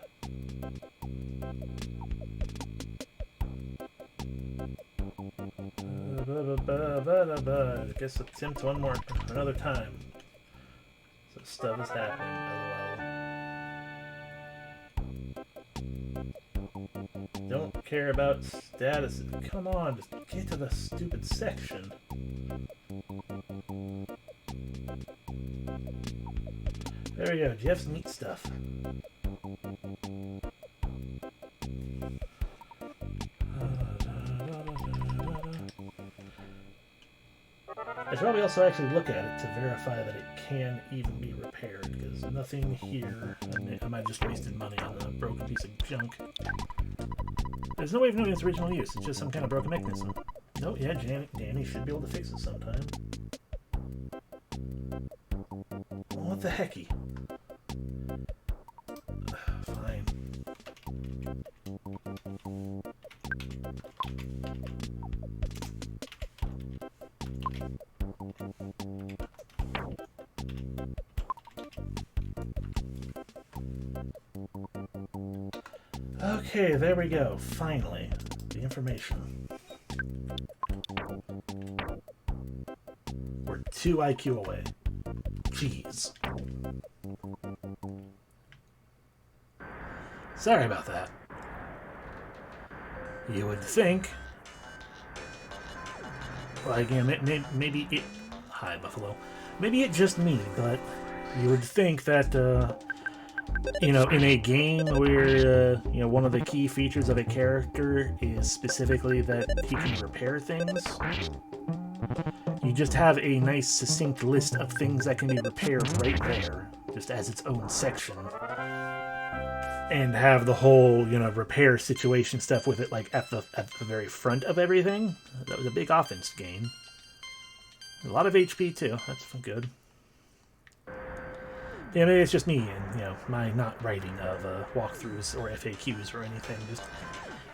I guess attempt another time. So stuff is happening, lol. Don't care about status. Come on, just get to the stupid section. There we go, Jeff's Neat Stuff. I should probably also actually look at it to verify that it can even be repaired, because nothing here, I might have just wasted money on a broken piece of junk. There's no way of knowing its original use, it's just some kind of broken mechanism. Oh yeah, Danny should be able to fix it sometime. What the hecky? Fine. Okay, there we go. Finally, the information. We're 2 IQ away. Jeez. Sorry about that. You would think... Well, again, maybe it... Hi, Buffalo. Maybe it's just me, but you would think that, you know, in a game where, you know, one of the key features of a character is specifically that he can repair things, you just have a nice, succinct list of things that can be repaired right there, just as its own section. And have the whole, you know, repair situation stuff with it, like, at the very front of everything. That was a big offense gain. A lot of HP, too. That's good. Yeah, maybe it's just me and, you know, my not writing of walkthroughs or FAQs or anything. Just,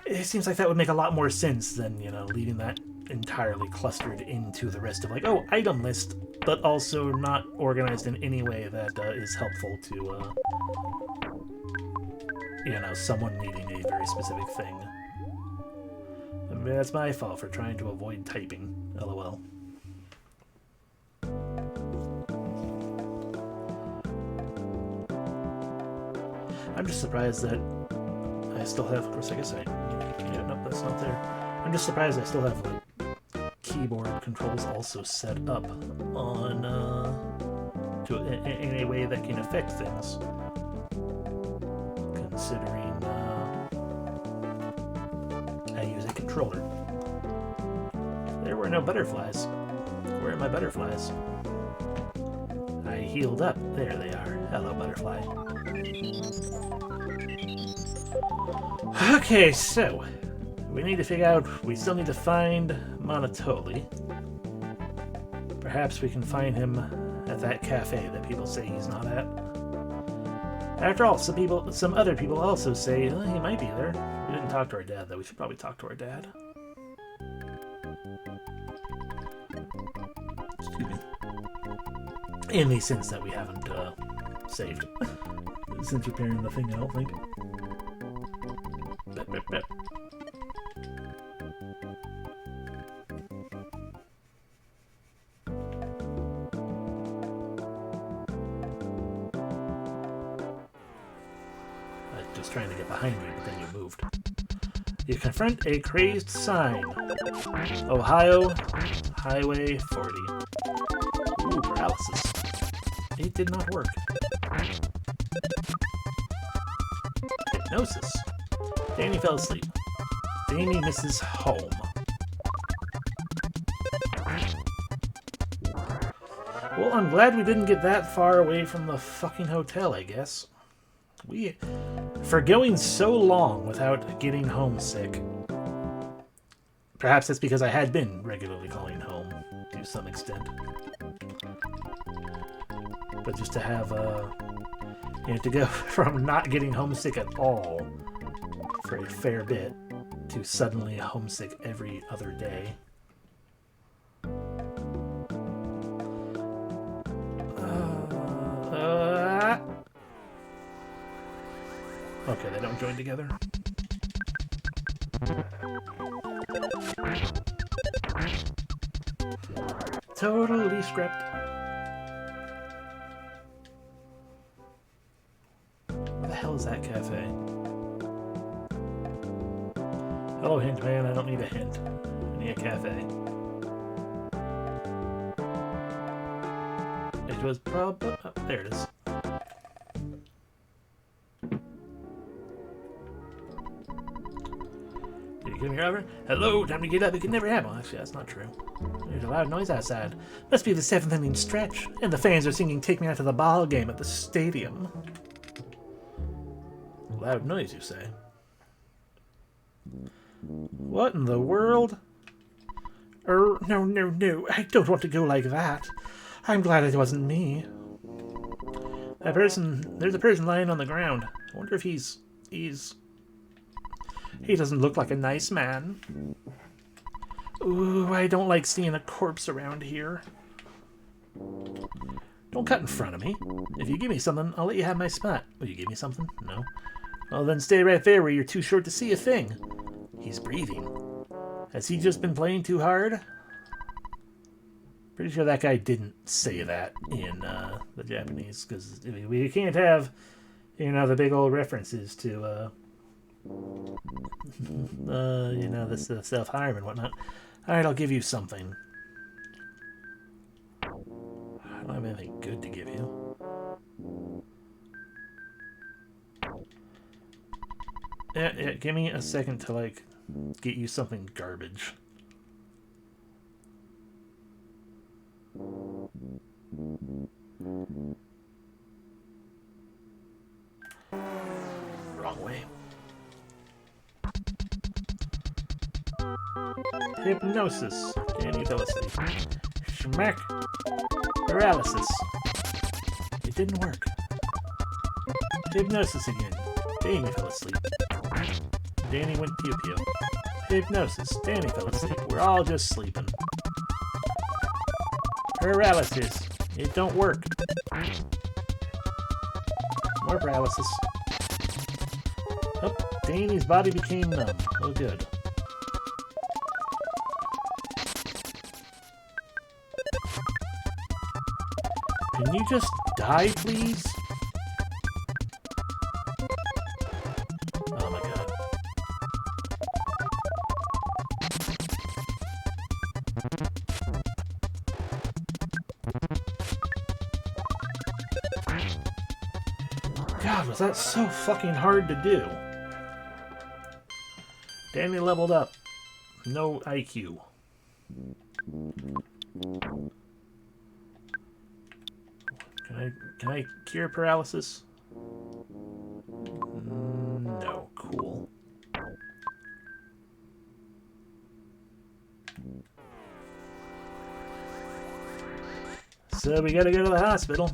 it seems like that would make a lot more sense than, you know, leaving that entirely clustered into the rest of, like, oh, item list, but also not organized in any way that is helpful to, you know, someone needing a very specific thing. I mean, that's my fault for trying to avoid typing. LOL. I'm just surprised that I still have, of course, I guess yeah, nope, that's not there. I'm just surprised I still have, like, keyboard controls also set up on, in a way that can affect things. Considering, I use a controller. There were no butterflies. Where are my butterflies? I healed up. There they are. Hello, butterfly. Okay, so we need to figure out. We still need to find Monotoli. Perhaps we can find him at that cafe that people say he's not at. After all, some other people also say he might be there. We didn't talk to our dad, though. We should probably talk to our dad. Excuse me. In the sense that we haven't saved since repairing the thing, I don't think. Bet. Just trying to get behind you, but then you moved. You confront a crazed sign. Ohio Highway 40. Ooh, paralysis. It did not work. Hypnosis. Danny fell asleep. Danny misses home. Well, I'm glad we didn't get that far away from the fucking hotel, I guess. For going so long without getting homesick. Perhaps that's because I had been regularly calling home to some extent. But just to have, you know, to go from not getting homesick at all for a fair bit to suddenly homesick every other day. Okay, they don't join together. Totally scrapped. Where the hell is that cafe? Hello, hint man. I don't need a hint. I need a cafe. It was probably... Oh, there it is. Come here, over. Hello, time to get up. It could never happen. Well, actually, that's not true. There's a loud noise outside. Must be the 7th inning stretch. And the fans are singing Take Me Out to the Ball Game at the stadium. Loud noise, you say? What in the world? No. I don't want to go like that. I'm glad it wasn't me. There's a person lying on the ground. I wonder if he's... He doesn't look like a nice man. Ooh, I don't like seeing a corpse around here. Don't cut in front of me. If you give me something, I'll let you have my spot. Will you give me something? No. Well, then stay right there where you're too short to see a thing. He's breathing. Has he just been playing too hard? Pretty sure that guy didn't say that in the Japanese, because we can't have, you know, the big old references to, you know, this self-harm and whatnot. Alright, I'll give you something. I don't have anything good to give you. Yeah, give me a second to, like, get you something garbage. Hypnosis. Danny fell asleep. Schmack. Paralysis. It didn't work. Hypnosis again. Danny fell asleep. Danny went pew-pew. Hypnosis. Danny fell asleep. We're all just sleeping. Paralysis. It don't work. More paralysis. Oh, Danny's body became numb. Oh, good. Can you just die, please? Oh my god. God, was that so fucking hard to do? Danny leveled up. No IQ. Can I cure paralysis? No. Cool. So we gotta go to the hospital.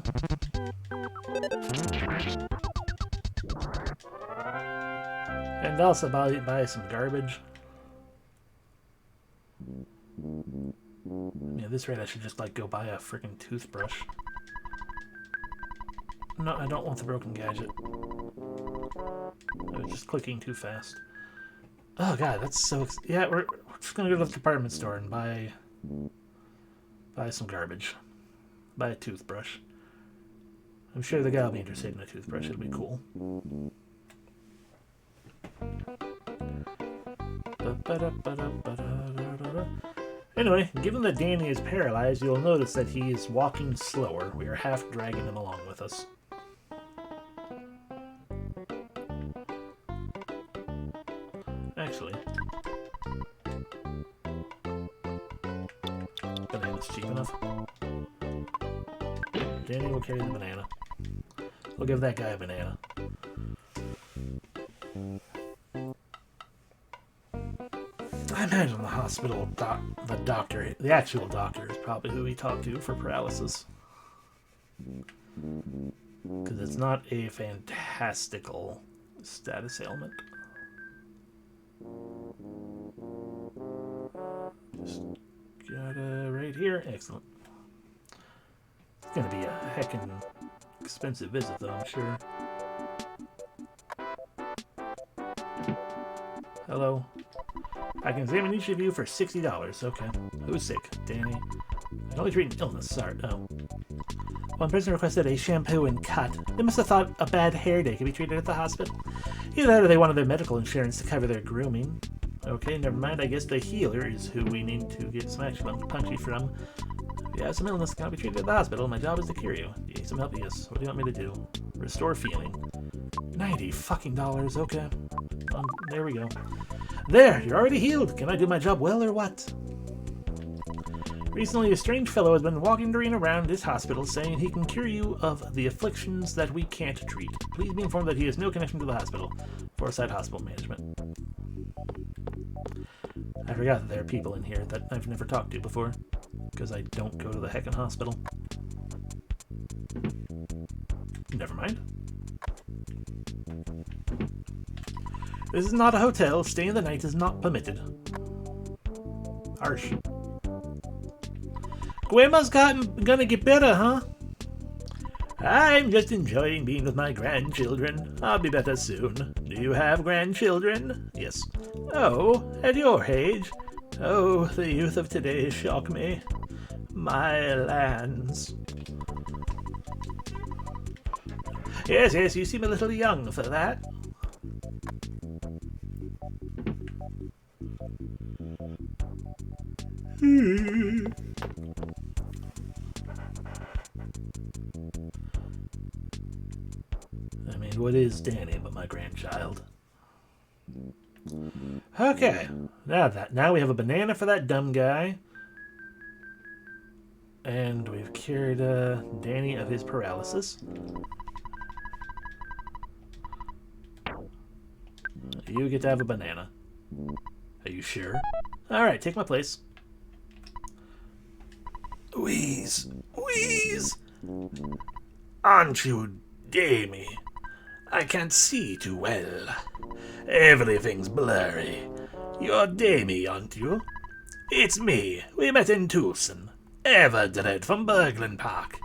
And also buy some garbage. Yeah, at this rate I should just like go buy a freaking toothbrush. No, I don't want the broken gadget. I was just clicking too fast. Oh god, that's so... Yeah, we're just gonna go to the department store and buy some garbage. Buy a toothbrush. I'm sure the guy will be interested in a toothbrush. It'll be cool. Anyway, given that Danny is paralyzed, you'll notice that he is walking slower. We are half dragging him along with us. Actually, banana's cheap enough. Danny will carry the banana. We'll give that guy a banana. I imagine the hospital the actual doctor is probably who we talk to for paralysis. Because it's not a fantastical status ailment. Just got right here. Excellent. It's gonna be a heckin' expensive visit, though, I'm sure. Hello. I can examine each of you for $60. Okay. Who's sick? Danny. I can only treat an illness. Sorry. Oh. One person requested a shampoo and cut. They must have thought a bad hair day could be treated at the hospital. Either that or they wanted their medical insurance to cover their grooming. Okay, never mind. I guess the healer is who we need to get some action punchy from. If you have some illness, cannot be treated at the hospital. My job is to cure you. You need some help? Yes. What do you want me to do? Restore feeling. $90 fucking dollars. Okay. There we go. There, you're already healed. Can I do my job well or what? Recently, a strange fellow has been wandering around this hospital saying he can cure you of the afflictions that we can't treat. Please be informed that he has no connection to the hospital. Foresight Hospital Management. I forgot that there are people in here that I've never talked to before, because I don't go to the heckin' hospital. Never mind. This is not a hotel. Staying the night is not permitted. Harsh. Grandma's gonna get better, huh? I'm just enjoying being with my grandchildren. I'll be better soon. Do you have grandchildren? Yes. Oh, at your age? Oh, the youth of today shock me. My lands. Yes, you seem a little young for that. I mean, what is Danny but my grandchild? Okay, now we have a banana for that dumb guy, and we've cured Danny of his paralysis. You get to have a banana. Are you sure? Alright, take my place. Wheeze, wheeze. Aren't you Damien? I can't see too well. Everything's blurry. You're Damien, aren't you? It's me. We met in Tucson. Everdred from Berglund Park.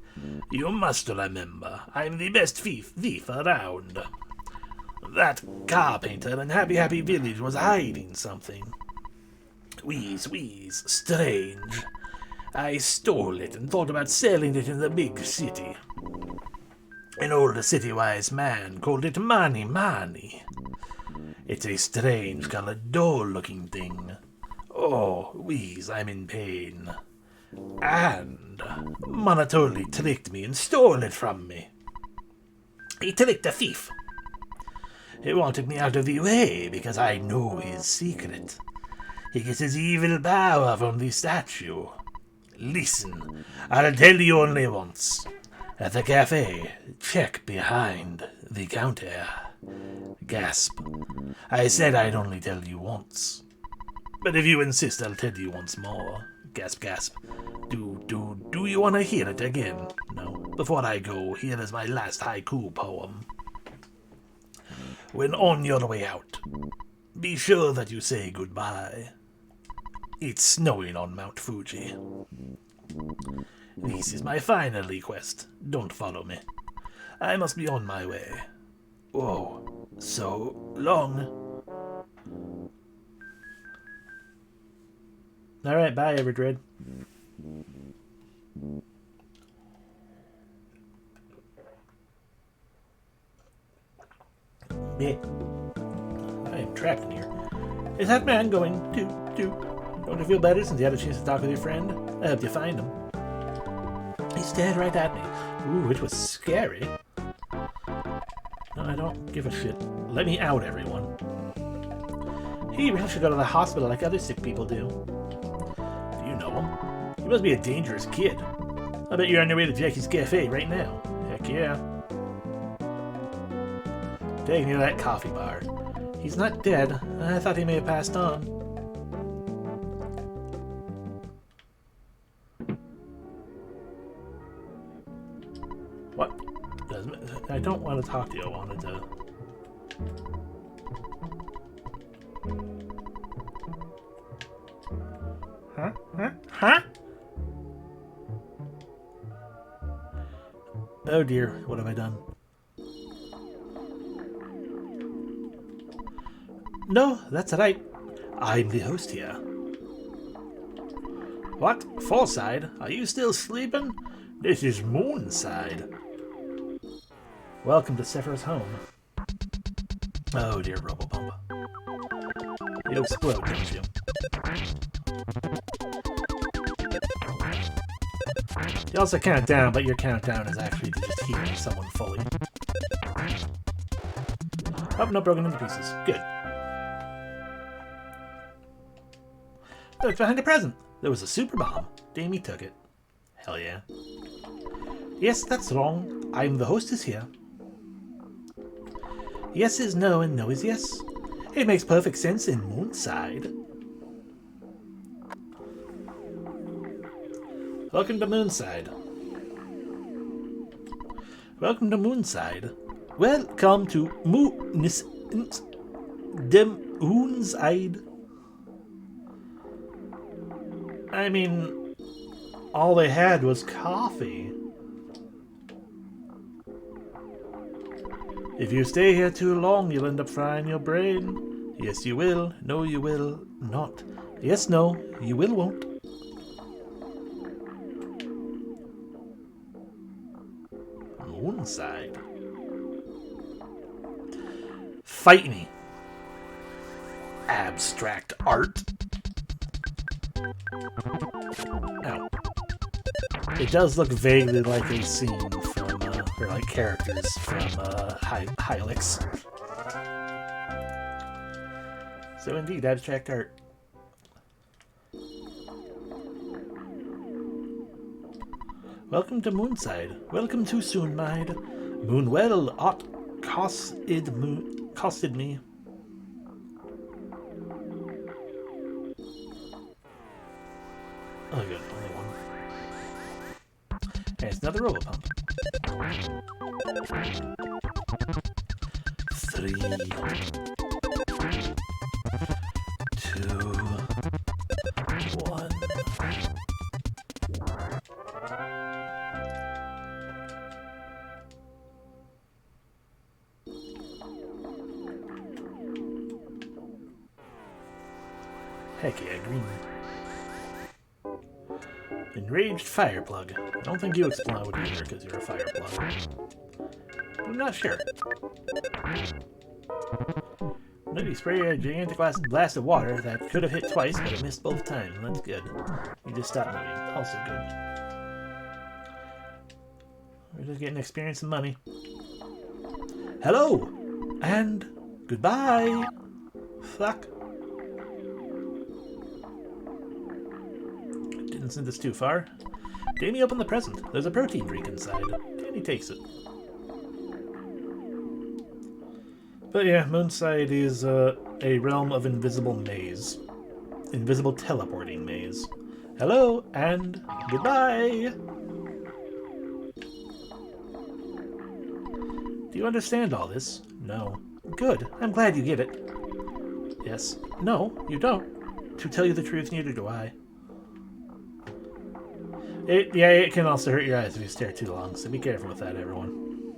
You must remember, I'm the best thief around. That carpenter in Happy Happy Village was hiding something. Wheeze, wheeze, strange. I stole it and thought about selling it in the big city. An old city-wise man called it money. It's a strange colored doll-looking thing. Oh, wheeze, I'm in pain. And Monotoli tricked me and stole it from me. He tricked a thief. He wanted me out of the way because I know his secret. He gets his evil power from the statue. Listen, I'll tell you only once. At the cafe, check behind the counter. Gasp. I said I'd only tell you once. But if you insist, I'll tell you once more. Gasp, gasp. Do you want to hear it again? No. Before I go, here is my last haiku poem. When on your way out, be sure that you say goodbye. It's snowing on Mount Fuji. This is my final request. Don't follow me. I must be on my way. Oh, so long. Alright, bye, Everdred. Yeah. I am trapped in here. Is that man going to? Don't you feel better since you had a chance to talk with your friend? I helped you find him. He stared right at me. Ooh, it was scary. No, I don't give a shit. Let me out, everyone. He really should go to the hospital like other sick people do. Do you know him? He must be a dangerous kid. I bet you're on your way to Jackie's Cafe right now. Heck yeah. Taking you to that coffee bar. He's not dead. I thought he may have passed on. What? I don't want to talk to you. I wanted to... Huh? Oh dear, what have I done? No, that's right. I'm the host here. What? Fallside? Are you still sleeping? This is Moonside. Welcome to Sephiroth's home. Oh dear, Robobomba. You'll explode, don't you? You also count down, but your countdown is actually to just healing someone fully. Oh, no, broken into pieces. Good. Look, behind the present. There was a super bomb. Damien took it. Hell yeah. Yes, that's wrong. I'm the hostess here. Yes is no and no is yes. It makes perfect sense in Moonside. Welcome to Moonside. Welcome to Moonside. Welcome to Moonside. I mean, all they had was coffee. If you stay here too long, you'll end up frying your brain. Yes, you will. No, you will not. Yes, no, you will won't. Moonside. Fight me. Abstract art. Ow. It does look vaguely like a scene from, or like characters from, Hylix. So indeed, abstract art. Welcome to Moonside. Welcome to Soonmide. Moonwell ought costed me. Oh, good. Only one. And it's another robo pump. 3, 2, 1. Heck yeah, green. Enraged fire plug. I don't think you explode either because you're a fire plug. I'm not sure. Maybe spray a gigantic blast of water that could have hit twice, but it missed both times. That's good. You just stopped moving. Also good. We're just getting experience and money. Hello! And goodbye! Fuck. Didn't send this too far. Damien opened the present. There's a protein drink inside. And he takes it. But yeah, Moonside is a realm of invisible maze. Invisible teleporting maze. Hello, and goodbye! Do you understand all this? No. Good. I'm glad you get it. Yes. No, you don't. To tell you the truth, neither do I. It can also hurt your eyes if you stare too long, so be careful with that, everyone.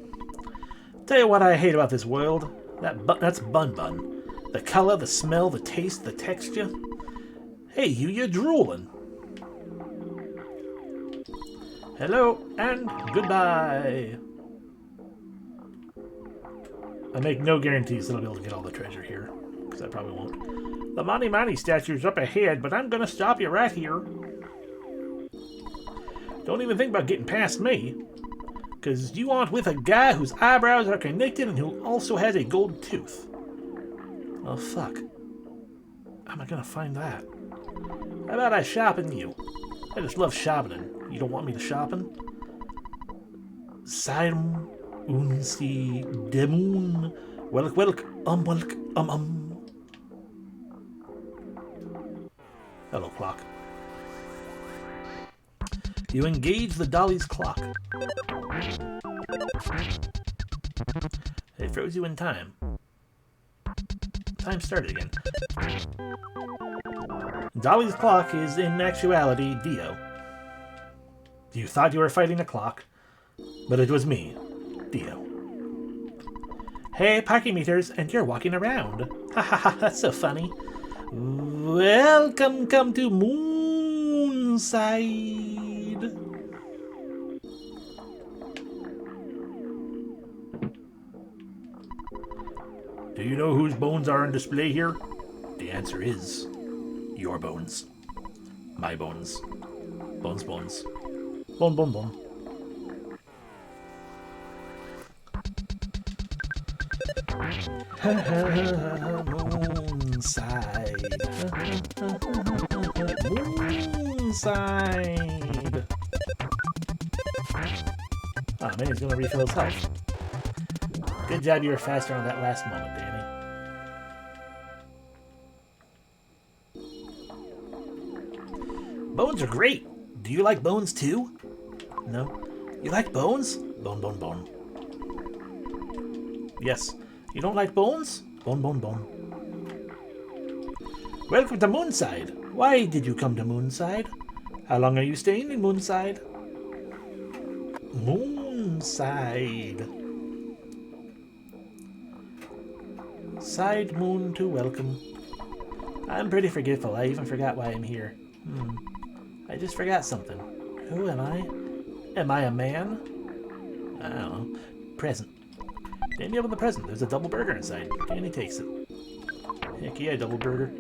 Tell you what I hate about this world. That's Bun Bun. The color, the smell, the taste, the texture. Hey, you're drooling. Hello, and goodbye. I make no guarantees that I'll be able to get all the treasure here, because I probably won't. The Money Money statue's up ahead, but I'm gonna stop you right here. Don't even think about getting past me, because you aren't with a guy whose eyebrows are connected and who also has a gold tooth. Oh, fuck. How am I gonna find that? How about I sharpen you? I just love sharpening. You don't want me to sharpen? Saim unsi demun. Welk. Hello, clock. You engage the dolly's clock. It froze you in time. Time started again. Dolly's clock is in actuality Dio. You thought you were fighting a clock, but it was me, Dio. Hey, parking meters, and you're walking around. Ha ha ha, that's so funny. Welcome to Moonside. Do you know whose bones are on display here? The answer is your bones. My bones. Bones. Bone. Moonside. Moonside. Ah, man, he's gonna refill his health. Good job, you were faster on that last moment, Danny. Bones are great. Do you like bones too? No. You like bones? Bone. Yes. You don't like bones? Bone. Welcome to Moonside. Why did you come to Moonside? How long are you staying in Moonside? Moonside. Side moon to welcome. I'm pretty forgetful. I even forgot why I'm here. I just forgot something. Who am I? Am I a man? I don't know. Present. Danny opened the present. There's a double burger inside. Danny takes it. Heck yeah, double burger.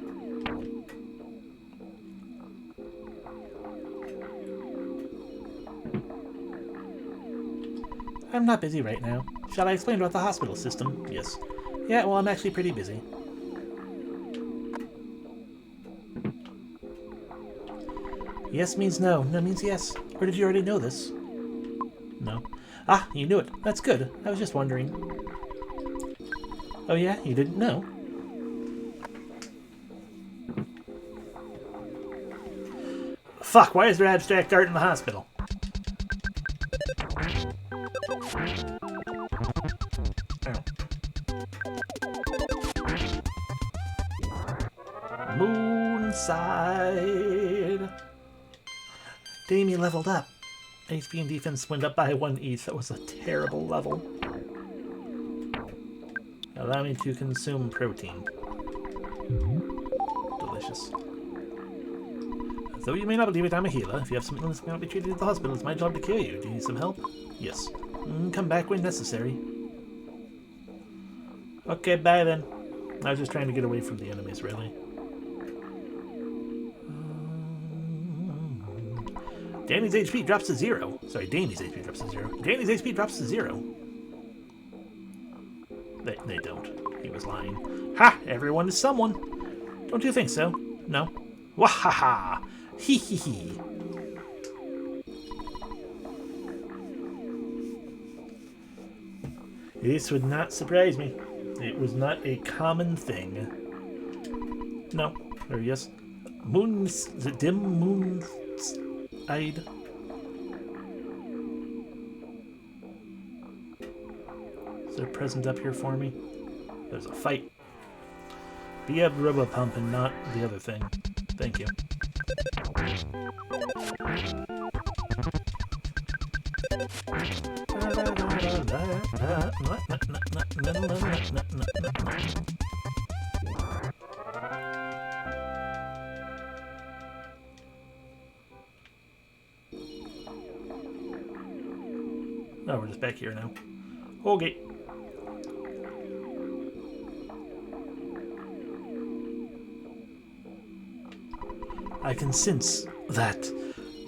I'm not busy right now. Shall I explain about the hospital system? Yes. Yeah, well, I'm actually pretty busy. Yes means no. No means yes. Or did you already know this? No. Ah, you knew it. That's good. I was just wondering. Oh yeah? You didn't know? fuck? Why is there abstract art in the hospital? Ow. Moonside. Damien leveled up. HP and defense went up by 1 each. That was a terrible level. Allow me to consume protein. Delicious. Though you may not believe it, I'm a healer. If you have something that's going to be treated at the hospital, it's my job to cure you. Do you need some help? Yes. Come back when necessary. Okay, bye then. I was just trying to get away from the enemies, really. Danny's HP drops to 0. Sorry, Danny's HP drops to 0. Danny's HP drops to 0. They don't. He was lying. Ha! Everyone is someone. Don't you think so? No? Wahaha! Hee hee hee. This would not surprise me. It was not a common thing. No. Or yes. Moons. The dim moons. Eyed. Is there a present up here for me? There's a fight. Be a rubber pump and not the other thing. Thank you. No, we're just back here now. Okay. I can sense that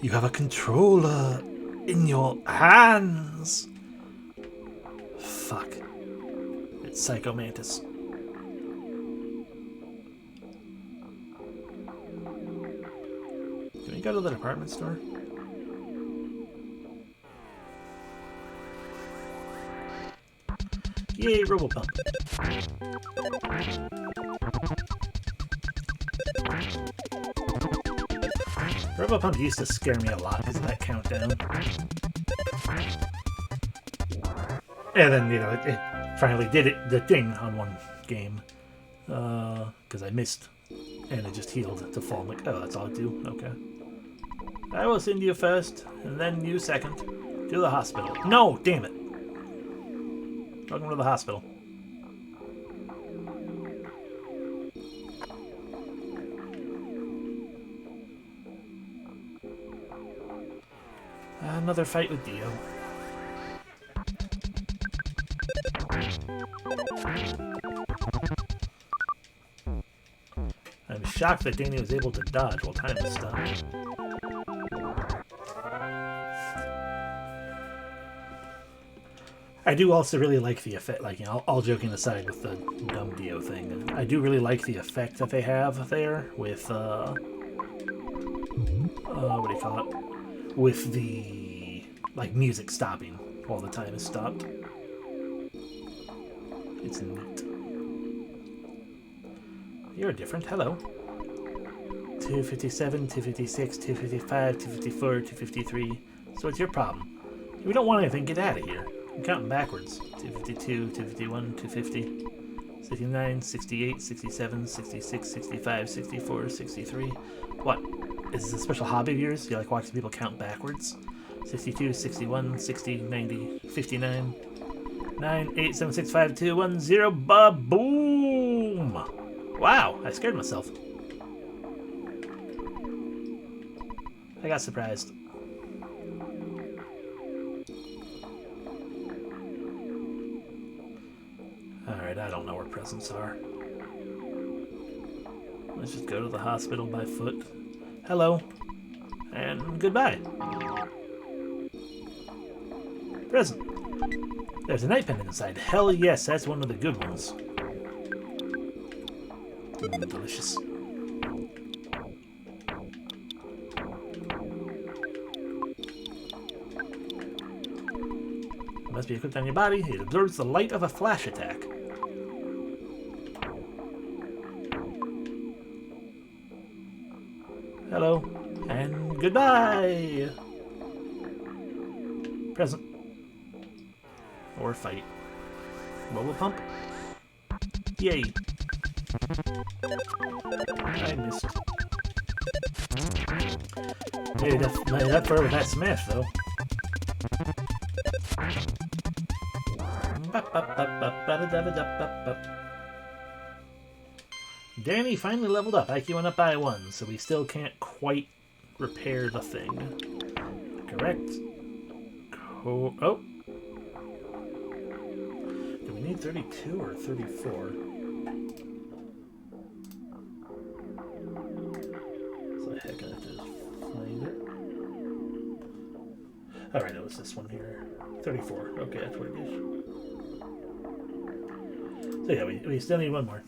you have a controller in your hands. Fuck. It's Psycho Mantis. Can we go to the department store? Yay, Robopump. Robopump used to scare me a lot because of that countdown. And then, you know, it finally did the thing on one game. Because I missed. And it just healed to fall. I'm like, oh, that's all it do? Okay. I will send you first, and then you second, to the hospital. No, damn it. Welcome to the hospital. Another fight with Dio. I'm shocked that Danny was able to dodge while time was stopped. I do also really like the effect, like, you know, all joking aside with the dumb Dio thing, I do really like the effect that they have there with, what do you call it? With the, like, music stopping while the time is stopped. It's neat. You're different. Hello. 257, 256, 255, 254, 253. So what's your problem? If we don't want anything, get out of here. I'm counting backwards. 252, 251, 250, 69, 68, 67, 66, 65, 64, 63. What? Is this a special hobby of yours? You like watching people count backwards? 62, 61, 60, 90, 59, 9, 8, 7, 6, 5, 2, 1, 0, ba-boom! Wow, I scared myself. I got surprised. Alright, I don't know where presents are. Let's just go to the hospital by foot. Hello. And goodbye. Present. There's a night pendant inside. Hell yes, that's one of the good ones. Delicious. It must be equipped on your body. It absorbs the light of a flash attack. Hello, and goodbye. Present. Or fight. Bubble pump. Yay. I missed. Made it up for with that smash, though. Danny finally leveled up. IQ went up by 1, so we still can't quite repair the thing. Correct. Oh. Do we need 32 or 34? So the heck I have to just find it. Alright, it was this one here. 34. Okay, that's what it is. So yeah, we still need one more.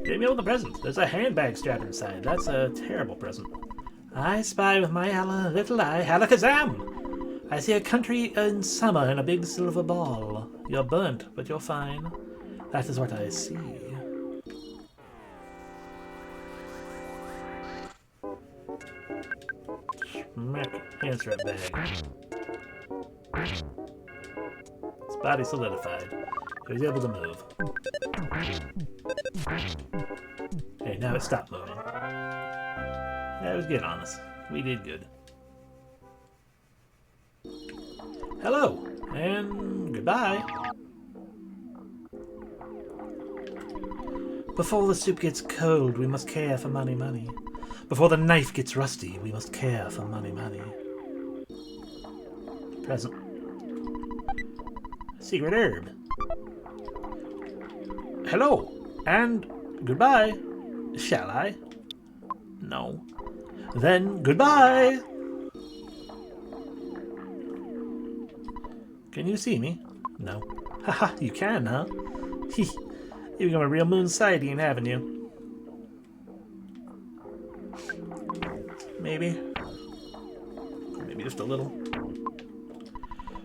Damien with the present. There's a handbag strapped inside. That's a terrible present. I spy with my little eye. Halakazam! I see a country in summer in a big silver ball. You're burnt, but you're fine. That is what I see. Smack. Hand strap bag. His body solidified. He was able to move. Okay, now it stopped moving. That was good on us. We did good. Hello, and goodbye. Before the soup gets cold, we must care for money, money. Before the knife gets rusty, we must care for money, money. Present. Secret herb. Hello, and goodbye. Shall I? No. Then goodbye. Can you see me? No. Haha, you can, huh? Hee. You become a real moon sighting, haven't you? Maybe. Maybe just a little.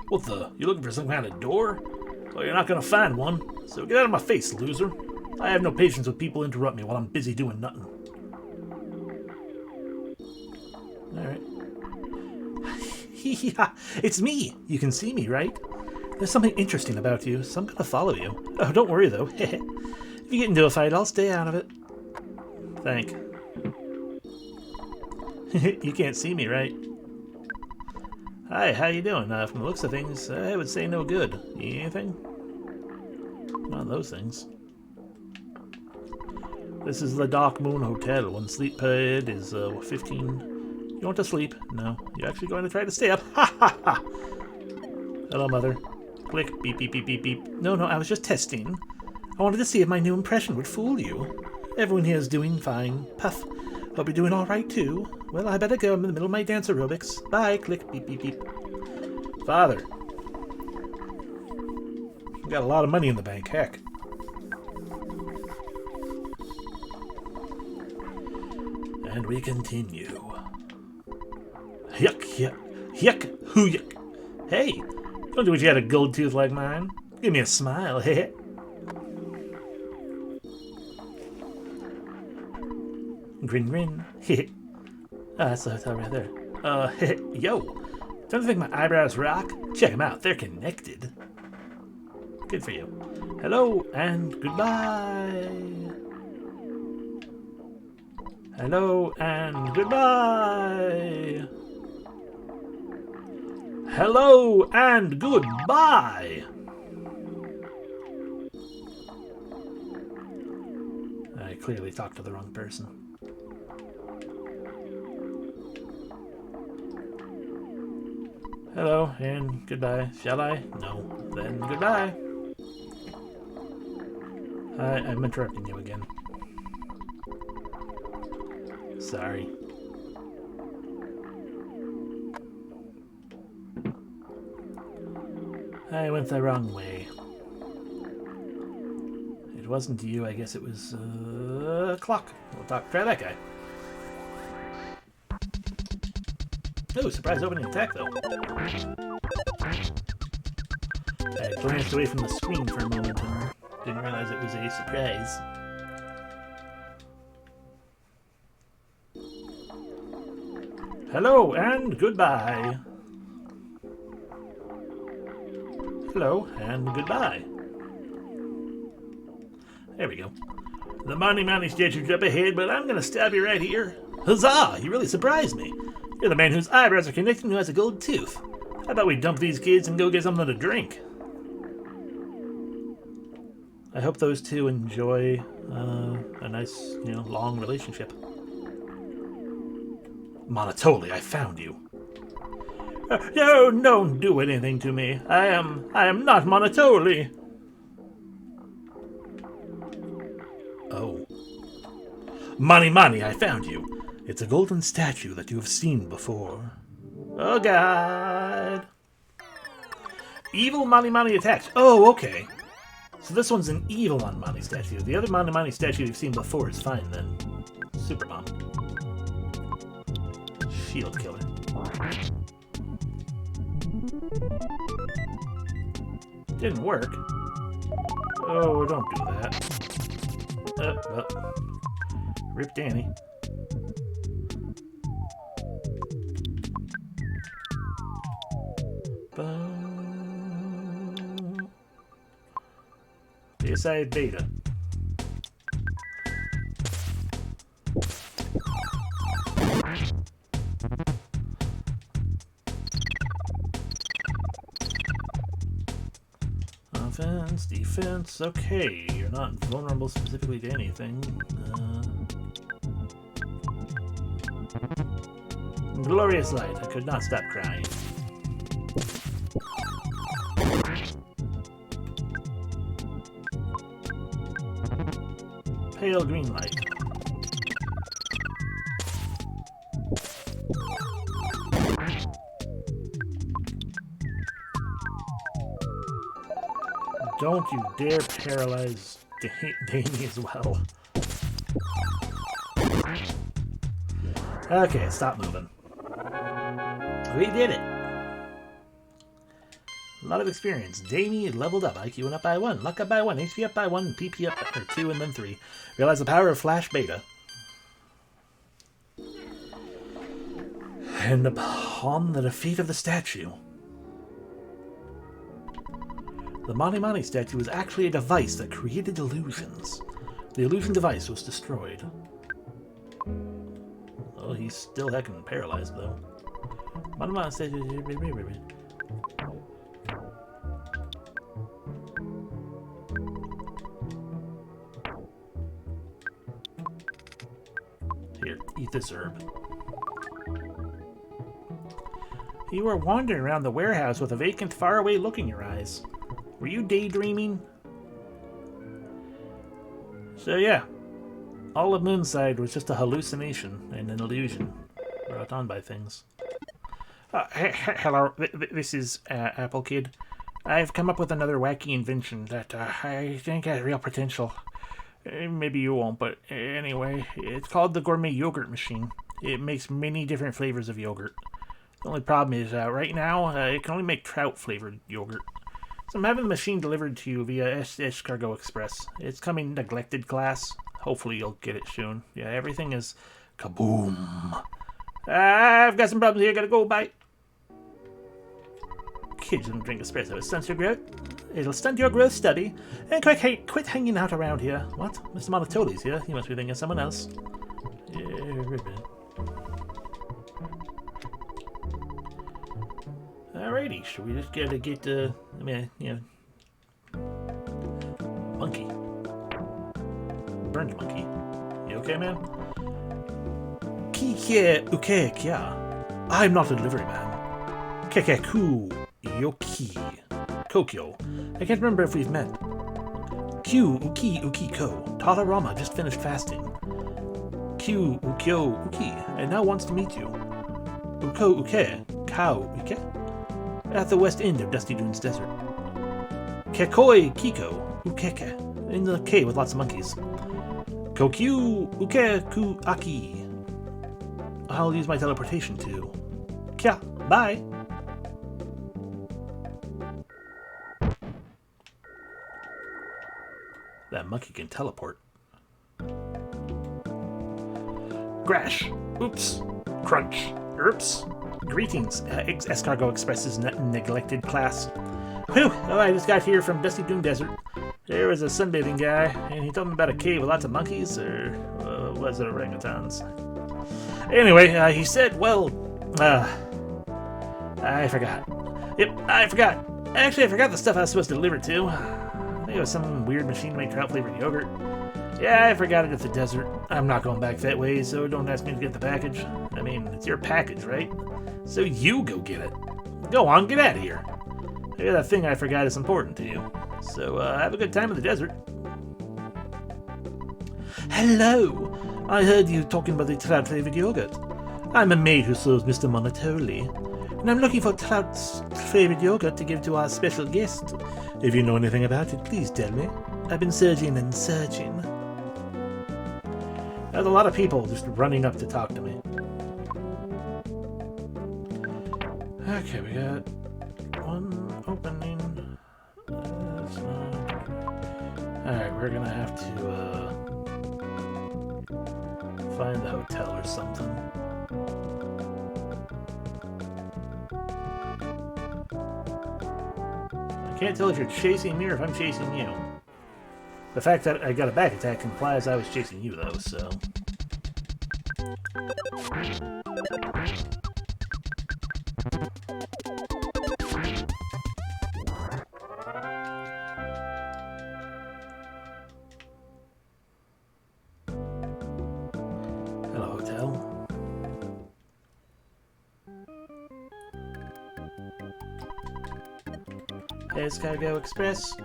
What the? You looking for some kind of door? Well, you're not gonna find one. So get out of my face, loser. I have no patience with people interrupt me while I'm busy doing nothing. Alright. It's me! You can see me, right? There's something interesting about you, so I'm gonna follow you. Oh, don't worry, though. If you get into a fight, I'll stay out of it. Thank. You can't see me, right? Hi, how you doing? From the looks of things, I would say no good. Need anything? Not those things. This is the Dark Moon Hotel. One sleep period is 15. You want to sleep? No. You're actually going to try to stay up. Ha ha ha! Hello, Mother. Click. Beep, beep, beep, beep, beep. No, I was just testing. I wanted to see if my new impression would fool you. Everyone here is doing fine. Puff. Hope you're doing alright, too. Well, I better go. I'm in the middle of my dance aerobics. Bye. Click. Beep, beep, beep. Father. You got a lot of money in the bank. Heck. And we continue. Yuck, yuck, yuck, hoo yuck. Hey, don't do what you had a gold tooth like mine. Give me a smile, heh. Grin, grin, heh. Oh, that's the hotel right there. Heh, yo. Don't you think my eyebrows rock? Check them out, they're connected. Good for you. Hello, and goodbye. Hello, and goodbye. Hello and goodbye! I clearly talked to the wrong person. Hello and goodbye. Shall I? No. Then goodbye. I'm interrupting you again. Sorry. I went the wrong way. It wasn't you, I guess it was, Clock. We'll try that guy. Oh, surprise opening attack, though. I glanced away from the screen for a moment and didn't realize it was a surprise. Hello and goodbye. Hello and goodbye. There we go. The Money statue's up ahead, but I'm gonna stop you right here. Huzzah! You really surprised me. You're the man whose eyebrows are connected and who has a gold tooth. How about we dump these kids and go get something to drink? I hope those two enjoy a nice, long relationship. Monotoli, I found you. No, don't do anything to me. I am not Monotoli. Oh. Money, I found you. It's a golden statue that you have seen before. Oh, God. Evil Money attacks. Oh, okay. So this one's an evil Money statue. The other Money statue you've seen before is fine, then. Super Bomb. Shield Killer. Didn't work. Oh, don't do that. Well. Rip Danny. PSI Beta. Offense, defense, okay. You're not vulnerable specifically to anything. Glorious light. I could not stop crying. Pale green light. Don't you dare paralyze Damien as well. Okay, stop moving. We did it. A lot of experience. Damien leveled up. IQ went up by 1. Luck up by 1. HP up by 1. PP up by 2 and then 3. Realize the power of Flash Beta. And upon the defeat of the statue. The Money statue was actually a device that created illusions. The illusion device was destroyed. Oh, he's still heckin' paralyzed, though. Money statue... Here, eat this herb. You were wandering around the warehouse with a vacant, faraway look in your eyes. Were you daydreaming? So yeah, all of Moonside was just a hallucination and an illusion brought on by things. Hello, this is Apple Kid. I've come up with another wacky invention that I think has real potential. Maybe you won't, but anyway, it's called the Gourmet Yogurt Machine. It makes many different flavors of yogurt. The only problem is, right now, it can only make trout-flavored yogurt. So I'm having the machine delivered to you via SS Cargo Express. It's coming neglected class. Hopefully you'll get it soon. Yeah, everything is kaboom. I've got some problems here. Gotta go. Bye. Kids don't drink espresso. It stunts your growth. It'll stunt your growth study. And quit hanging out around here. What? Mr. Monotoli's here. He must be thinking of someone else. Alrighty, should we just get monkey. Burned monkey. You okay, man? Kike uke kya. I'm not a delivery man. Kekeku yoki. Kokyo. I can't remember if we've met. Q uki ko. Talarama just finished fasting. Q ukyo uki and now wants to meet you. Uko uke. Cow uke. At the west end of Dusty Dunes Desert. Kekoi Kiko Ukeke. In the cave with lots of monkeys. Kokyu Ukeku Aki. I'll use my teleportation to... Kya, bye! That monkey can teleport. Grash. Oops. Crunch. Erps. Greetings, Escargot Express's neglected class. Whew, oh, I just got here from Dusty Doom Desert. There was a sunbathing guy, and he told me about a cave with lots of monkeys, or was it orangutans? Anyway, he said, well, I forgot. Yep, I forgot. Actually, I forgot the stuff I was supposed to deliver to. I think it was some weird machine-made trout-flavored yogurt. Yeah, I forgot it at the desert. I'm not going back that way, so don't ask me to get the package. I mean, it's your package, right? So you go get it. Go on, get out of here. Maybe that thing I forgot is important to you. So, have a good time in the desert. Hello! I heard you talking about the trout-flavored yogurt. I'm a maid who serves Mr. Monotoli, and I'm looking for trout-flavored yogurt to give to our special guest. If you know anything about it, please tell me. I've been searching and searching. There's a lot of people just running up to talk to me. Okay, we got one opening. That's not... Alright, we're gonna have to find a hotel or something. I can't tell if you're chasing me or if I'm chasing you. The fact that I got a back attack implies I was chasing you, though, so... Hello, hotel. Escargot Express.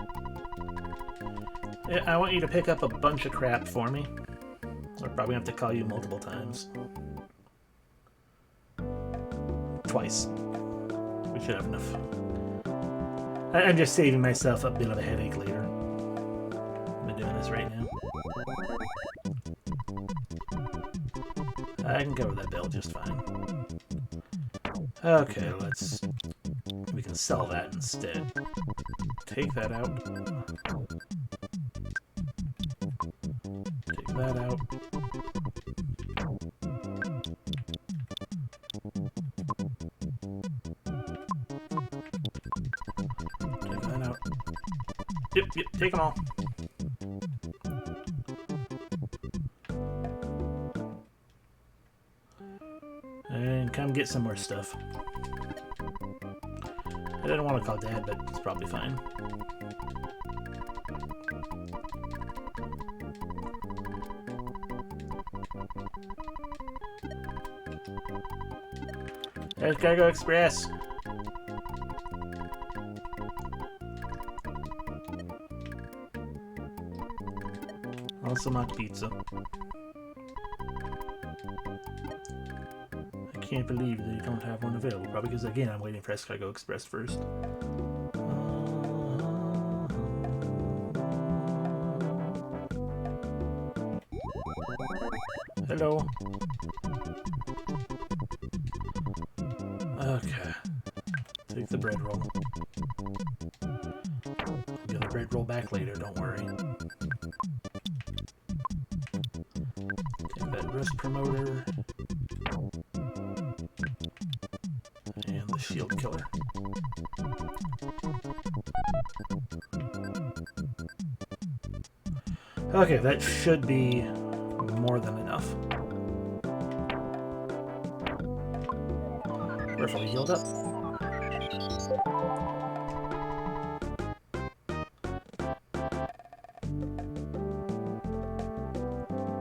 I want you to pick up a bunch of crap for me. We're probably going to have to call you multiple times. Twice. We should have enough. I'm just saving myself a bit of a headache later. I'm doing this right now. I can cover that bill just fine. Okay, we can sell that instead. Take that out. Take that out. Take that out. Yep, take them all. And come get some more stuff. I didn't want to call Dad, but it's probably fine. There's Cargo Express. Also not pizza. I can't believe they don't have one available. Probably because, again, I'm waiting for Escargot Express first. Hello. Okay. Take the bread roll. I'll get the bread roll back later, don't worry. Take that rust promoter. And the shield killer. Okay, that should be more than enough. Perfectly healed up.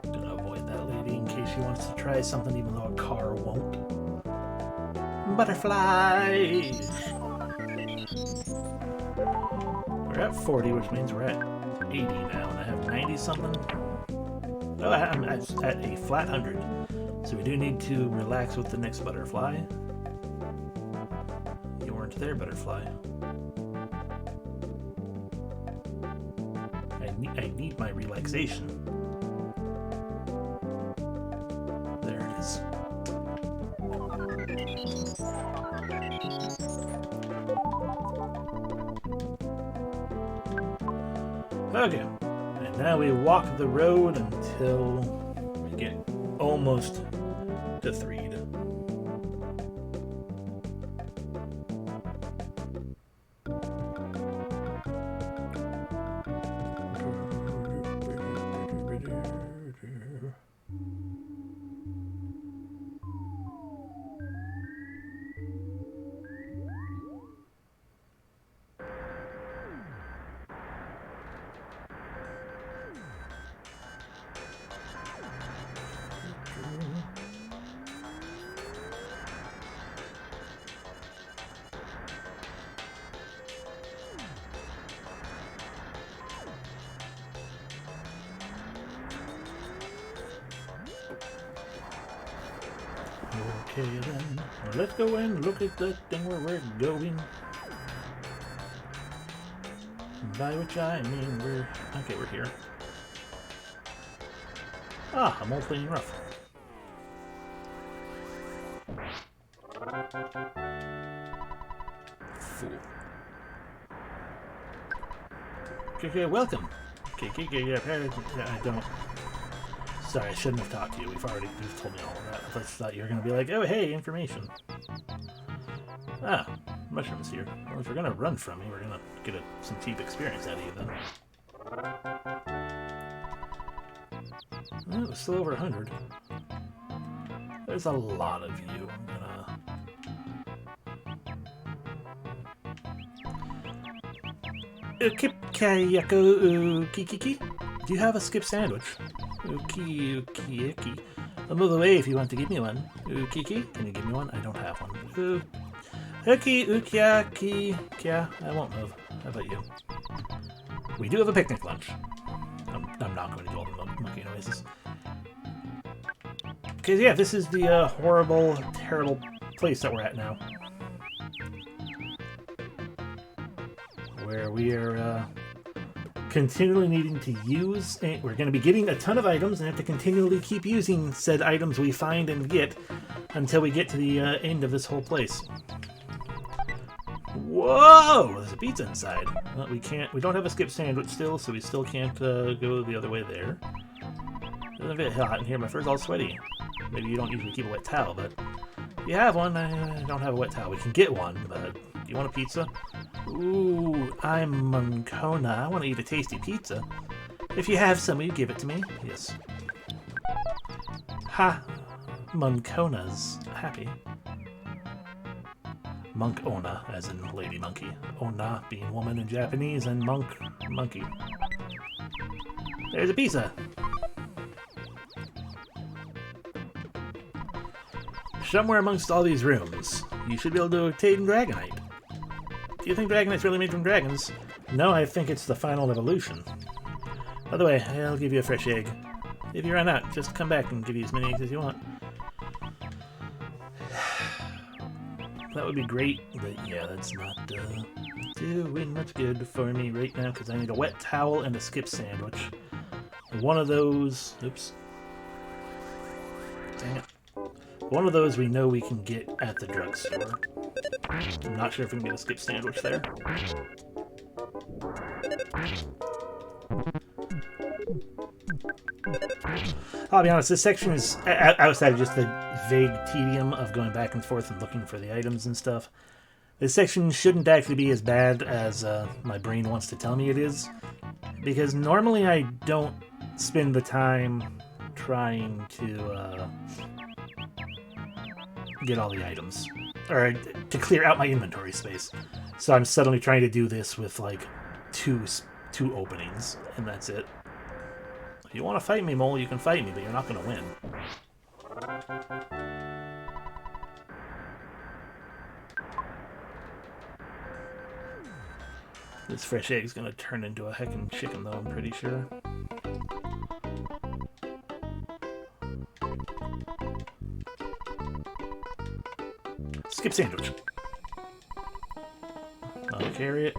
Gonna avoid that lady in case she wants to try something even though a car won't. Butterflies! We're at 40, which means we're at 80 now, and I have 90 something. Oh, I'm at a flat 100. So we do need to relax with the next butterfly. You weren't there, butterfly. I need my relaxation. There it is. Okay, and now we walk the road until we get almost to Threed. Okay then, let's go and look at the thing where we're going. By which I mean we're here. Ah, a multi-plane rough. Fool. Okay, welcome. Okay, I don't. Sorry, I shouldn't have talked to you. You've told me all of that. I thought you were going to be like, oh, hey, information. Ah, mushrooms here. Well, if you're going to run from me, we're going to get some cheap experience out of you then. Well, it was still over 100. There's a lot of you. I'm gonna... Kiki? Do you have a skip sandwich? Uki. I'll move away if you want to give me one. Kiki, can you give me one? I don't have one. Ukiaki. I won't move. How about you? We do have a picnic lunch. I'm not going to do all the monkey noises. Okay, yeah, this is the horrible, terrible place that we're at now. Where we are continually needing to use... We're going to be getting a ton of items and have to continually keep using said items we find and get until we get to the end of this whole place. Whoa! There's a pizza inside. Well, we don't have a skip sandwich still, so we still can't go the other way there. It's a bit hot in here. My fur's all sweaty. Maybe you don't usually keep a wet towel, but if you have one, I don't have a wet towel. We can get one, but do you want a pizza? Ooh, I'm Moncona. I want to eat a tasty pizza. If you have some, will you give it to me? Yes. Ha! Moncona's happy. Monk-ona, as in lady monkey. Ona being woman in Japanese, and monk, monkey. There's a pizza! Somewhere amongst all these rooms, you should be able to obtain Dragonite. Do you think Dragonite's really made from dragons? No, I think it's the final evolution. By the way, I'll give you a fresh egg. If you run out, just come back and give you as many eggs as you want. That would be great, but yeah, that's not doing much good for me right now because I need a wet towel and a skip sandwich. One of those... Oops. Dang it. One of those we know we can get at the drugstore. I'm not sure if we can get a skip sandwich there. I'll be honest, this section is, outside of just the vague tedium of going back and forth and looking for the items and stuff, this section shouldn't actually be as bad as my brain wants to tell me it is. Because normally I don't spend the time trying to get all the items, or to clear out my inventory space. So I'm suddenly trying to do this with like two openings, and that's it. If you want to fight me, Mole, you can fight me, but you're not going to win. This fresh egg's going to turn into a heckin' chicken, though, I'm pretty sure. Skip sandwich. I'll carry it.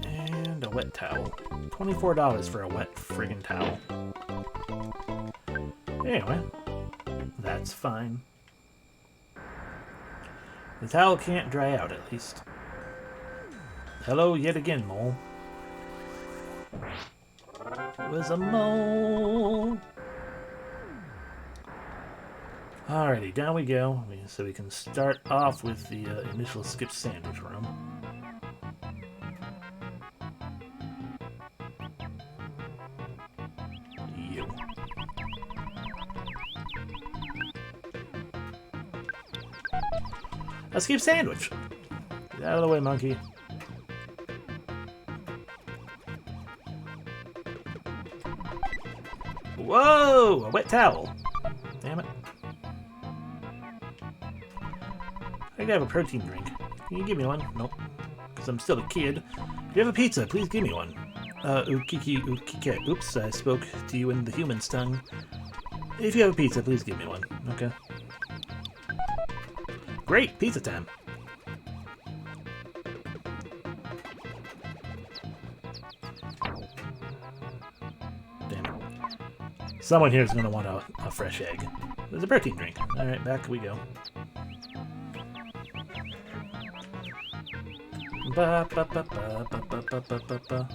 And a wet towel. $24 for a wet friggin' towel. Anyway, that's fine. The towel can't dry out, at least. Hello yet again, Mole. It was a mole. Alrighty, down we go. So we can start off with the initial skip sandwich room. You. A skip sandwich! Get out of the way, monkey. Whoa! A wet towel. Damn it. I could have a protein drink. Can you give me one? Nope. Because I'm still a kid. If you have a pizza, please give me one. Ukiki. Oops, I spoke to you in the human's tongue. If you have a pizza, please give me one. Okay. Great! Pizza time! Damn it. Someone here is going to want a fresh egg. There's a protein drink. Alright, back we go. Ba, ba, ba, ba, ba, ba, ba, ba, ba, ba.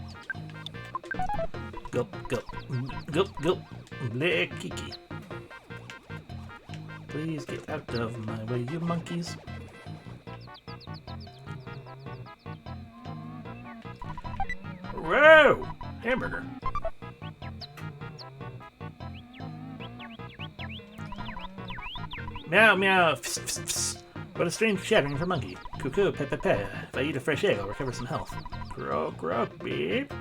Gulp, gulp, gulp, gulp. Le kiki. Please get out of my way, you monkeys. Whoa! Hamburger. Meow, meow. Psst, psst, psst. What a strange chattering for monkey. Cuckoo, pe, pe, pe. If I eat a fresh egg, I'll recover some health. Croak, croak, beep.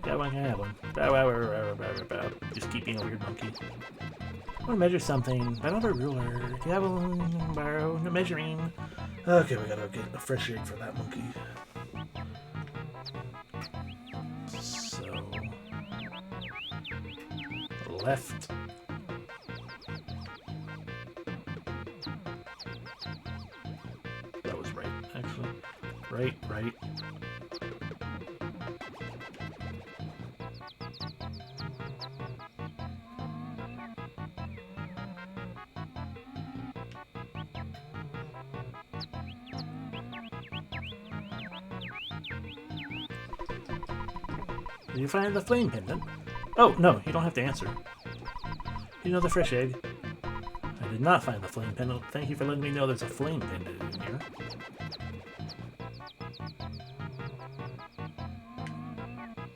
Got one, can I have one? Bow, bow, bow, bow, bow, bow. Just keep being a weird monkey. I want to measure something. I don't have a ruler. Do you have one? Borrow. No measuring. Okay, we gotta get a fresh egg for that monkey. So... left. That was right, actually. Right, right. Did you find the flame pendant? Oh, no, you don't have to answer. You know the fresh egg? I did not find the flame pendant. Thank you for letting me know there's a flame pendant in here.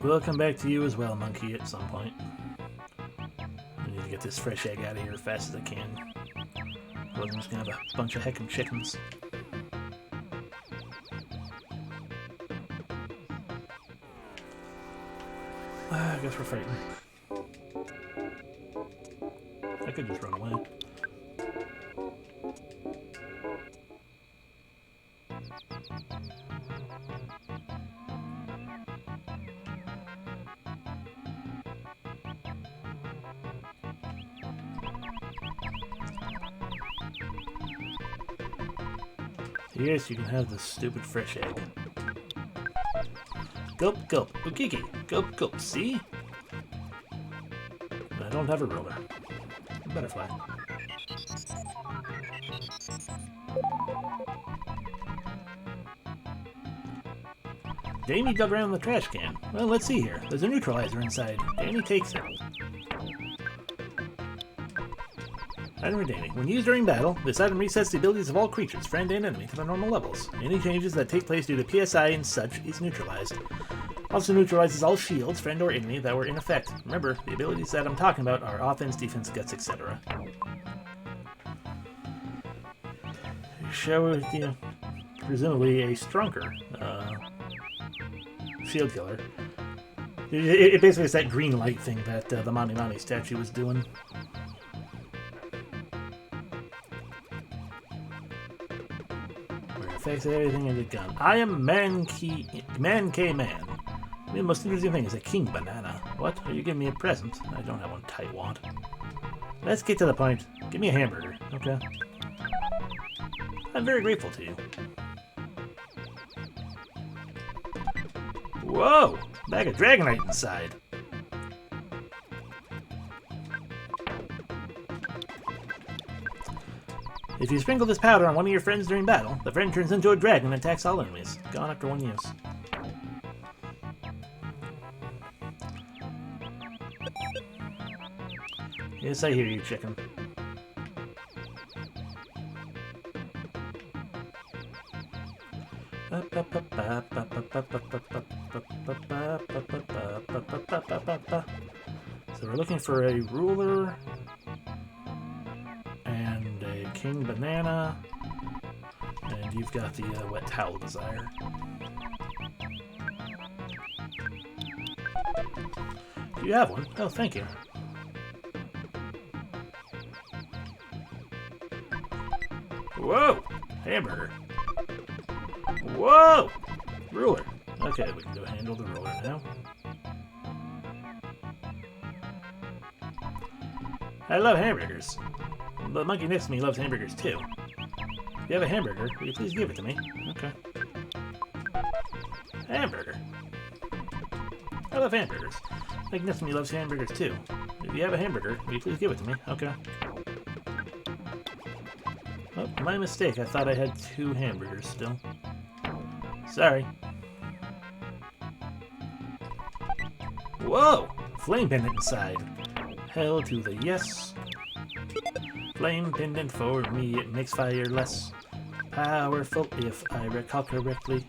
We'll come back to you as well, monkey, at some point. I need to get this fresh egg out of here as fast as I can. Otherwise I'm just gonna have a bunch of heckin' chickens. I guess we're fighting. I could just run away. Yes, you can have this stupid fresh egg. Gulp, gulp, ukiki. Gulp, gulp, see? I don't have a ruler. Butterfly. Damien dug around the trash can. Well, let's see here. There's a neutralizer inside. Danny takes it. Item for Danny. When used during battle, this item resets the abilities of all creatures, friend and enemy, to their normal levels. Any changes that take place due to PSI and such is neutralized. Also neutralizes all shields, friend or enemy, that were in effect. Remember, the abilities that I'm talking about are offense, defense, guts, etc. Show, presumably a stronger shield killer. It basically is that green light thing that the Mani Mani statue was doing. Where it affects everything in the gun. I am Man K Man. The most interesting thing is a king banana. What? Are you giving me a present? I don't have one tight wad. Let's get to the point. Give me a hamburger. Okay. I'm very grateful to you. Whoa! Bag of Dragonite inside. If you sprinkle this powder on one of your friends during battle, the friend turns into a dragon and attacks all enemies. Gone after one use. Yes, I hear you, chicken. So we're looking for a ruler and a king banana, and you've got the wet towel desire. You have one? Oh, thank you. Whoa! Hamburger. Whoa! Ruler. Okay, we can go handle the ruler now. I love hamburgers. The monkey next to me loves hamburgers too. If you have a hamburger, will you please give it to me? Okay. Hamburger. I love hamburgers. The monkey next to me loves hamburgers too. If you have a hamburger, will you please give it to me? Okay. Oh, my mistake. I thought I had 2 hamburgers still. Sorry. Whoa! Flame pendant inside. Hell to the yes. Flame pendant for me, it makes fire less powerful if I recall correctly.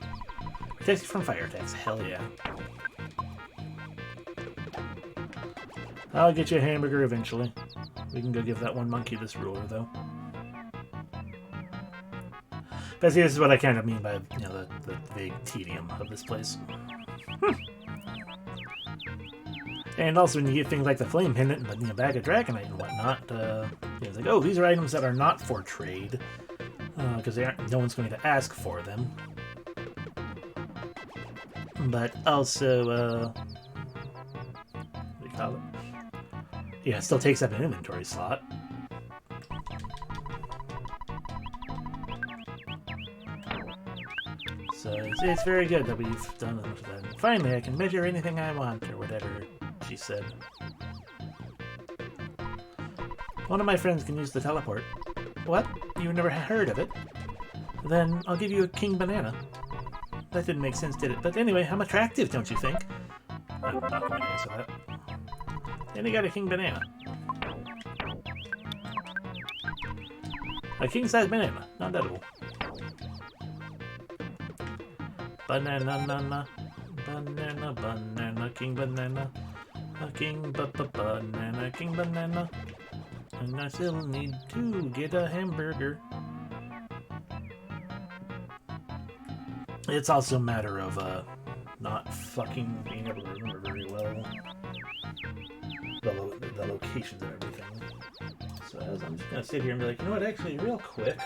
Protects you from fire attacks. Hell yeah. I'll get you a hamburger eventually. We can go give that one monkey this ruler, though. But see, this is what I kind of mean by, you know, the vague tedium of this place. And also, when you get things like the flame pendant and the bag of dragonite and whatnot, it's like, oh, these are items that are not for trade, because no one's going to ask for them. But also, what do you call it? Yeah, it still takes up an inventory slot. So it's very good that we've done as much of that. Finally, I can measure anything I want, or whatever she said. One of my friends can use the teleport. What? You never heard of it? Then I'll give you a king banana. That didn't make sense, did it? But anyway, I'm attractive, don't you think? I'm not going to answer that. And he got a king banana. A king-size banana, not edible. Banana, banana, banana, king banana. A king banana, king banana. And I still need to get a hamburger. It's also a matter of not fucking being able to remember very well the locations and everything. So I'm just gonna sit here and be like, you know what, actually, real quick.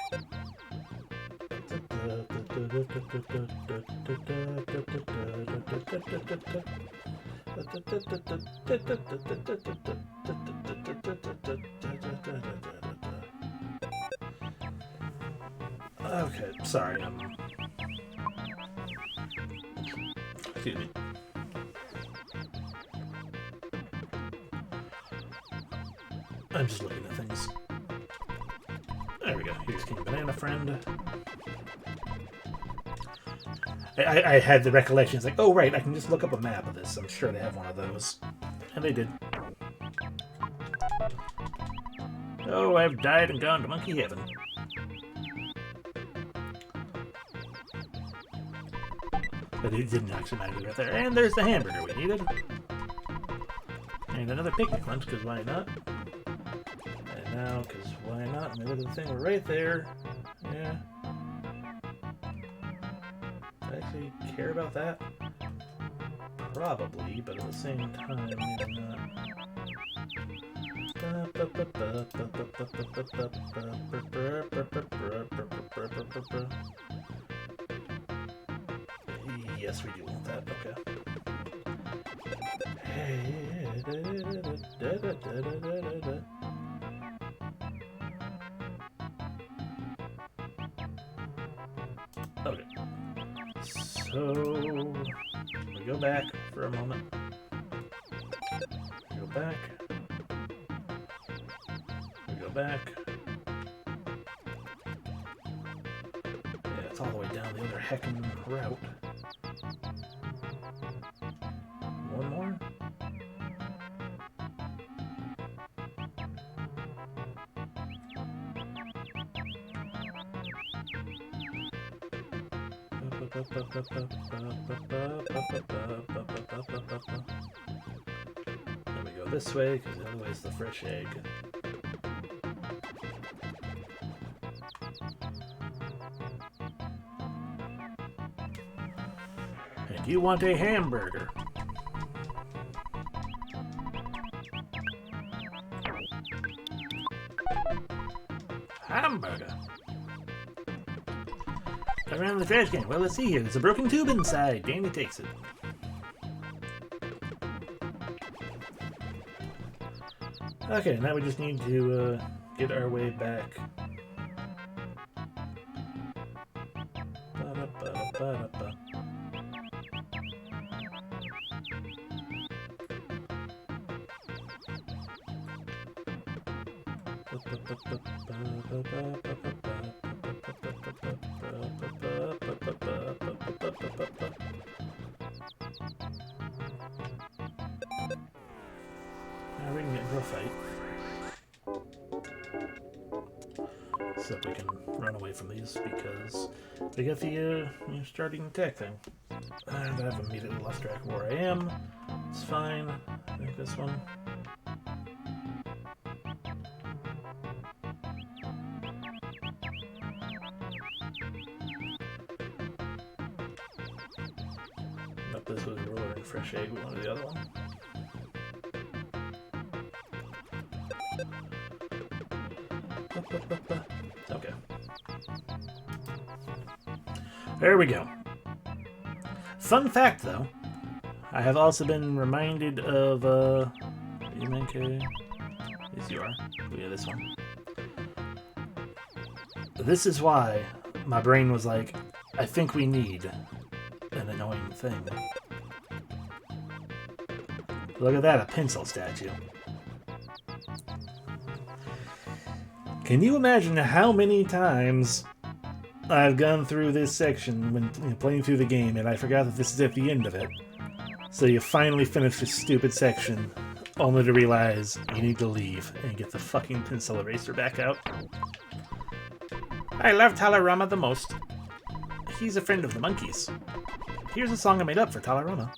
Okay, sorry, excuse me. I'm just looking at things. There we go. Here's King Banana Friend. I had the recollection. It's like, oh, right, I can just look up a map of this. I'm sure they have one of those. And they did. Oh, I've died and gone to monkey heaven. But it didn't actually matter right there. And there's the hamburger we needed. And another picnic lunch, because why not? And now, because why not? And look at the thing, we're right there. Yeah. Do I actually care about that? Probably, but at the same time, maybe not. Yes, we do want that. Okay. Okay. So we go back for a moment. We go back. We go back. Yeah, it's all the way down the other heckin' route. One more? Then we go this way, because the other way is the fresh egg. And you want a hamburger. Hamburger. Around the trash can. Well, let's see here. There's a broken tube inside. Danny takes it. Okay, now we just need to get our way back. Ba-da-ba-da-ba-da-ba. Now we can get into a fight. So that we can run away from these because they got the starting attack thing. And I've immediately lost track of where I am. It's fine. I think this one. Not this was a roller and fresh egg, but one of the other one. Okay. There we go. Fun fact, though, I have also been reminded of, yes, you are. Oh, yeah, this one. This is why my brain was like, I think we need an annoying thing. Look at that, a pencil statue. Can you imagine how many times I've gone through this section when playing through the game and I forgot that this is at the end of it? So you finally finish this stupid section, only to realize you need to leave and get the fucking pencil eraser back out. I love Talarama the most. He's a friend of the monkeys. Here's a song I made up for Talarama.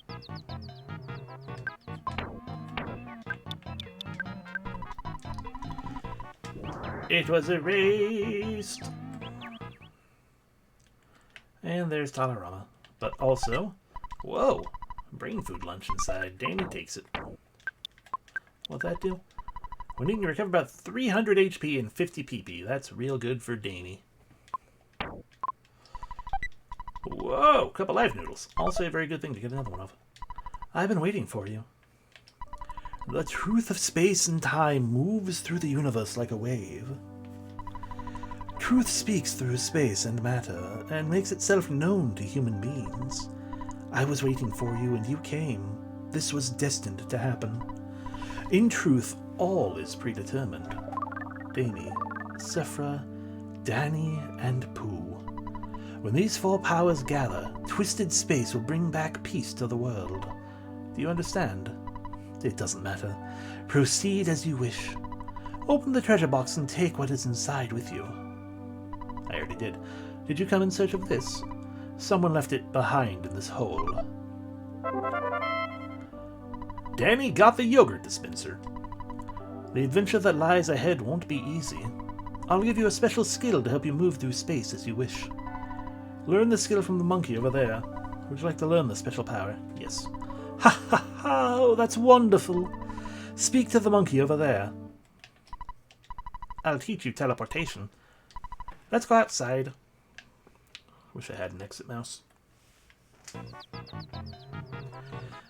It was erased. And there's Talarama. But also, whoa, brain food lunch inside. Danny takes it. What'd that do? We need to recover about 300 HP and 50 PP. That's real good for Danny. Whoa, couple life noodles. Also a very good thing to get another one of. I've been waiting for you. The truth of space and time moves through the universe like a wave. Truth speaks through space and matter, and makes itself known to human beings. I was waiting for you, and you came. This was destined to happen. In truth, all is predetermined. Dani, Sephra, Danny, and Pooh. When these four powers gather, twisted space will bring back peace to the world. Do you understand? It doesn't matter. Proceed as you wish. Open the treasure box and take what is inside with you. I already did. Did you come in search of this? Someone left it behind in this hole. Danny got the yogurt dispenser. The adventure that lies ahead won't be easy. I'll give you a special skill to help you move through space as you wish. Learn the skill from the monkey over there. Would you like to learn the special power? Yes. Ha ha ha! Oh, that's wonderful! Speak to the monkey over there. I'll teach you teleportation. Let's go outside. Wish I had an exit mouse.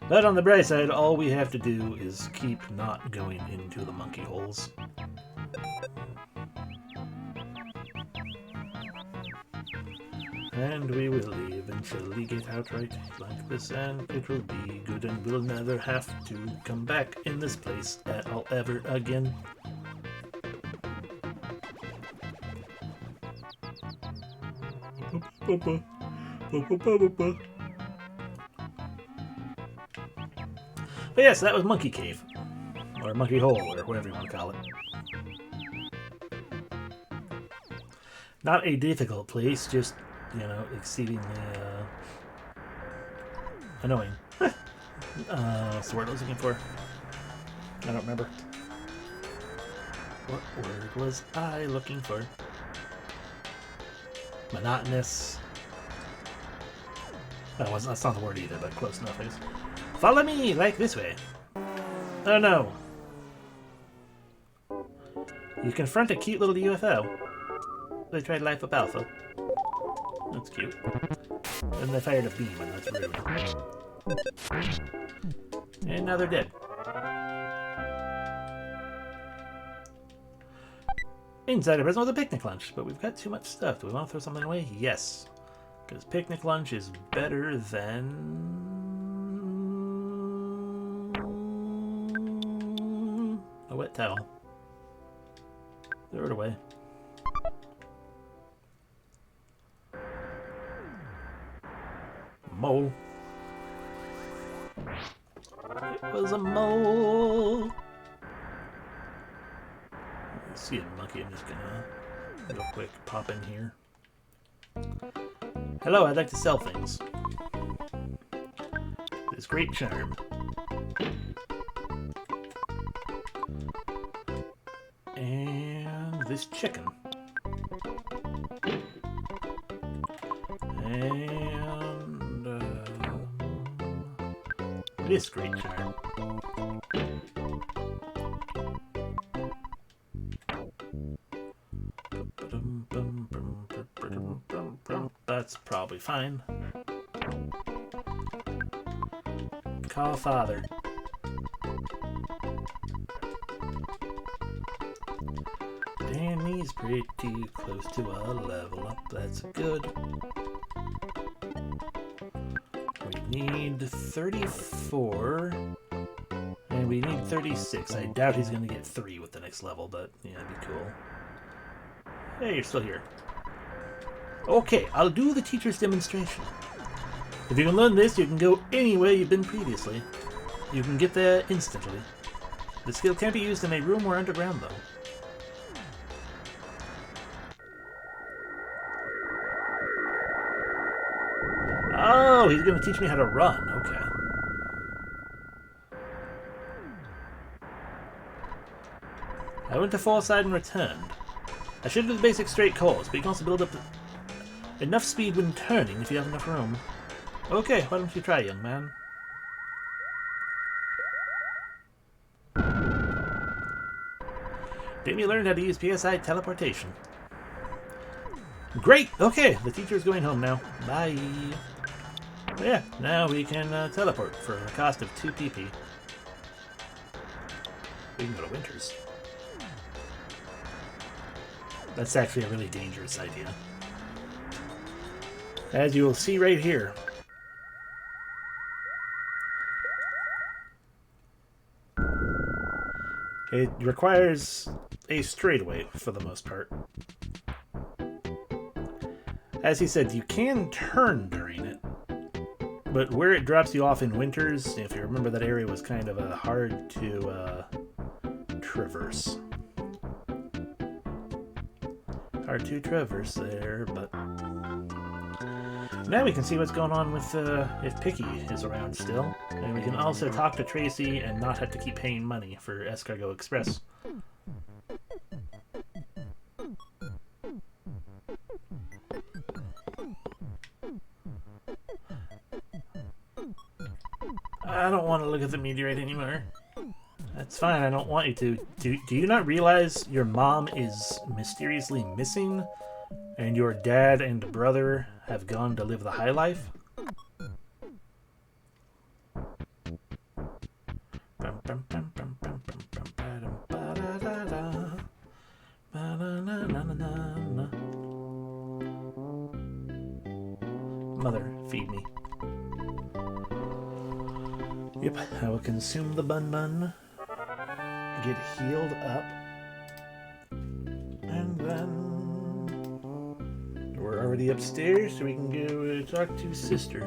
But on the bright side, all we have to do is keep not going into the monkey holes. And we will eventually get out right like this, and it will be good, and we'll never have to come back in this place at all ever again. But yes, that was Monkey Cave. Or Monkey Hole, or whatever you want to call it. Not a difficult place, just, you know, exceedingly, annoying. What's the word I was looking for? I don't remember. What word was I looking for? Monotonous. That's not the word either, but close enough, I guess. Follow me, like this way. Oh no. You confront a cute little UFO. They tried life up Alpha. That's cute. And they fired a beam, and that's rude. And now they're dead. Inside a present with a picnic lunch, but we've got too much stuff. Do we want to throw something away? Yes. Because picnic lunch is better than a wet towel. Throw it away. Mole. It was a mole. Let's see a monkey. I'm just gonna real quick pop in here. Hello, I'd like to sell things. This great charm. And this chicken. And this great charm. That's probably fine. Call father. Danny's pretty close to a level up. That's good. We need 34. And we need 36. I doubt he's going to get 3 with the next level, but yeah, it'd be cool. Hey, you're still here. Okay, I'll do the teacher's demonstration. If you can learn this, you can go anywhere you've been previously. You can get there instantly. The skill can't be used in a room or underground, though. Oh, he's going to teach me how to run. Okay. I went to far side and returned. I should do the basic straight course, but you can also build up enough speed when turning if you have enough room. Okay, why don't you try, young man? Damien learned how to use PSI teleportation. Great! Okay, the teacher's going home now. Bye! Yeah, now we can teleport for a cost of 2 PP. We can go to Winters. That's actually a really dangerous idea. As you will see right here. It requires a straightaway for the most part. As he said, you can turn during it, but where it drops you off in Winters, if you remember, that area was kind of hard to traverse. Hard to traverse there, but now we can see what's going on with if Picky is around still, and we can also talk to Tracy and not have to keep paying money for Escargot Express. I don't want to look at the meteorite anymore. That's fine, I don't want you to. Do you not realize your mom is mysteriously missing, and your dad and brother have gone to live the high life? Mother, feed me. Yep, I will consume the bun, get healed up, and then we're already upstairs, so we can go talk to Sister.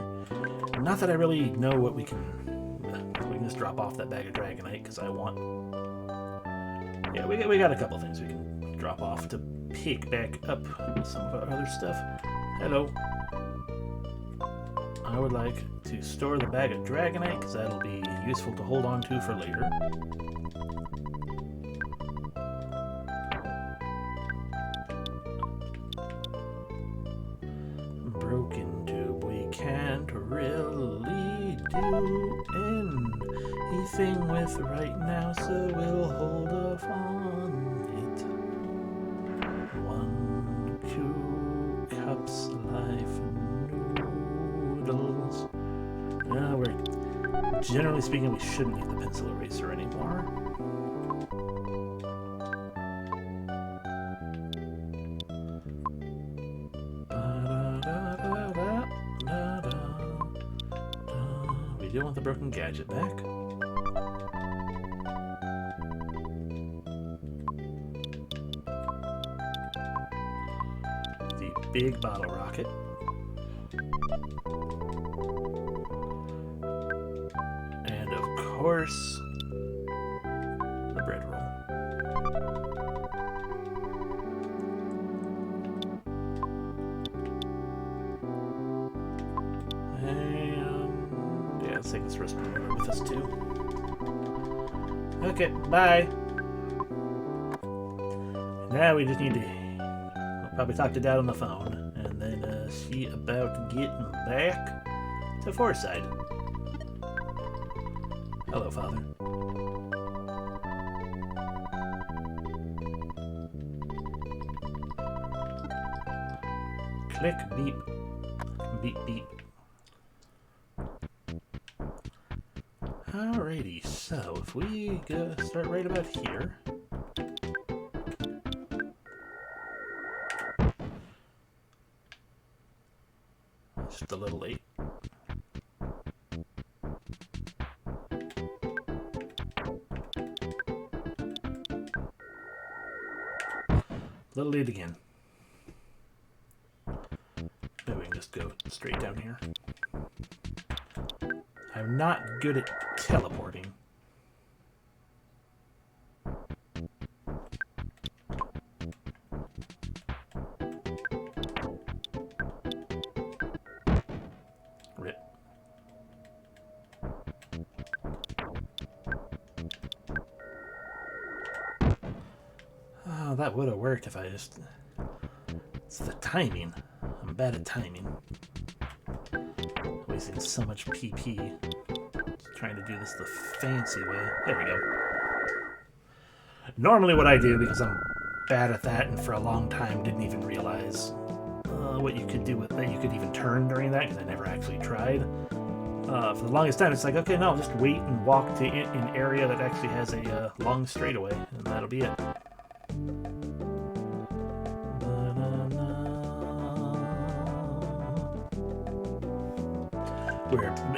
Not that I really know what we can just drop off that bag of Dragonite, because I want... Yeah, we got a couple things we can drop off to pick back up some of our other stuff. Hello. I would like to store the bag of Dragonite, because that'll be useful to hold on to for later. Broken tube, we can't really do anything with right now, so we'll hold off on it. 1, 2 cups life noodles. Generally speaking, we shouldn't need the pencil eraser anymore. don't want the broken gadget back. The big bottle rocket. And of course, the bread roll. And yeah, let's take this recipe with us too. Okay, bye. Now we just need to probably talk to Dad on the phone and then see about getting back to Forside. Hello, Father. Click, beep, beep, beep. Alrighty, so if we go start right about here. Just a little late. A little late again. Maybe we can just go straight down here. I'm not good at teleporting. Rip. Oh, that would have worked if I just... It's the timing. I'm bad at timing. Wasting so much PP. Just trying to do this the fancy way. There we go. Normally what I do, because I'm bad at that and for a long time didn't even realize what you could do with that, you could even turn during that, because I never actually tried. For the longest time, it's like, okay, no, I'll just wait and walk to an area that actually has a long straightaway, and that'll be it.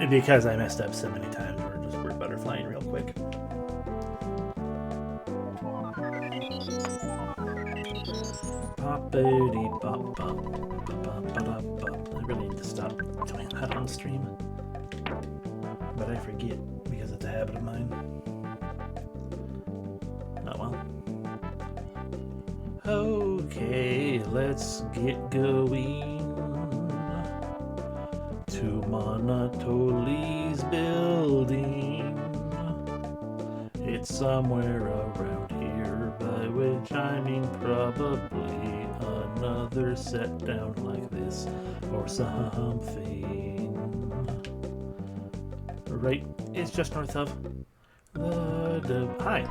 Because I messed up so many times, we're butterflying real quick. I really need to stop doing that on stream, but I forget because it's a habit of mine. Oh well. Okay, let's get going to Monotoli's building. It's somewhere around here, by which I mean probably another set down like this or something. Right, it's just north of the Hi.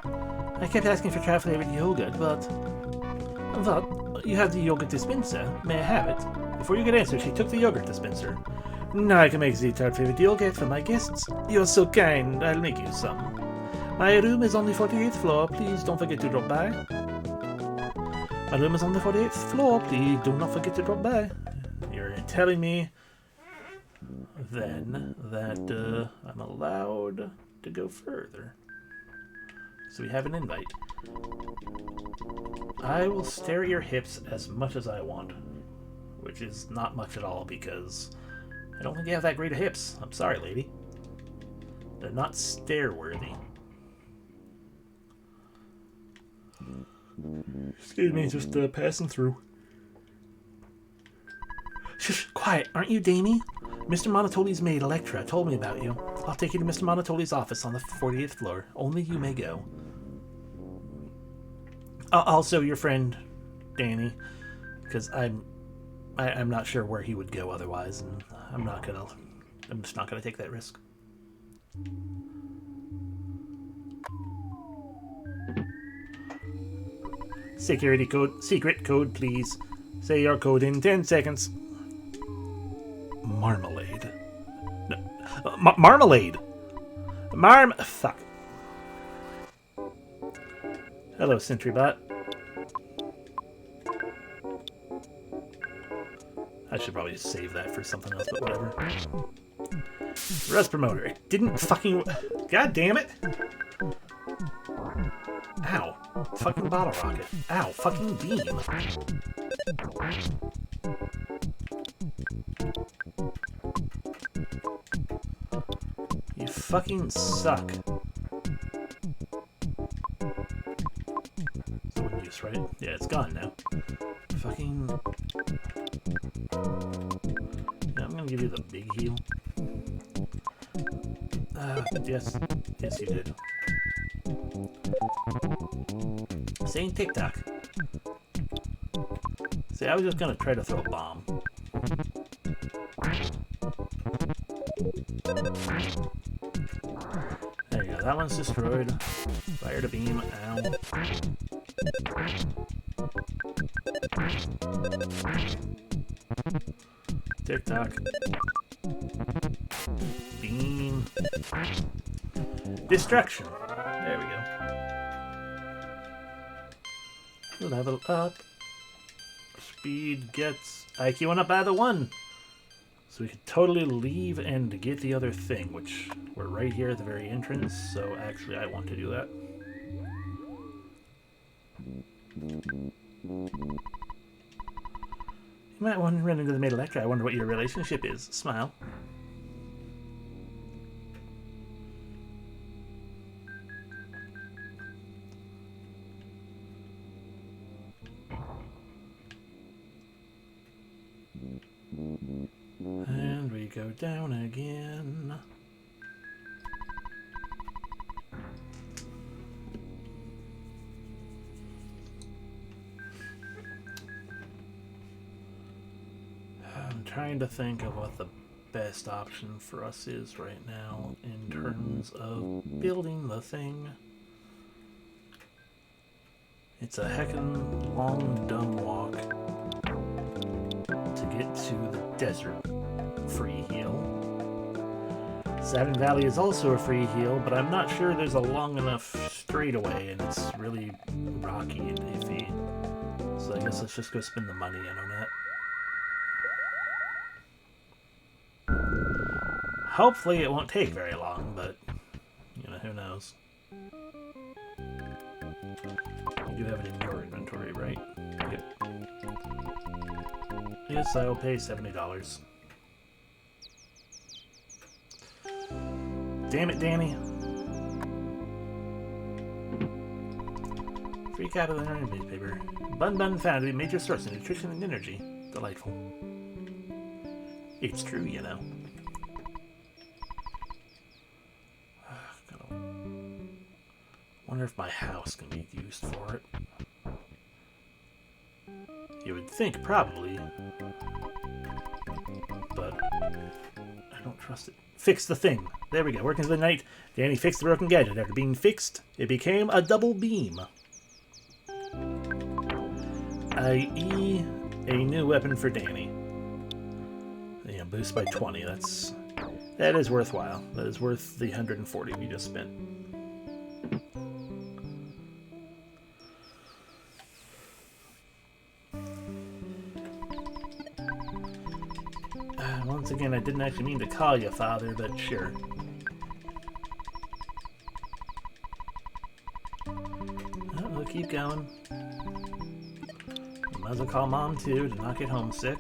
I kept asking for child flavored yogurt, but you have the yogurt dispenser. May I have it? Before you could answer, she took the yogurt dispenser. Now I can make the child flavored yogurt for my guests. You're so kind, I'll make you some. My room is on the 48th floor. Please don't forget to drop by. My room is on the 48th floor. Please do not forget to drop by. You're telling me then that I'm allowed to go further. So we have an invite. I will stare at your hips as much as I want, which is not much at all because I don't think you have that great of hips. I'm sorry, lady. They're not stare-worthy. Excuse me, just passing through. Shush, quiet. Aren't you Damien? Mr. Monotoli's maid, Electra, told me about you. I'll take you to Mr. Monotoli's office on the 48th floor. Only you may go. Also, your friend, Danny, because I'm not sure where he would go otherwise, and I'm just not gonna take that risk. Security code, secret code, please. Say your code in 10 seconds. Marmalade. No, marmalade. Fuck. Hello, SentryBot. I should probably save that for something else, but whatever. Rust promoter. It didn't fucking... God damn it! Ow. Fucking bottle rocket. Ow. Fucking beam. You fucking suck. It's no use, right? Yeah, it's gone now. Fucking... Yeah, I'm gonna give you the big heal. Yes. Yes, you did. Saying TikTok. See, I was just gonna try to throw a bomb. There you go. That one's destroyed. Fired a beam. Ow. TikTok. Beam. Destruction. There we go. Level up. Speed gets IQ went up by the 1. So we could totally leave and get the other thing, which we're right here at the very entrance. So actually, I want to do that. You might want to run into the maid Electra. I wonder what your relationship is. Smile. And we go down again. I'm trying to think of what the best option for us is right now in terms of building the thing. It's a heckin' long, dumb walk to get to the desert free heal. Saturn Valley is also a free heal, but I'm not sure there's a long enough straightaway, and it's really rocky and iffy. So I guess let's just go spend the money in on that. Hopefully it won't take very long, but, you know, who knows. You do have it in your inventory, right? Yep. Yes, I will pay $70. Damn it, Danny. Free copy of the newspaper. Bun Bun found to be a major source of nutrition and energy. Delightful. It's true, you know. Wonder if my house can be used for it. You would think probably, but I don't trust it. Fix the thing. There we go. Working through the night, Danny fixed the broken gadget. After being fixed, it became a double beam, i.e. a new weapon for Danny. Yeah, boost by 20. That is worthwhile. That is worth the 140 we just spent. Once again, I didn't actually mean to call you Father, but sure. Oh, we'll keep going. Might as well call Mom, too, to not get homesick.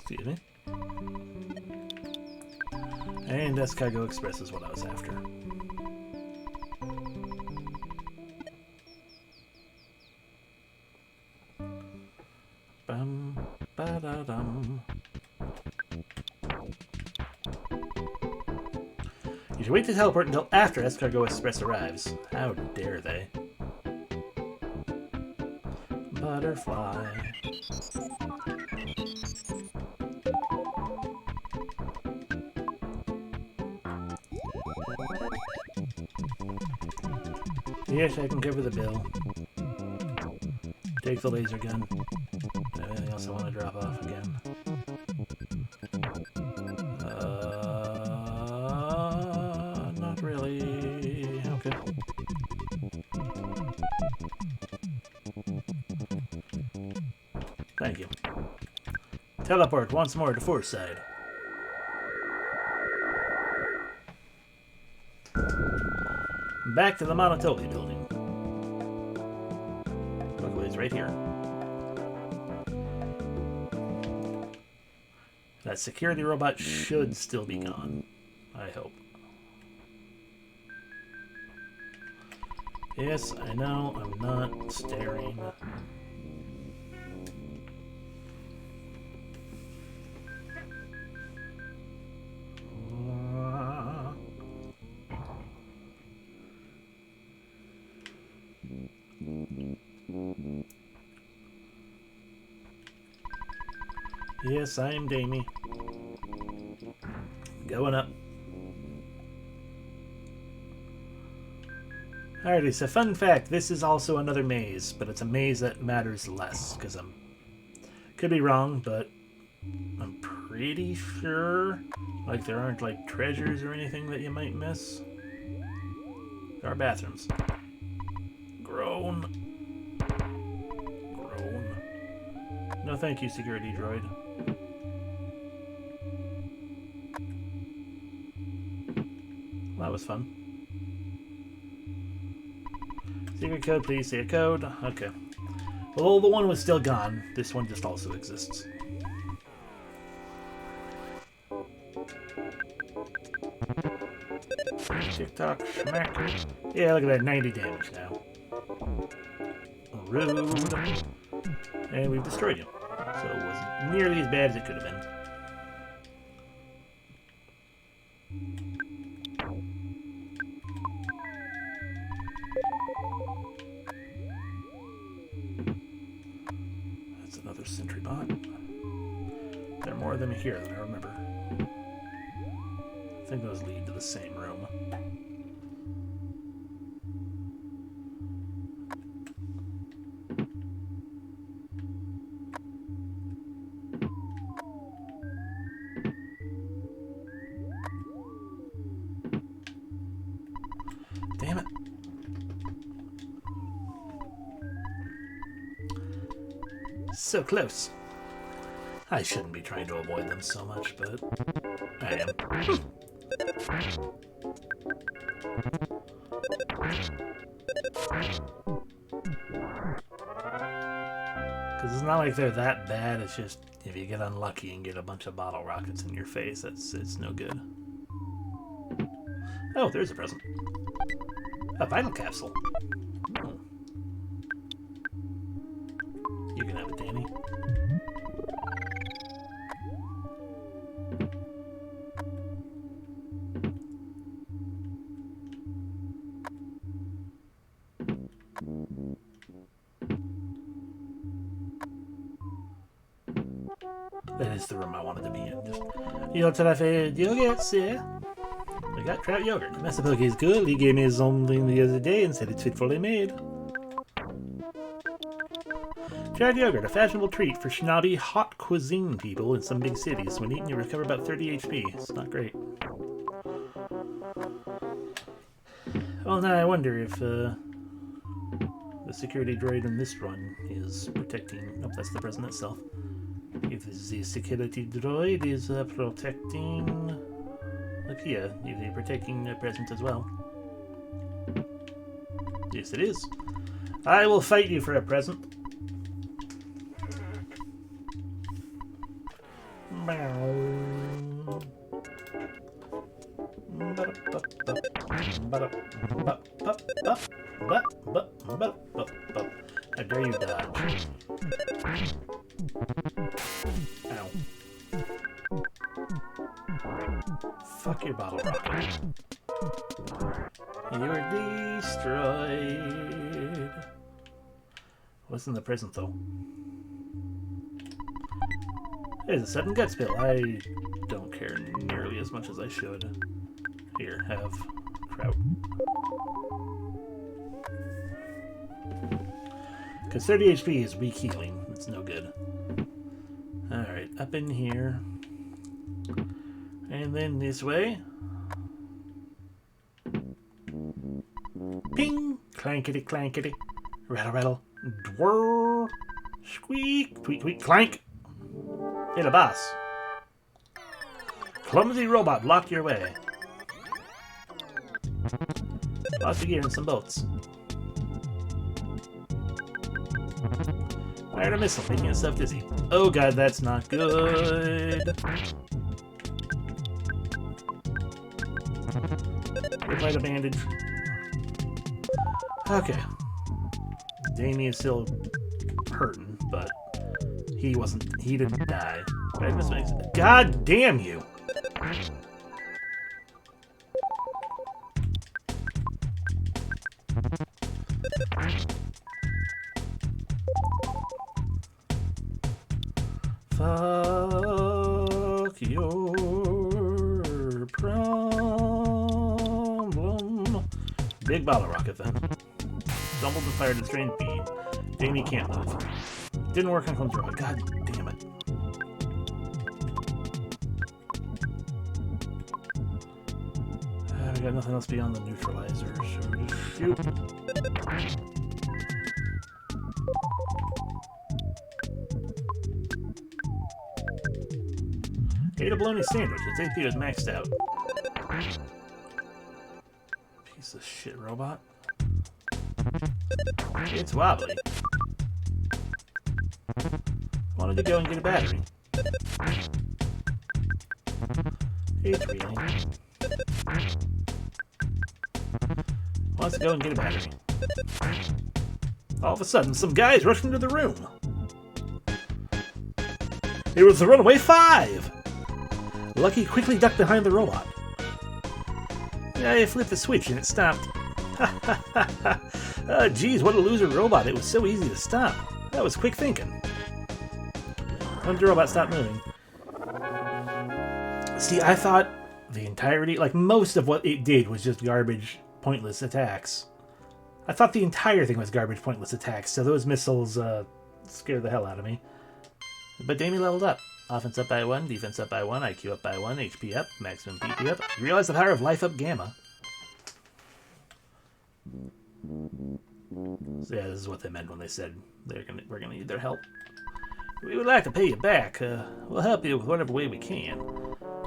Excuse me. And Escargot Express is what I was after. Ba-da-dum. You should wait to teleport until after Escargot Express arrives. How dare they? Butterfly. Yes, I can cover the bill. Take the laser gun. Anything else I want to drop off again? Not really. Okay. Thank you. Teleport once more to Foresight. Back to the Monotoli building. Look, it's right here. That security robot should still be gone. I hope. Yes, I know, I'm not staring. Yes, I am Damien. Going up. Alrighty, so fun fact, this is also another maze, but it's a maze that matters less, because could be wrong, but I'm pretty sure, like, there aren't, like, treasures or anything that you might miss. There are bathrooms. Groan. Groan. No thank you, security droid. Well, that was fun. Secret code, please. Secret code. Okay. Well, the one was still gone. This one just also exists. Tick-tock, smack. Yeah, look at that. 90 damage now. Rude. And we've destroyed him. So it wasn't nearly as bad as it could have been. That's another sentry bot. There are more of them here than I remember. I think those lead to the same room. Damn it. So close. I shouldn't be trying to avoid them so much, but I am. Because it's not like they're that bad, it's just if you get unlucky and get a bunch of bottle rockets in your face, it's no good. Oh, there's a present. A vital capsule. Oh. You can have it, Danny. That is the room I wanted to be in. Just, jag tar därför yoghurt, see? I got trout yogurt. Master Pokey's good. He gave me something the other day and said it's fitfully made. Trout yogurt, a fashionable treat for snobby, hot cuisine people in some big cities. When eaten, you recover about 30 HP. It's not great. Well, now I wonder if the security droid in this run is protecting... Nope, that's the present itself. If the security droid is protecting... Look here, is he protecting the present as well? Yes, it is. I will fight you for a present. How dare you dodge? Ow. Fuck your bottle rocket. You're destroyed. What's in the present, though? There's a sudden gut spill. I don't care nearly as much as I should. Here, have trout. Because 30 HP is weak healing. It's no good. Alright, up in here. And then this way. Ping! Clankety clankety. Rattle rattle. Dwirr. Squeak. Tweet tweet clank. Hey, the boss. Clumsy robot blocked your way. Lots of gear and some boats. Fired a missile, making itself dizzy. Oh god, that's not good. Replied a bandage. Okay. Damien's still hurting, but he didn't die. God damn you! Fuck your problem. Big bottle rocket then. Stumbled and fired a strange beam. Damien can't move. Didn't work on Clumsy Robot. God damn it. We got nothing else beyond the neutralizer, so just shoot. Ate a bologna sandwich. Its AP is maxed out. Piece of shit robot. It's wobbly. Wanted to go and get a battery. It's reeling. Wants to go and get a battery. All of a sudden, some guys rushed into the room. It was the Runaway Five! Lucky quickly ducked behind the robot. I flipped the switch and it stopped. Geez, what a loser robot. It was so easy to stop. That was quick thinking. When the robot stopped moving. See, I thought the entirety, like most of what it did was just garbage, pointless attacks. I thought the entire thing was garbage, pointless attacks, so those missiles scared the hell out of me. But Damien leveled up. Offense up by 1, defense up by 1, IQ up by 1, HP up, maximum PP up. You realize the power of life up gamma. So yeah, this is what they meant when they said we're gonna need their help. We would like to pay you back. We'll help you with whatever way we can.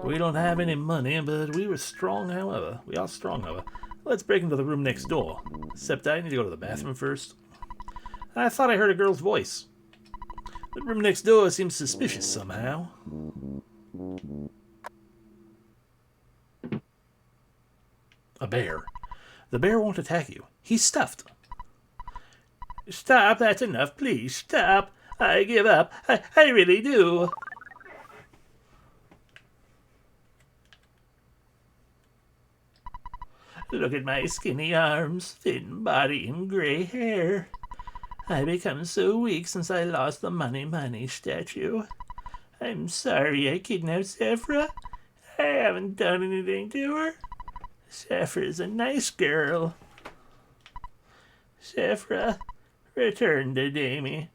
We don't have any money, but we were strong, however. We are strong, however. Let's break into the room next door. Except I need to go to the bathroom first. I thought I heard a girl's voice. The room next door seems suspicious somehow. A bear. The bear won't attack you. He's stuffed. Stop, that's enough, please, stop. I give up. I really do. Look at my skinny arms, thin body, and gray hair. I become so weak since I lost the money statue. I'm sorry I kidnapped Sephra. I haven't done anything to her. Sephra's a nice girl. Sephra, return to Damien.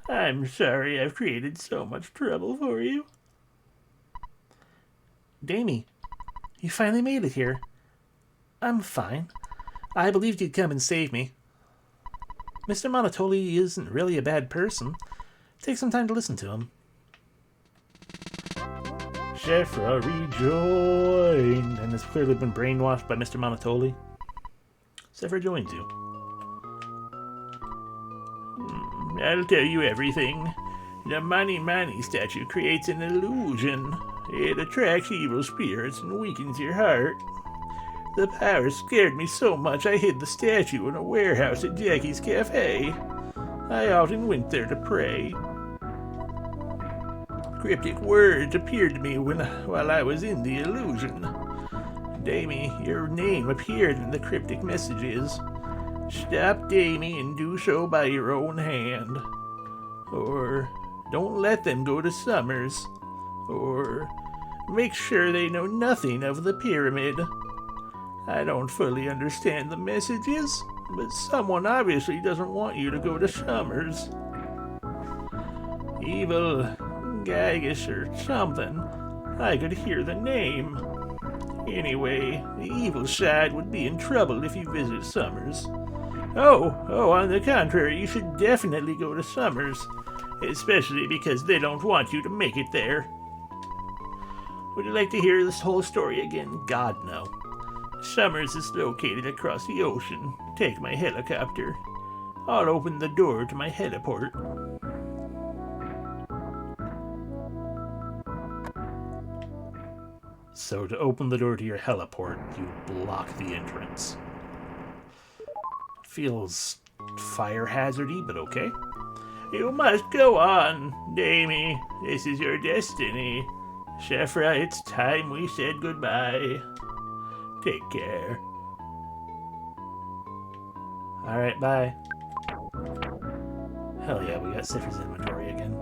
I'm sorry I've created so much trouble for you. Damien, you finally made it here. I'm fine. I believed you'd come and save me. Mr. Monotoli isn't really a bad person. Take some time to listen to him. Sephra rejoined, and has clearly been brainwashed by Mr. Monotoli. Sephra joins you. I'll tell you everything. The Mani statue creates an illusion. It attracts evil spirits and weakens your heart. The power scared me so much I hid the statue in a warehouse at Jackie's Cafe. I often went there to pray. Cryptic words appeared to me while I was in the illusion. Damien, your name appeared in the cryptic messages. Stop Damien and do so by your own hand. Or don't let them go to Summers. Or make sure they know nothing of the pyramid. I don't fully understand the messages, but someone obviously doesn't want you to go to Summers. Evil Gagish or something. I could hear the name. Anyway, the evil side would be in trouble if you visit Summers. Oh, on the contrary, you should definitely go to Summers. especially because they don't want you to make it there. Would you like to hear this whole story again? God, no. Summers is located across the ocean. Take my helicopter. I'll open the door to my heliport. So to open the door to your heliport, you block the entrance. Feels fire hazardy, but okay. You must go on, Damien. This is your destiny. Shefra, it's time we said goodbye. Take care. Alright, bye. Hell yeah, we got Siffer's inventory again.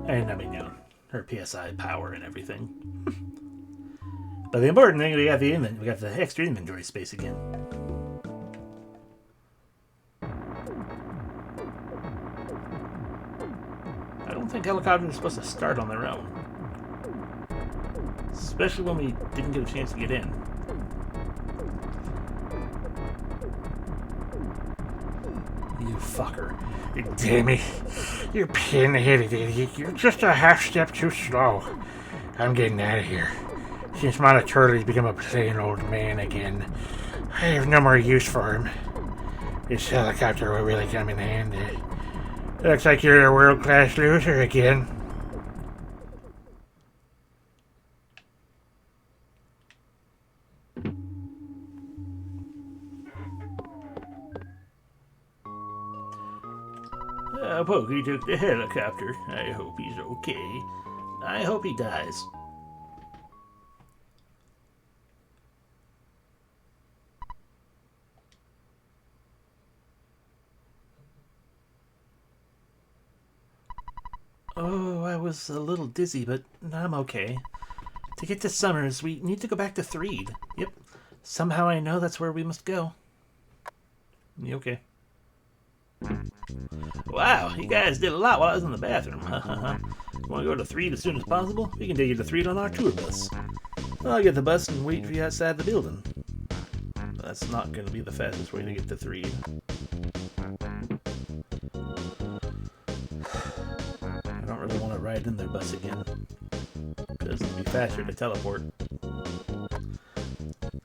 And I mean, you know, her PSI power and everything. But the important thing, we got the extra inventory space again. I don't think helicopters are supposed to start on their own. Especially when we didn't get a chance to get in. You fucker. Damien, you pin-headed idiot. You're just a half step too slow. I'm getting out of here. Since Monoturley's become a plain old man again, I have no more use for him. This helicopter will really come in handy. Looks like you're a world-class loser again. Pokey took the helicopter. I hope he's okay. I hope he dies. Oh, I was a little dizzy, but I'm okay. To get to Summers, we need to go back to Threed. Yep. Somehow I know that's where we must go. You okay? Wow, you guys did a lot while I was in the bathroom. You want to go to Threed as soon as possible? We can take you to Threed on our tour bus. I'll get the bus and wait for you outside the building. That's not going to be the fastest way to get to Threed. I don't really want to ride in their bus again. Because it'd be faster to teleport.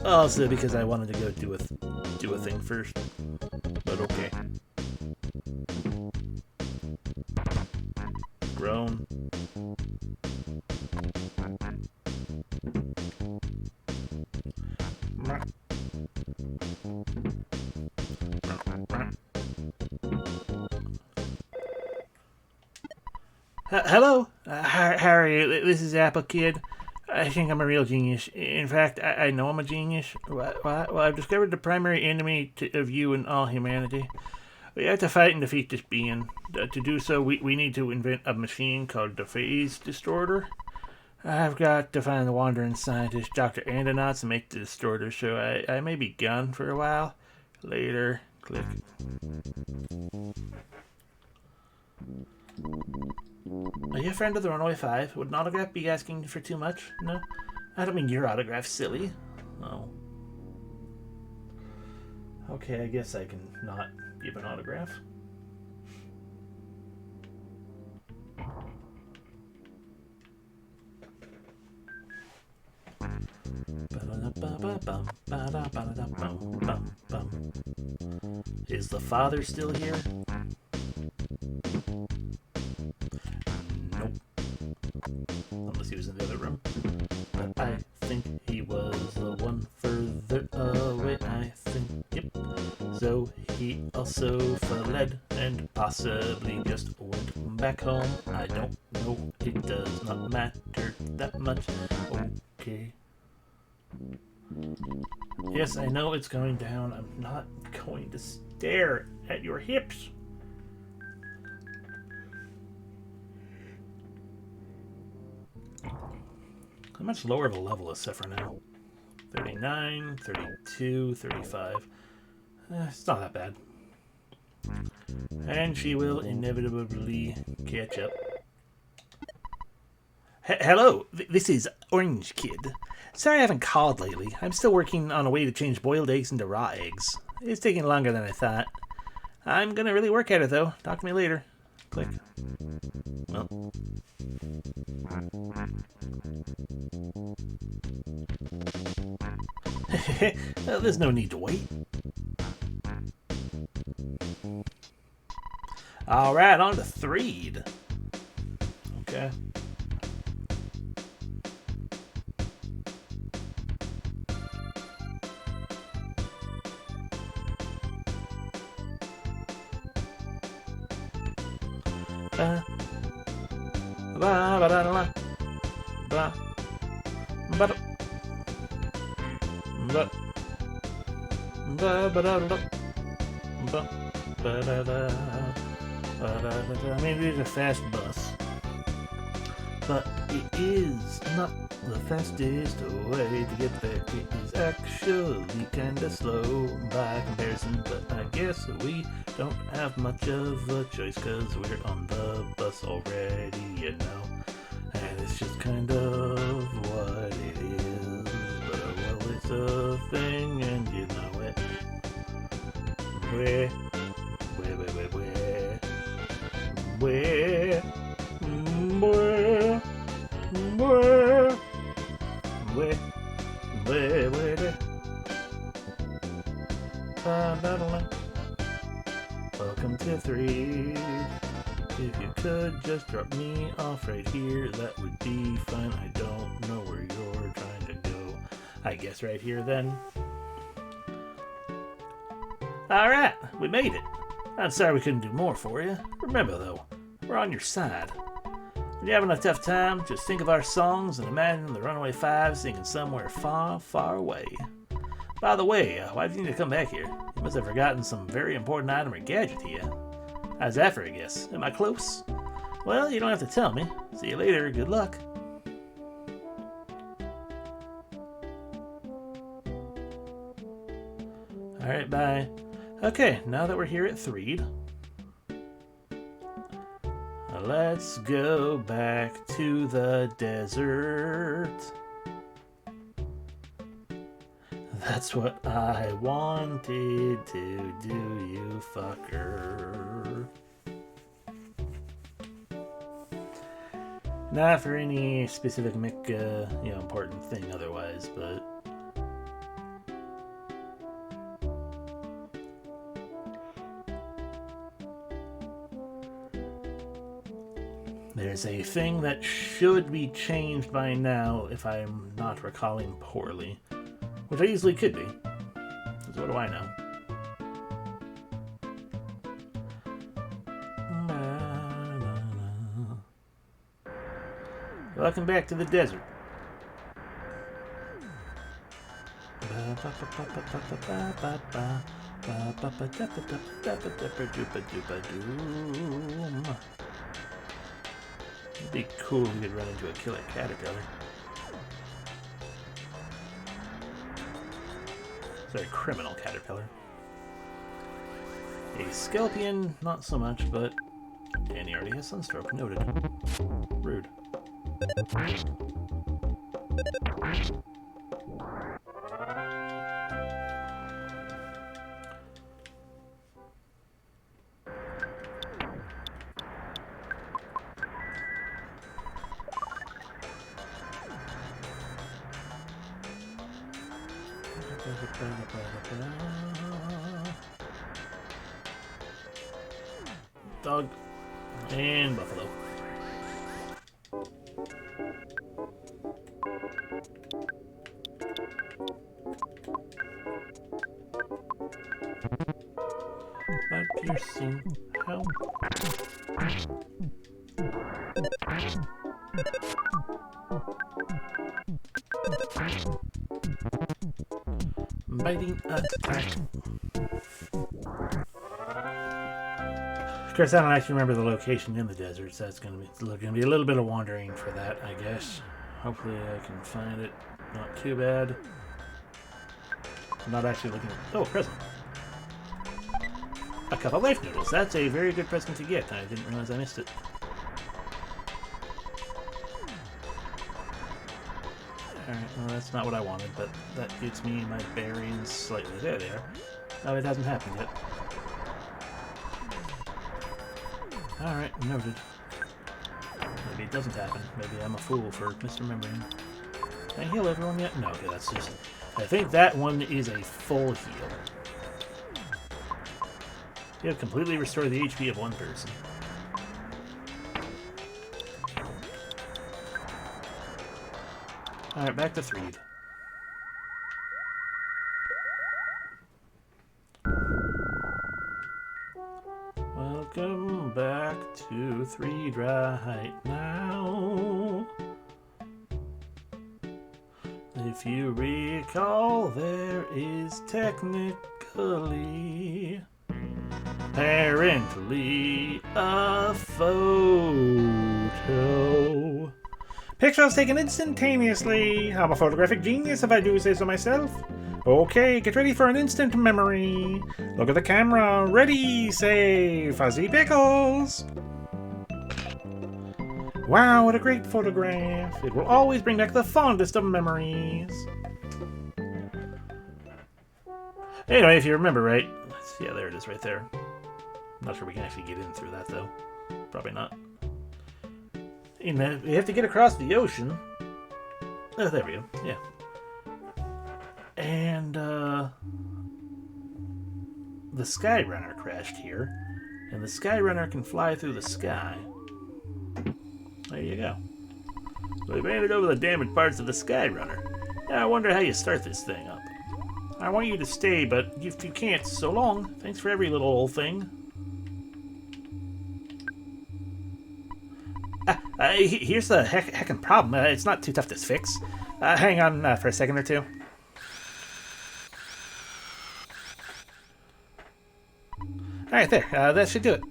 Also because I wanted to go do a thing first. But okay. Grown. Hello? How are you? This is Apple Kid. I think I'm a real genius. In fact, I know I'm a genius. Well, I've discovered the primary enemy of you and all humanity. We have to fight and defeat this being. To do so, we need to invent a machine called the Phase Distorter. I've got to find the wandering scientist, Dr. Andonauts, and make the distorter, so I may be gone for a while. Later. Click. Are you a friend of the Runaway Five? Would an autograph be asking for too much? No? I don't mean your autograph, silly. Oh. Okay, I guess I can not give an autograph. Is the father still here? Nope. Unless he was in the other room. But I think he was the one further away, I think. Yep. So he also fled and possibly just went back home. I don't know. It does not matter that much. Okay. Yes, I know it's going down. I'm not going to stare at your hips. How much lower of a level is Sephiroth now? 39, 32, 35. It's not that bad. And she will inevitably catch up. Hello, this is Orange Kid. Sorry I haven't called lately. I'm still working on a way to change boiled eggs into raw eggs. It's taking longer than I thought. I'm gonna really work at it, though. Talk to me later. Click. Well. Well, there's no need to wait. Alright, on to Threed. Okay. Ba ba ba da da ba ba da ba ba ba da da ba ba da da. Maybe it's a fast bus, but it is not the fastest way to get there. It is actually kinda slow by comparison, but I guess we don't have much of a choice, cause we're on the bus already, you know, and it's just kind of what it is, but well, it's a thing, and you know it. Where, where, welcome to Threed. If you could just drop me off right here, that would be fine. I don't know where you're trying to go. I guess right here then. Alright, we made it. I'm sorry we couldn't do more for you. Remember though, we're on your side. When you're having a tough time, just think of our songs and imagine the Runaway Five singing somewhere far, far away. By the way, why do you need to come back here? You must have forgotten some very important item or gadget here. How's that for a guess? Am I close? Well, you don't have to tell me. See you later. Good luck. Alright, bye. Okay, now that we're here at Threed, let's go back to the desert. That's what I wanted to do, you fucker. Not for any specific important thing otherwise, but there's a thing that should be changed by now if I'm not recalling poorly. Which I easily could be. Because what do I know? Welcome back to the desert. It'd be cool if we could run into a killer caterpillar. Sorry, criminal caterpillar. A Skelpion, not so much, but Danny already has Sunstroke. Noted. Rude. Dog and buffalo. Not piercing. Help. Biting attack. Of course, I don't actually remember the location in the desert, so it's going to be a little bit of wandering for that, I guess. Hopefully I can find it. Not too bad. I'm not actually looking at... Oh, present. A cup of life noodles. That's a very good present to get. I didn't realize I missed it. Alright, well that's not what I wanted, but that gets me my bearings slightly. There they are. Oh, it hasn't happened yet. Alright, noted. Maybe it doesn't happen. Maybe I'm a fool for misremembering. Can I heal everyone yet? No, okay, that's just... I think that one is a full heal. You have completely restored the HP of one person. Alright, back to Threed. Welcome back to Threed right now. If you recall, there is technically, apparently, a photo. Picture was taken instantaneously. I'm a photographic genius if I do say so myself. Okay, get ready for an instant memory. Look at the camera. Ready, say, Fuzzy Pickles. Wow, what a great photograph. It will always bring back the fondest of memories. Anyway, if you remember right, yeah, there it is right there. I'm not sure we can actually get in through that, though. Probably not. We have to get across the ocean. Oh, there we go. Yeah. And, the Skyrunner crashed here. And the Skyrunner can fly through the sky. There you go. So we made it over the damaged parts of the Skyrunner. Now I wonder how you start this thing up. I want you to stay, but if you can't, so long. Thanks for every little old thing. Here's the heckin' problem. It's not too tough to fix. Hang on for a second or two. Alright, there. That should do it.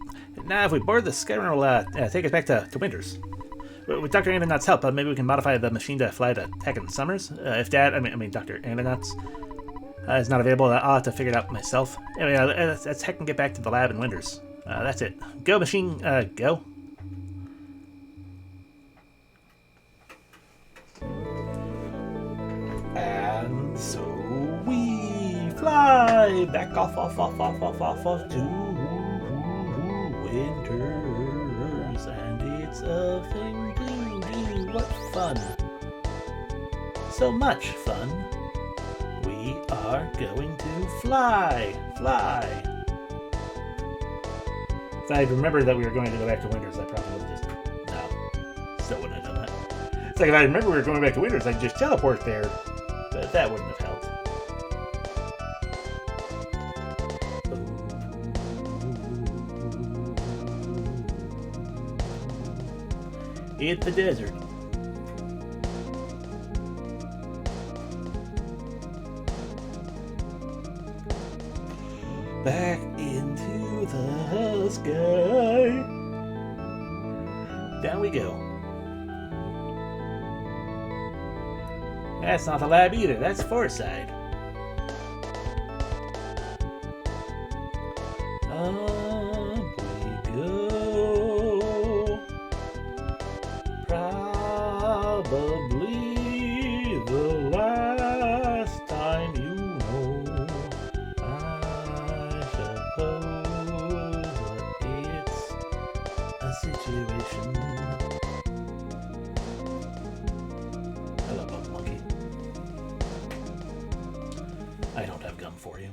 Now, if we board the Skyrunner, will take us back to Winters. With Dr. Andonaut's help, maybe we can modify the machine to fly to heckin' Summers. If Dad, I mean Dr. Andonaut's is not available, I'll have to figure it out myself. Anyway, let's heckin' get back to the lab in Winters. That's it. Go, machine, go. And so we fly back off to Winters, and it's a thing, ding, what fun. So much fun. We are going to fly. If I remembered that we were going to go back to Winters, I probably would have just... No. Still wouldn't have done that. It's like if I remember we were going back to Winters, I'd just teleport there. But that wouldn't have helped. Hit the desert. Back into the sky. Down we go. That's not the lab either, that's Foresight. Up we go. Probably the last time, you know. I suppose it's a situation. Hello, Bug Monkey. I don't have gum for you.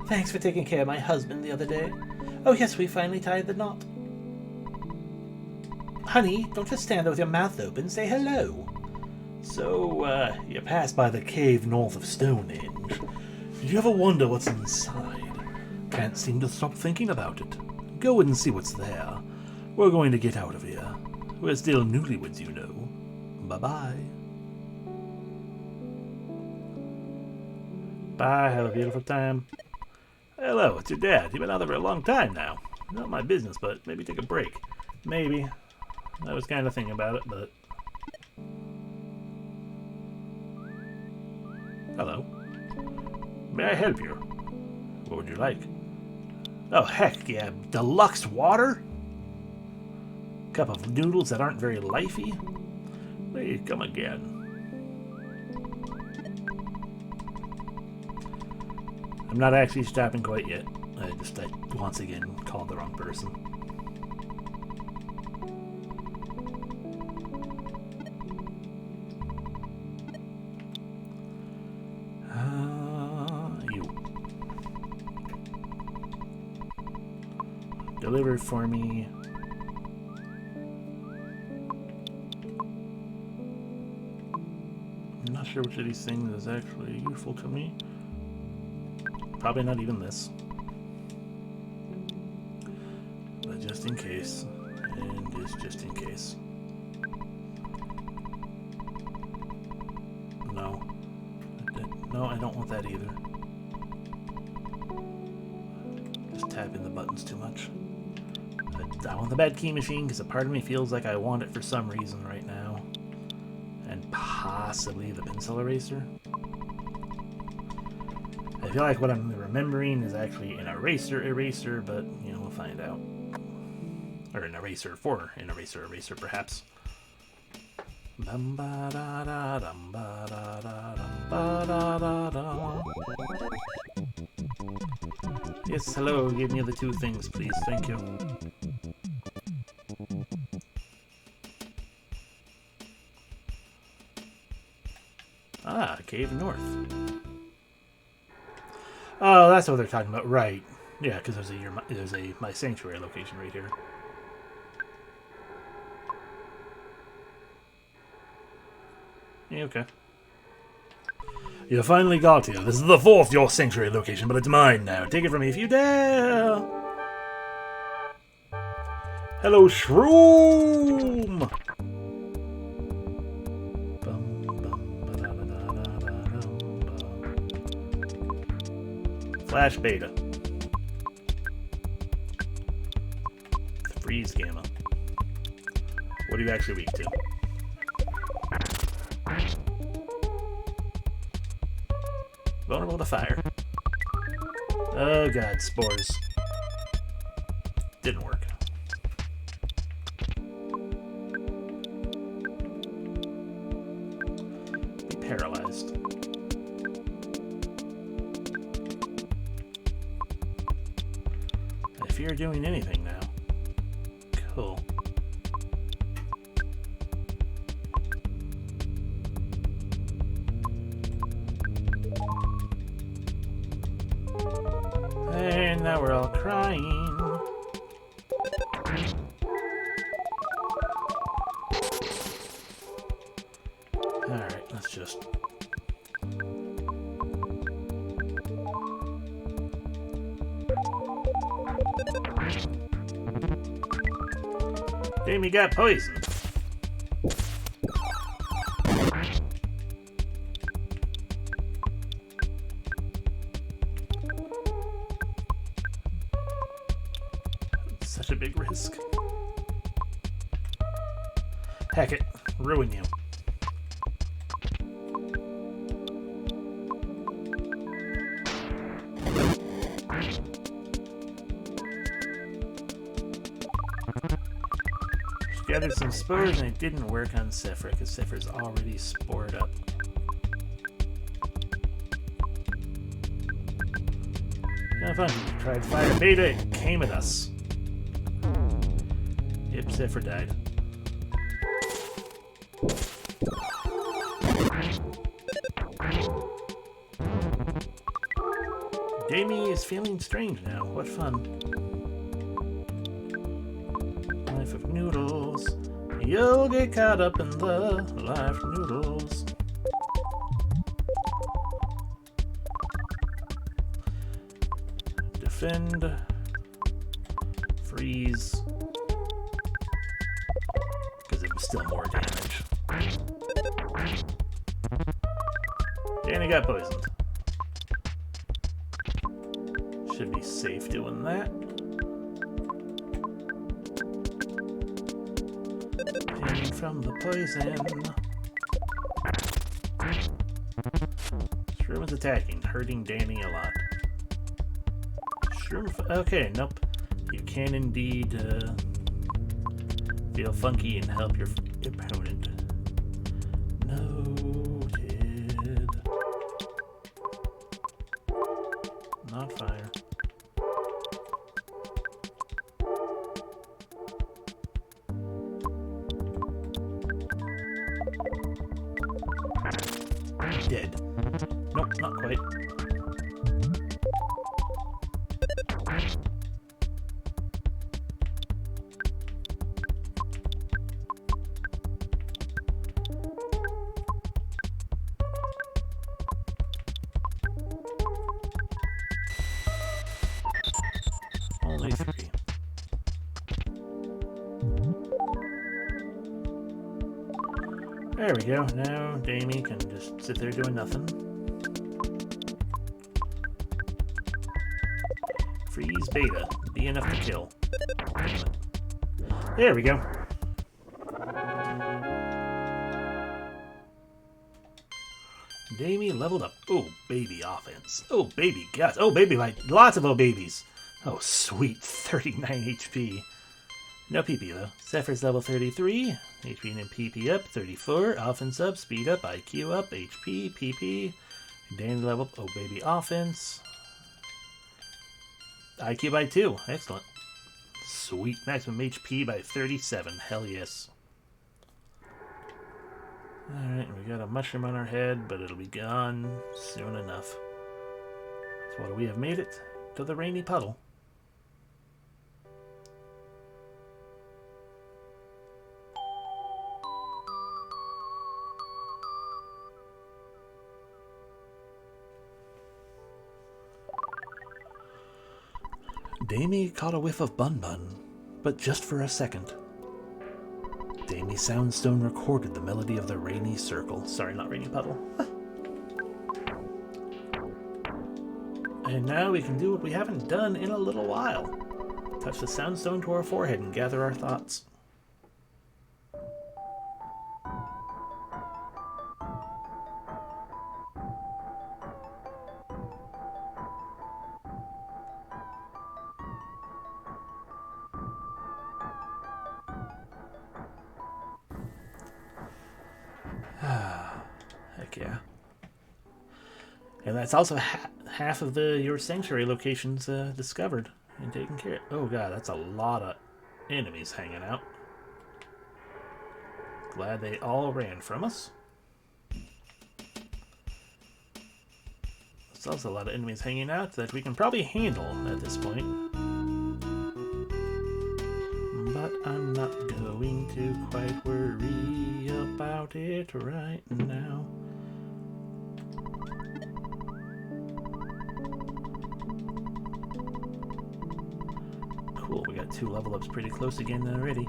Thanks for taking care of my husband the other day. Oh yes, we finally tied the knot. Honey, don't just stand there with your mouth open. Say hello. So, you passed by the cave north of Stonehenge. Did you ever wonder what's inside? Can't seem to stop thinking about it. Go and see what's there. We're going to get out of here. We're still newlyweds, you know. Bye-bye. Bye, have a beautiful time. Hello, it's your dad. You've been out there for a long time now. Not my business, but maybe take a break. Maybe. I was kind of thinking about it, but... Hello. May I help you? What would you like? Oh, heck yeah. Deluxe water? Cup of noodles that aren't very lifey? Please come again. I'm not actually stopping quite yet. I once again called the wrong person. You. Deliver for me. I'm not sure which of these things is actually useful to me. Probably not even this. But just in case. And it's just in case. No. No, I don't want that either. Just tapping the buttons too much. I want the bad key machine because a part of me feels like I want it for some reason right now. And possibly the pencil eraser. I feel like what I'm remembering is actually an eraser, but, you know, we'll find out. Or an eraser for an eraser perhaps. Yes, hello, give me the two things, please, thank you. Ah, Cave North. Oh, that's what they're talking about, right? Yeah, because there's my sanctuary location right here. Yeah, okay. You finally got here. This is the fourth your sanctuary location, but it's mine now. Take it from me if you dare. Hello, Shroom. Flash beta. Freeze gamma. What are you actually weak to? Vulnerable to fire. Oh god, spores. Didn't work. Be paralyzed. I fear doing anything now. Cool. And now we're all crying. Alright, let's just... Damien got poisoned. Such a big risk. Heck it, ruin you. Gathered some spores and it didn't work on Sephra because Sephra's already spored up. Kind of fun. Tried fire beta, it came at us. Yep, Sephra died. Damien is feeling strange now. What fun. Life of noodles. You'll get caught up in the life of noodles. Defend. Freeze. Because it was still more damage. And he got poisoned. Should be safe doing that. And from the poison. Shroom is attacking, hurting Danny a lot. Shroom, okay, nope. You can indeed feel funky and help your opponent. Noted. dead. Nope, not quite. Only 3. There we go. Now Damien can just sit there doing nothing. Freeze beta. Be enough to kill. There we go. Damien leveled up. Oh, baby offense. Oh, baby guts. Oh, baby light. Lots of oh babies. Oh, sweet. 39 HP. No PP though. Zephyr's level 33. HP and PP up. 34. Offense up. Speed up. IQ up. HP. PP. Danny level up. Oh, baby offense. IQ by 2. Excellent. Sweet. Maximum HP by 37. Hell yes. Alright, we got a mushroom on our head, but it'll be gone soon enough. So what do we have made it? To the rainy puddle. Damie caught a whiff of Bun Bun, but just for a second. Damie Soundstone recorded the melody of the rainy circle. Sorry, not rainy puddle. And now we can do what we haven't done in a little while. Touch the Soundstone to our forehead and gather our thoughts. Heck yeah. And that's also half of your sanctuary locations discovered and taken care of. Oh god, that's a lot of enemies hanging out. Glad they all ran from us. There's also a lot of enemies hanging out that we can probably handle at this point. But I'm not going to quite worry about it right now. Cool, we got 2 level ups pretty close again already.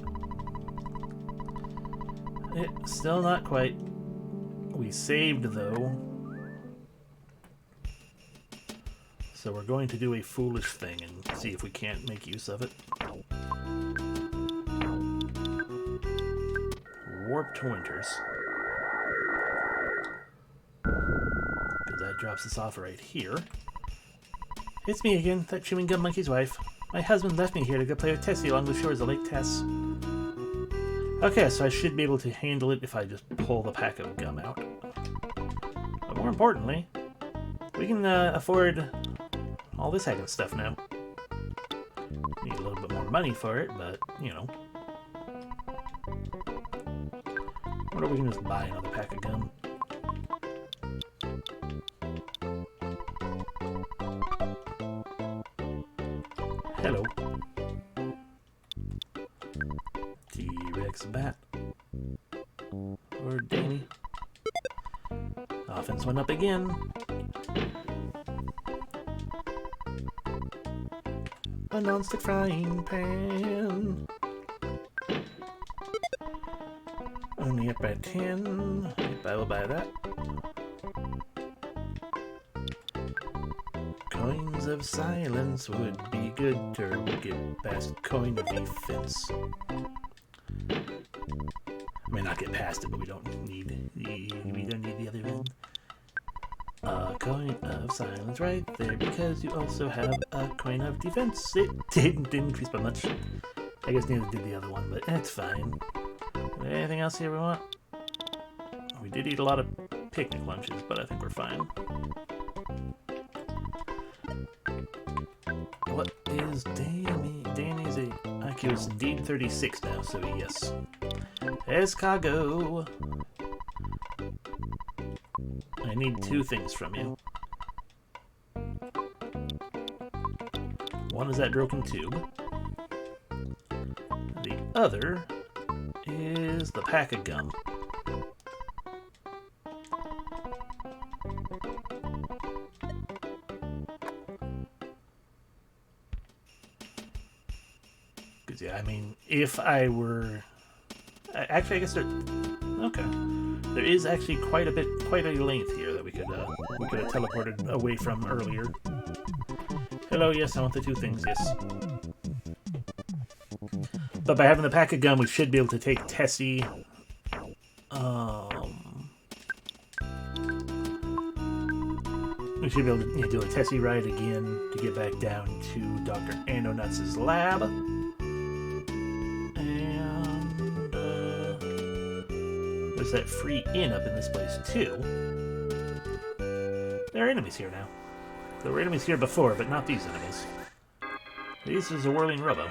Still not quite. We saved though. So we're going to do a foolish thing and see if we can't make use of it. Warped Winters. Because that drops us off right here. It's me again, that chewing gum monkey's wife. My husband left me here to go play with Tessie along the shores of Lake Tess. Okay, so I should be able to handle it if I just pull the pack of gum out. But more importantly, we can afford all this heck of stuff now. Need a little bit more money for it, but, you know. Or we can just buy another pack of gum. Hello. T-Rex bat. Or Danny. Offense went up again. A non-stick frying pan. Only up by 10. I will buy that. Coins of silence would be good to get past coin of defense. May not get past it, but we don't need the other one. A coin of silence right there because you also have a coin of defense. It didn't increase by much. I guess neither did the other one, but it's fine. Anything else here we want? We did eat a lot of picnic lunches, but I think we're fine. What is Danny? Danny's IQ is indeed 36 now, so yes. Escargot. I need two things from you. One is that broken tube. The other is the pack of gum. Because, yeah, I mean, if I were... Actually, I guess there... Okay. There is actually quite a length here that we could have teleported away from earlier. Hello, yes, I want the two things, yes. But by having the pack of gum, we should be able to take Tessie. We should be able to do a Tessie ride again to get back down to Dr. Andonuts' lab. And there's that free inn up in this place, too. There are enemies here now. There were enemies here before, but not these enemies. This is a whirling robo.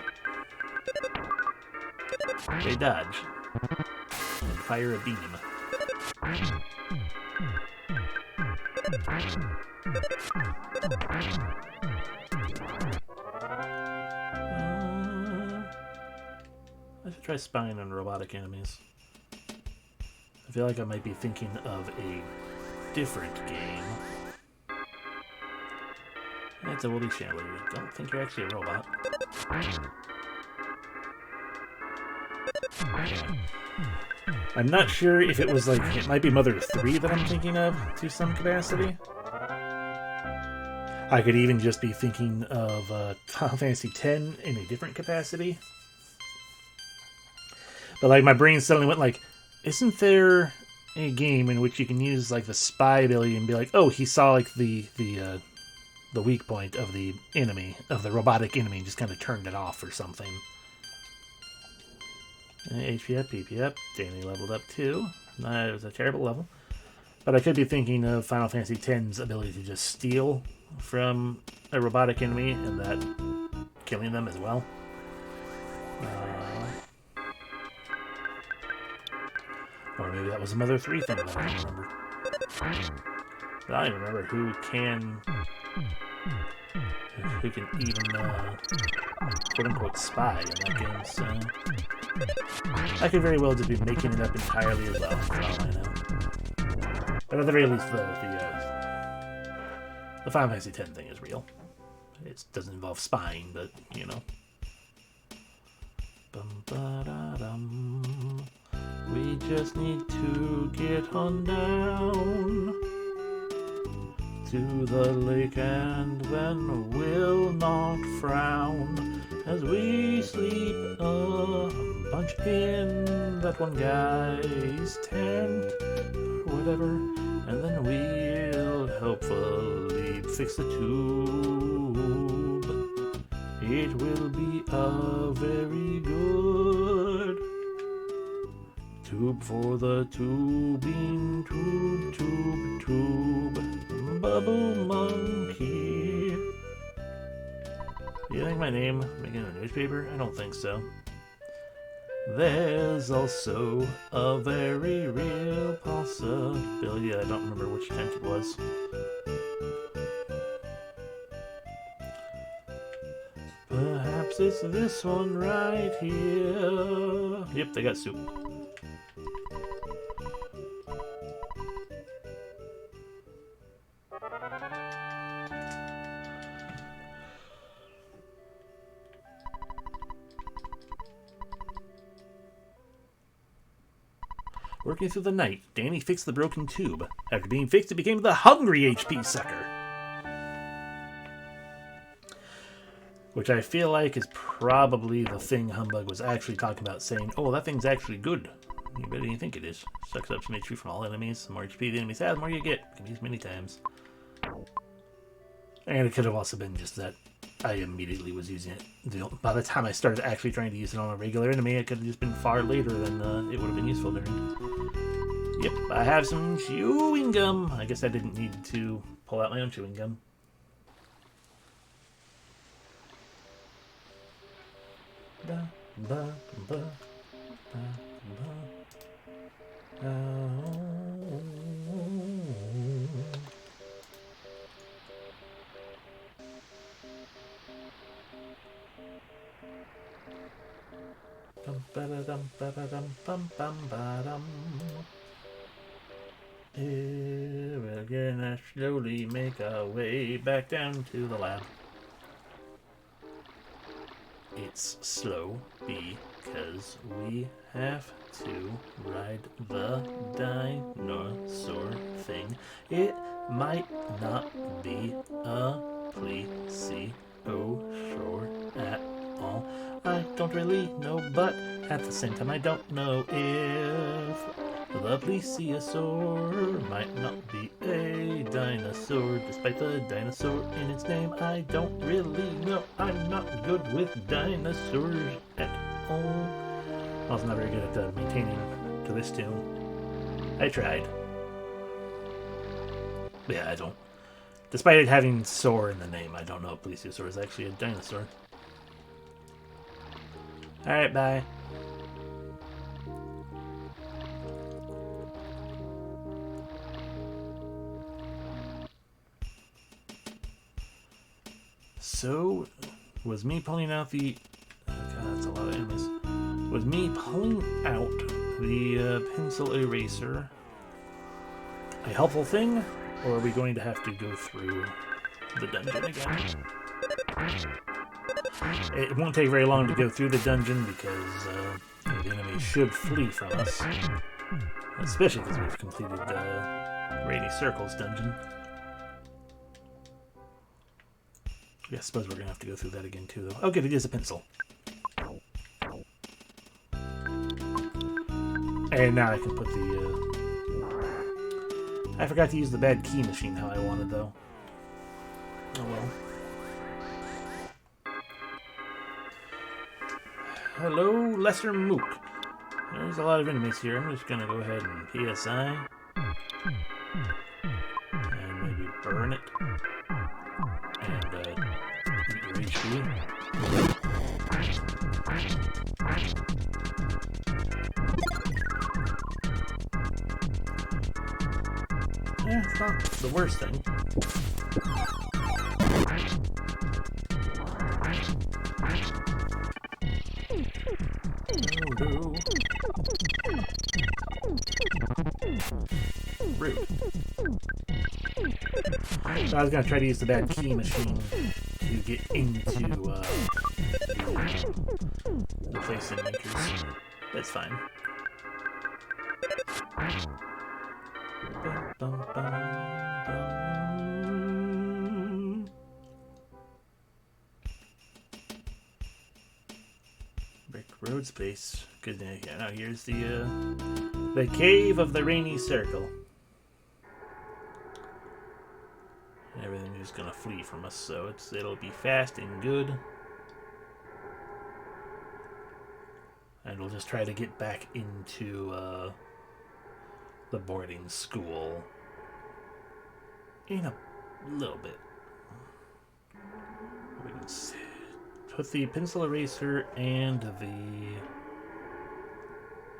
They dodge and fire a beam. I should try spying on robotic enemies. I feel like I might be thinking of a different game. That's a woolly chandelier. I don't think you're actually a robot. I'm not sure if it was like, it might be Mother 3 that I'm thinking of to some capacity. I could even just be thinking of Final Fantasy X in a different capacity. But like my brain suddenly went like, isn't there a game in which you can use like the spy ability and be like, oh, he saw like the weak point of the enemy, of the robotic enemy, and just kind of turned it off or something. HP up, PP up. Danny leveled up too. It was a terrible level. But I could be thinking of Final Fantasy X's ability to just steal from a robotic enemy and that killing them as well. Or maybe that was a Mother 3 thing that I don't remember. But I don't even remember who can even quote-unquote spy in that game, so I could very well just be making it up entirely as well, for all I know. But at the very least, the Final Fantasy X thing is real. It doesn't involve spying, but, you know. Bum-ba-da-dum. We just need to get on down to the lake and then we'll not frown as we sleep a bunch in that one guy's tent or whatever, and then we'll hopefully fix the tube. It will be a very good tube for the tubing, tube, bubble monkey. Do you think my name making a newspaper? I don't think so. There's also a very real possibility. I don't remember which tent it was. Perhaps it's this one right here. Yep, they got soup. Working through the night, Danny fixed the broken tube. After being fixed, it became the hungry HP sucker. Which I feel like is probably the thing Humbug was actually talking about, saying, oh, that thing's actually good. You better than you think it is. Sucks up some HP from all enemies. The more HP the enemies have, the more you get. Can be used many times. And it could have also been just that I immediately was using it. By the time I started actually trying to use it on a regular enemy, it could have just been far later than it would have been useful during. Yep, I have some chewing gum. I guess I didn't need to pull out my own chewing gum. Ba, ba, ba, ba, ba. We're gonna slowly make our way back down to the lab. It's slow because we have to ride the dinosaur thing. It might not be a plesiosaur at all. I don't really know, but at the same time I don't know if the plesiosaur might not be a dinosaur, despite the dinosaur in its name. I don't really know. I'm not good with dinosaurs at all. I was not very good at maintaining to this tune. I tried. But yeah, I don't. Despite it having "saur" in the name, I don't know if plesiosaur is actually a dinosaur. Alright, bye. So, was me pulling out the... Oh god, that's a lot of enemies. Was me pulling out the pencil eraser a helpful thing? Or are we going to have to go through the dungeon again? It won't take very long to go through the dungeon because the enemy should flee from us. Especially because we've completed the Rainy Circles dungeon. Yeah, I suppose we're going to have to go through that again too, though. Oh, good, it is a pencil. And now I can put the... I forgot to use the bad key machine how I wanted, though. Oh well. Hello, Lesser Mook. There's a lot of enemies here. I'm just going to go ahead and PSI. And maybe burn it. And eat your HP. Yeah, it's not the worst thing. Oh, no. Rude. So I was going to try to use the bad key machine to get into the place in Makers. That's fine. Bum, bum, bum, bum. Brick road space. Good day. Yeah, now here's the cave of the Rainy Circle. Everything is gonna flee from us, so it'll be fast and good. And we'll just try to get back into the boarding school in a little bit. We can put the pencil eraser and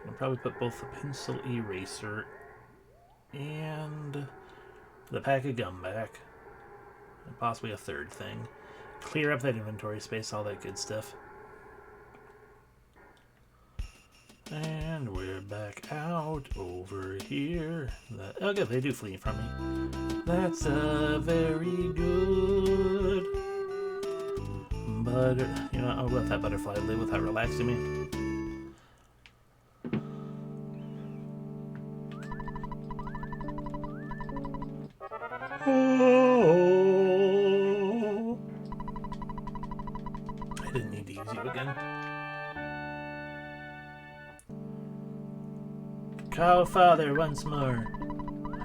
I'll probably put both the pencil eraser and the pack of gum back. And possibly a third thing. Clear up that inventory space, all that good stuff. And we're back out over here. Okay, they do flee from me. That's very good. But, you know, I'll let that butterfly live without relaxing me. Oh. I didn't need to use you again. Call father once more.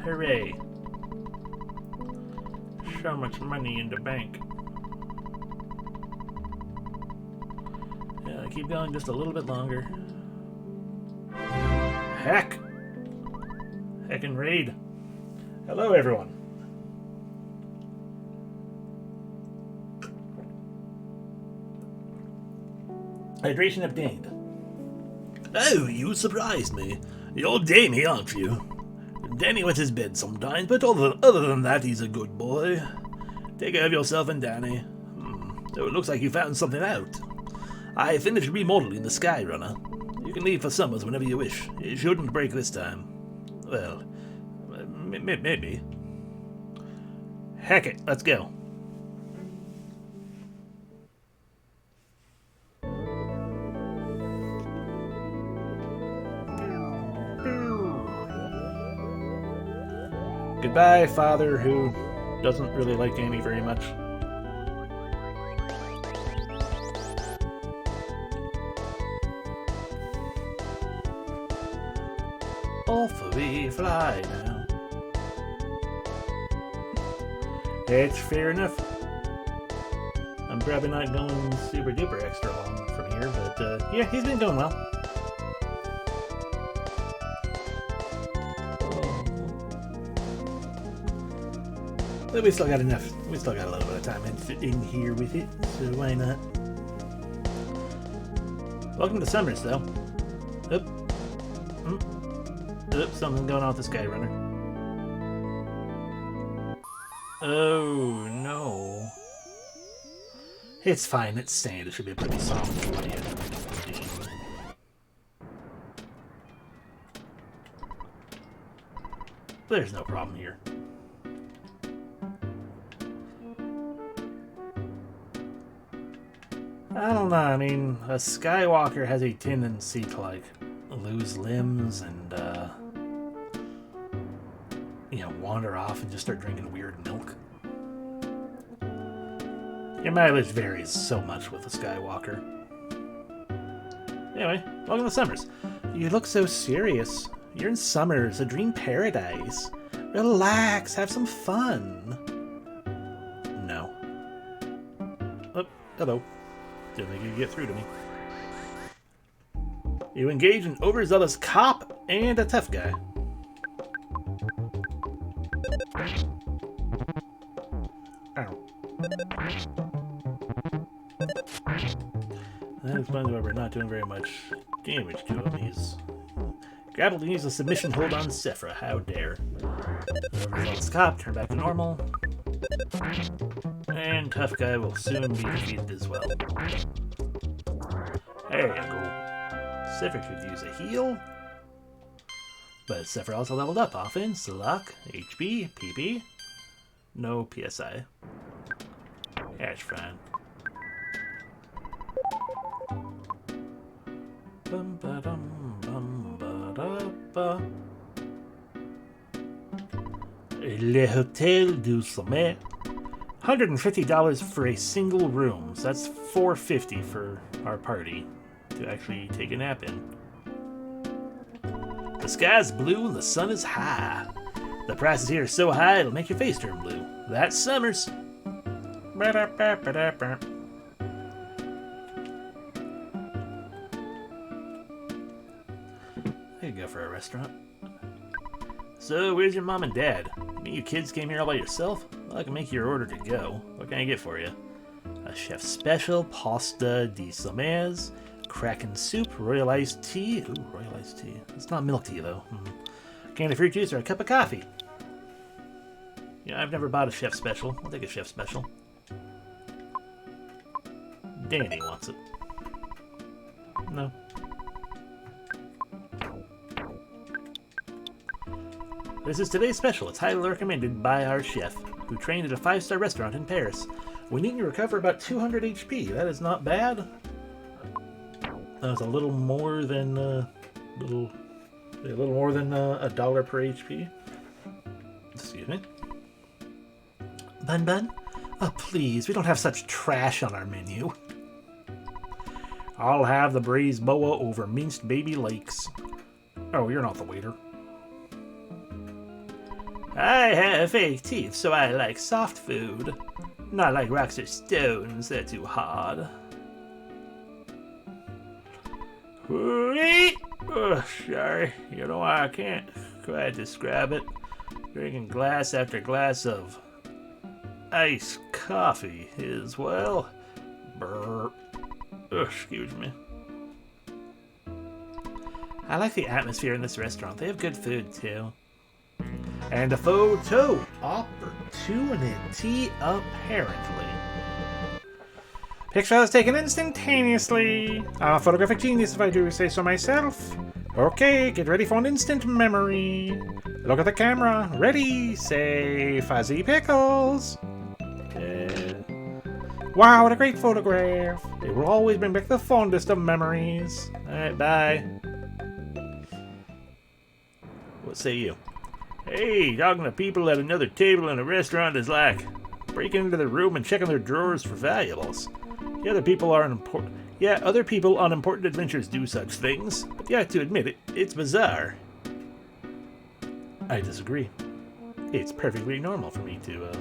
Hooray. So much money in the bank. Yeah, keep going just a little bit longer. Heck! Heckin' raid. Hello, everyone. Hydration obtained. Oh, you surprised me. You're Damien, aren't you? Danny wets his bed sometimes, but other than that, he's a good boy. Take care of yourself and Danny. So it looks like you found something out. I finished remodeling the Skyrunner. can leave for Summers whenever you wish. It shouldn't break this time. Well, maybe. Heck it, let's go. Goodbye, father, who doesn't really like Amy very much. Off we fly now. It's fair enough. I'm probably not going super duper extra long from here, but yeah, he's been going well. But we still got enough. We still got a little bit of time in here with it, so why not? Welcome to Summers, though. Oop. Oop, something's going on with the Sky Runner. Oh, no. It's fine, it's sand. It should be a pretty solid plan. There's no problem here. I don't know, I mean, a Skywalker has a tendency to, like, lose limbs and, you know, wander off and just start drinking weird milk. Your mileage varies so much with a Skywalker. Anyway, welcome to Summers. You look so serious. You're in Summers, a dream paradise. Relax, have some fun. No. Oh, hello. Didn't think you could get through to me. You engage an overzealous cop and a tough guy. Ow. That explains why we're not doing very much damage to him. He's grappled and used a submission hold on Sephra. How dare. Overzealous cop, turn back to normal. And tough guy will soon be defeated as well. There you go. Sephra could use a heal. But Sephra also leveled up. Offense, luck, HP, PP. No PSI. That's fine. Bum ba dum bum ba da ba. Le Hotel du Sommet. $150 for a single room. So that's $450 for our party to actually take a nap in. The sky's blue and the sun is high. The prices here are so high it'll make your face turn blue. That's Summers. There you go for a restaurant. So, where's your mom and dad? You mean you kids came here all by yourself? Well, I can make your order to go. What can I get for you? A chef special, pasta di Somers, Kraken soup, royal iced tea. Ooh, royal iced tea. It's not milk tea, though. Can of fruit juice or a cup of coffee? Yeah, I've never bought a chef special. I'll take a chef special. Danny wants it. No. This is today's special. It's highly recommended by our chef, who trained at a 5-star restaurant in Paris. We need to recover about 200 HP. That is not bad. That was a little more than a $1 per HP. Excuse me. Bun Bun? Oh, please, we don't have such trash on our menu. I'll have the braised boa over minced baby lakes. Oh, you're not the waiter. I have fake teeth, so I like soft food. Not like rocks or stones, they're too hard. Oh, sorry. You know, I can't quite describe it. Drinking glass after glass of iced coffee is, well, burp. Excuse me. I like the atmosphere in this restaurant. They have good food, too. And a photo opportunity, apparently. Picture is taken instantaneously. I'm a photographic genius if I do say so myself. Okay, get ready for an instant memory. Look at the camera. Ready, say Fuzzy Pickles. Wow, what a great photograph. It will always bring back the fondest of memories. Alright, bye. What say you? Hey, talking to people at another table in a restaurant is like breaking into their room and checking their drawers for valuables. Other people on important adventures do such things, but you have to admit it, it's bizarre. I disagree. It's perfectly normal for me to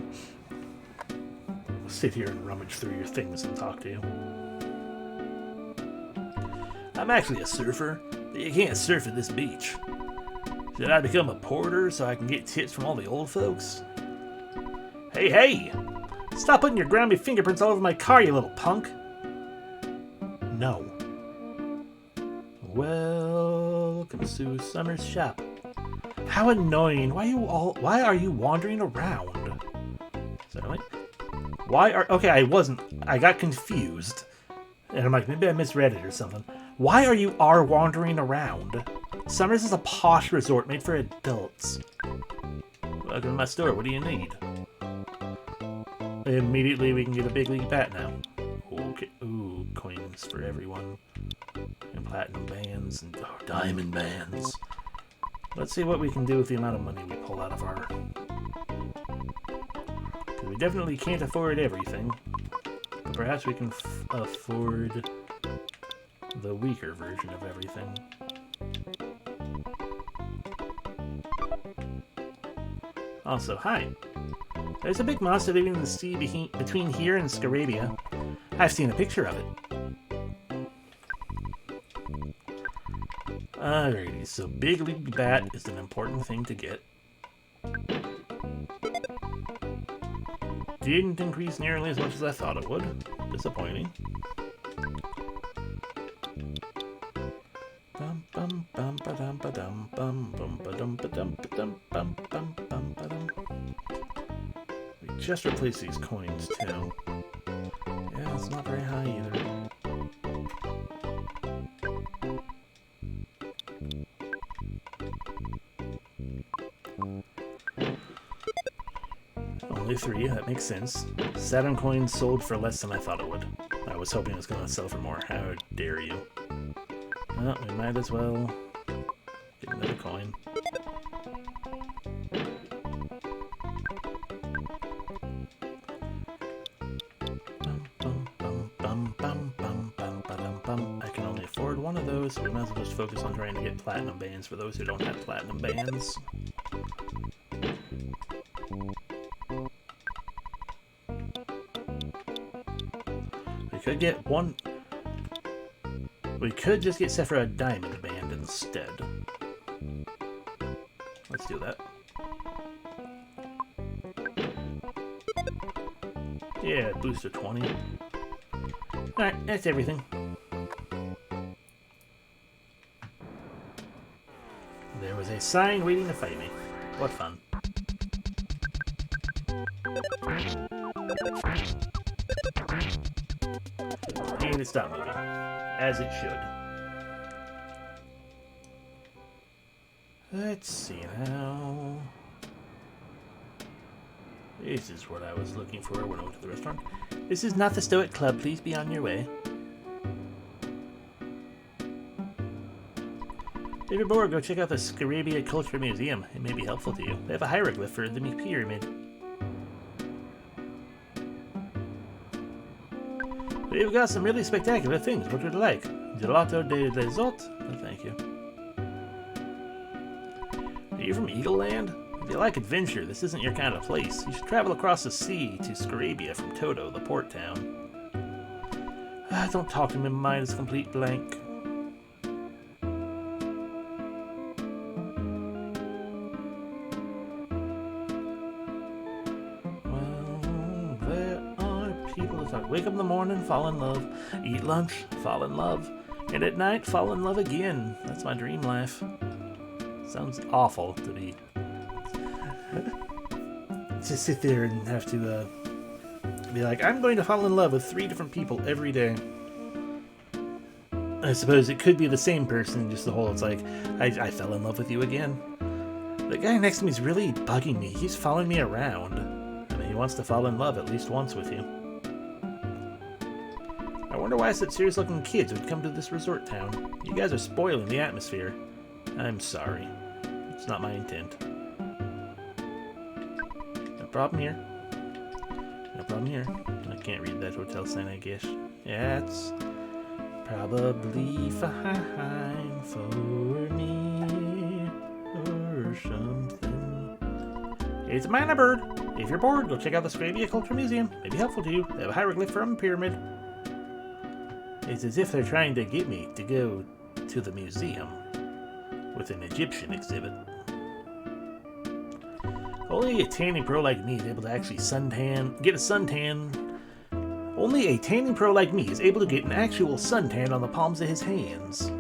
Sit here and rummage through your things and talk to you. I'm actually a surfer, but you can't surf at this beach. Should I become a porter so I can get tips from all the old folks? Hey! Stop putting your grimy fingerprints all over my car, you little punk! No. Welcome to Summer's shop. How annoying. Why are you wandering around? Sorry. Okay, I got confused. And I'm like, maybe I misread it or something. Why are you wandering around? Summers is a posh resort made for adults. Welcome to my store, what do you need? Immediately we can get a big league bat now. Okay, ooh, coins for everyone. And platinum bands and Diamond bands. Let's see what we can do with the amount of money we pull out of our... Because we definitely can't afford everything. But perhaps we can afford the weaker version of everything. Also, hi. There's a big monster living in the sea between here and Scarabia. I've seen a picture of it. Alrighty, so Big League Bat is an important thing to get. Didn't increase nearly as much as I thought it would. Disappointing. Bum bum bum ba dum ba dum bum bum ba dum ba dum ba dum bum bum bum ba dum. We just replaced these coins too. Yeah, it's not very high either. Only 3, that makes sense. 7 coins sold for less than I thought it would. I was hoping it was going to sell for more. How dare you? Well, we might as well get another coin. I can only afford one of those, so we might as well just focus on trying to get platinum bands for those who don't have platinum bands. We could get one... We could just get set for a diamond band instead. Let's do that. Yeah, boost to 20. Alright, that's everything. There was a sign waiting to fight me. What fun. And it stopped moving. As it should. Let's see now. This is what I was looking for when I went to the restaurant. This is not the Stoic Club. Please be on your way. If you're bored, go check out the Scarabia Culture Museum. It may be helpful to you. They have a hieroglyph for the pyramid. We've got some really spectacular things. What would you like? Gelato de risotto? No, thank you. Are you from Eagle Land? If you like adventure, this isn't your kind of place. You should travel across the sea to Scarabia from Toto, the port town. Don't talk to me, my mind is a complete blank. Well, there are people that talk. Wake up in the morning, fall in love. Eat lunch, fall in love. And at night, fall in love again. That's my dream life. Sounds awful to be... to sit there and have to Be like, I'm going to fall in love with 3 different people every day. I suppose it could be the same person, just the whole, it's like, I fell in love with you again. The guy next to me is really bugging me. He's following me around. I mean, he wants to fall in love at least once with you. I wonder why such serious-looking kids would come to this resort town. You guys are spoiling the atmosphere. I'm sorry. It's not my intent. No problem here. No problem here. I can't read that hotel sign, I guess. Yeah, it's probably fine for me or something. It's a mana bird. If you're bored, go check out the Scravia Culture Museum. It'd be helpful to you. They have a hieroglyph from a pyramid. It's as if they're trying to get me to go to the museum with an Egyptian exhibit. Only a tanning pro like me is able to actually get a suntan. Only a tanning pro like me is able to get an actual suntan on the palms of his hands.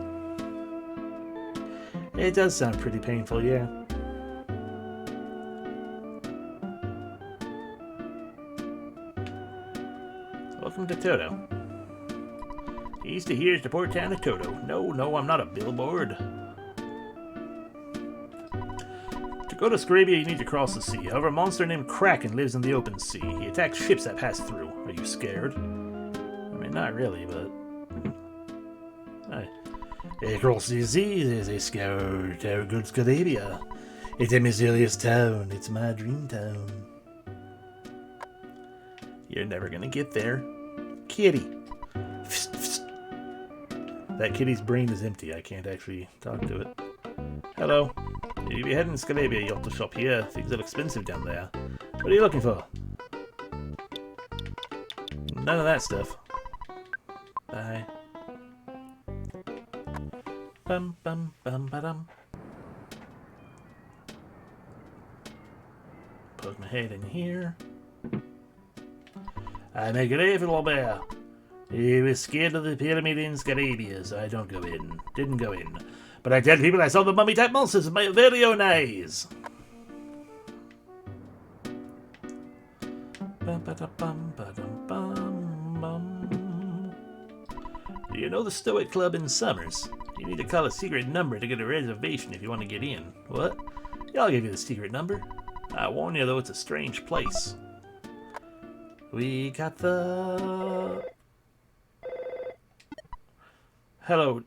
It does sound pretty painful, yeah. Welcome to Toto. East of here is the port town of Toto. No, I'm not a billboard. To go to Scravia, you need to cross the sea. However, a monster named Kraken lives in the open sea. He attacks ships that pass through. Are you scared? I mean, not really, but... Across the sea, there's a scout to good Scravia. It's a mysterious town. It's my dream town. You're never gonna get there. Kitty. That kitty's brain is empty. I can't actually talk to it. Hello. If you'll be heading to Scalabia, you'll have to shop here. Things are expensive down there. What are you looking for? None of that stuff. Bye. Bum bum bum ba-dum. Poke my head in here. I'm a grave little bear. He was scared of the pyramid in Scalabia, so I didn't go in. But I tell people I saw the mummy-type monsters with my very own eyes. Do you know the Stoic Club in Summers? You need to call a secret number to get a reservation if you want to get in. What? Yeah, I'll give you the secret number. I warn you, though, it's a strange place. We got the... Hello,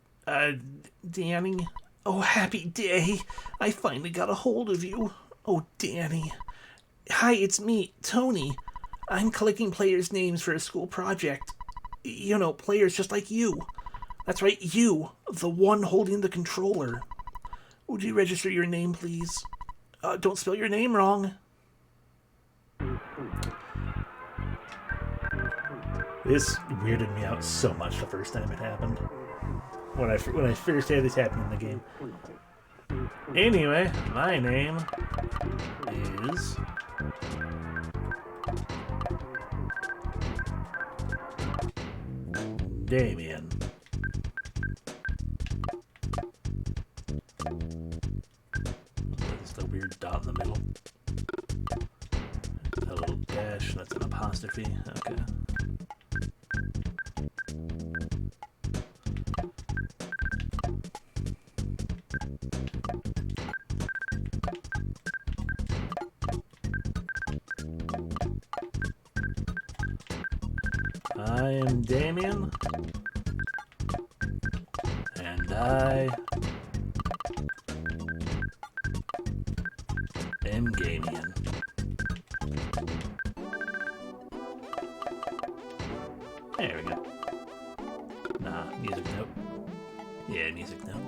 Danny. Oh, happy day. I finally got a hold of you. Oh, Danny. Hi, it's me, Tony. I'm collecting players' names for a school project. You know, players just like you. That's right, you, the one holding the controller. Would you register your name, please? Don't spell your name wrong. This weirded me out so much the first time it happened. When I first had this happen in the game. Anyway, my name is... Damien. That's the weird dot in the middle. A little dash, that's an apostrophe. Okay. I am Damien, and I am Gamien. There we go. Nah, music note. Yeah, music note.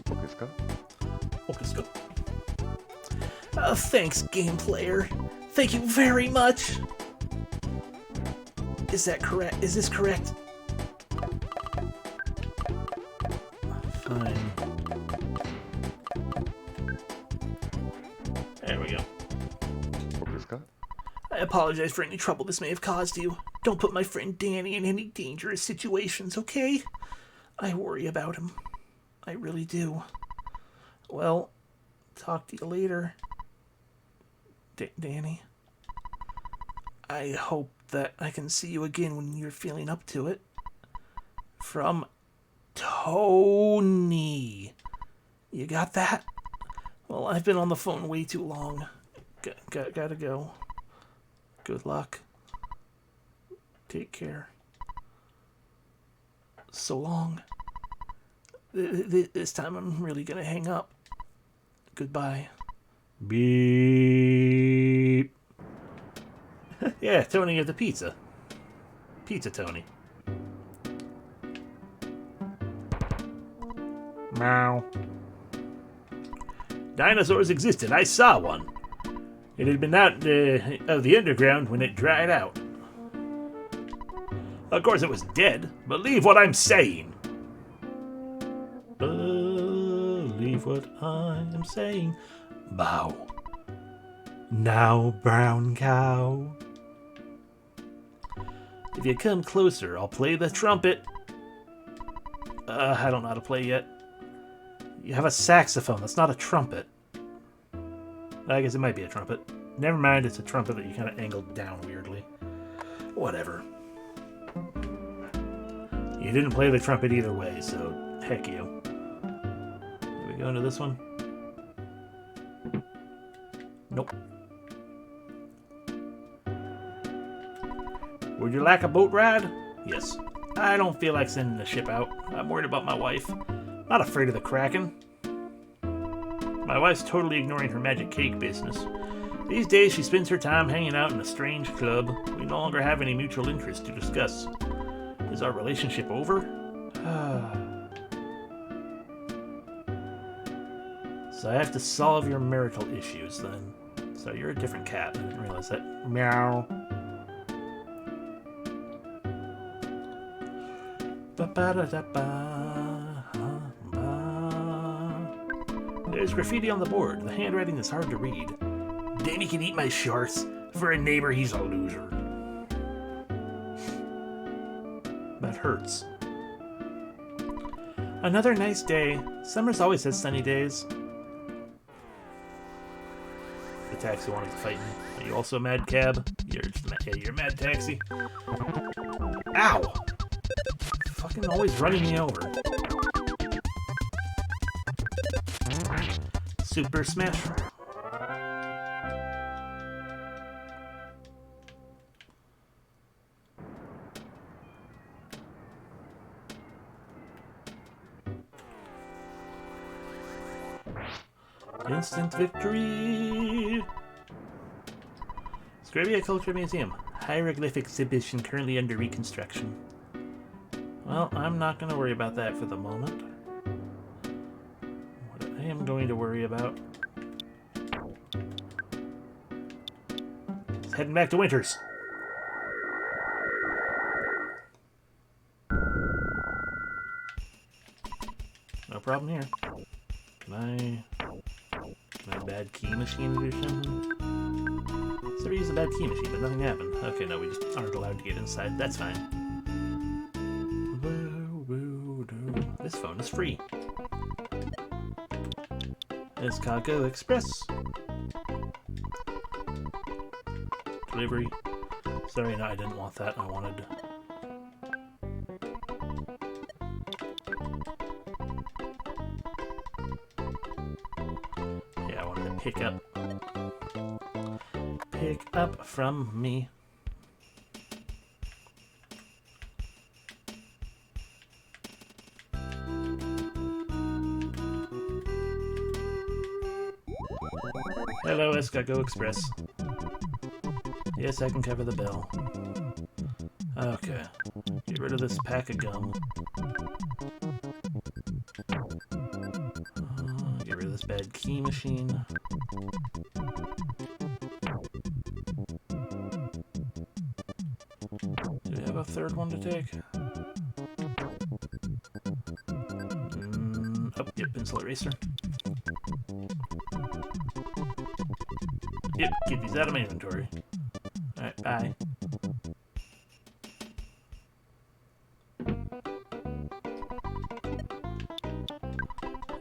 Focus go. Oh, thanks, game player. Thank you very much. Is that correct? Is this correct? Fine. There we go. I apologize for any trouble this may have caused you. Don't put my friend Danny in any dangerous situations, okay? I worry about him. I really do. Well, talk to you later. Danny? I hope that I can see you again when you're feeling up to it. From Tony. You got that? Well, I've been on the phone way too long. Gotta go. Good luck. Take care. So long. This time I'm really gonna hang up. Goodbye. Beep. Yeah, Tony of the pizza. Pizza Tony. Meow. Dinosaurs existed. I saw one. It had been out of the underground when it dried out. Of course, it was dead. Believe what I'm saying. Believe what I'm saying. Bow. Now, brown cow. If you come closer, I'll play the trumpet. I don't know how to play yet. You have a saxophone. That's not a trumpet. I guess it might be a trumpet. Never mind, it's a trumpet that you kind of angled down weirdly. Whatever. You didn't play the trumpet either way, so heck you. Do we go into this one? Nope. Would you like a boat ride? Yes. I don't feel like sending the ship out. I'm worried about my wife. Not afraid of the Kraken. My wife's totally ignoring her magic cake business. These days she spends her time hanging out in a strange club. We no longer have any mutual interest to discuss. Is our relationship over? So I have to solve your marital issues then. So you're a different cat. I didn't realize that. Meow. There's graffiti on the board. The handwriting is hard to read. Damien can eat my shorts. For a neighbor, he's a loser. That hurts. Another nice day. Summers always has sunny days. The taxi wanted to fight me. Are you also a mad cab? You're a mad taxi. Ow! Fucking always running me over. Super Smash. Instant victory! Scravia Culture Museum. Hieroglyph exhibition currently under reconstruction. Well, I'm not going to worry about that for the moment. What I am going to worry about is heading back to Winters. No problem here. My bad key machine to do something? So we used the bad key machine, but nothing happened. Okay, no, we just aren't allowed to get inside. That's fine. This phone is free. Escargot Express. Delivery. Sorry, no, I didn't want that. I wanted... Yeah, I wanted to pick up. Pick up from me. Hello, Escargot Express. Yes, I can cover the bill. Okay. Get rid of this pack of gum. Get rid of this bad key machine. Do we have a third one to take? Oh, yep, pencil eraser. Yep, get these out of my inventory. Alright, bye.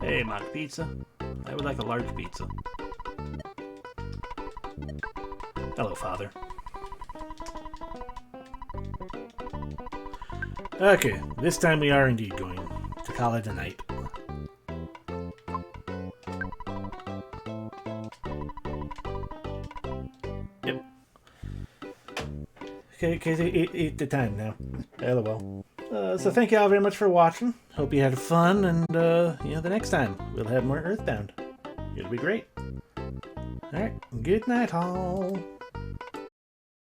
Hey, mock pizza. I would like a large pizza. Hello, Father. Okay, this time we are indeed going to call it a night. Yep. Okay, it's the time now. LOL. So thank you all very much for watching. Hope you had fun, and the next time we'll have more Earthbound. It'll be great. Alright, good night all.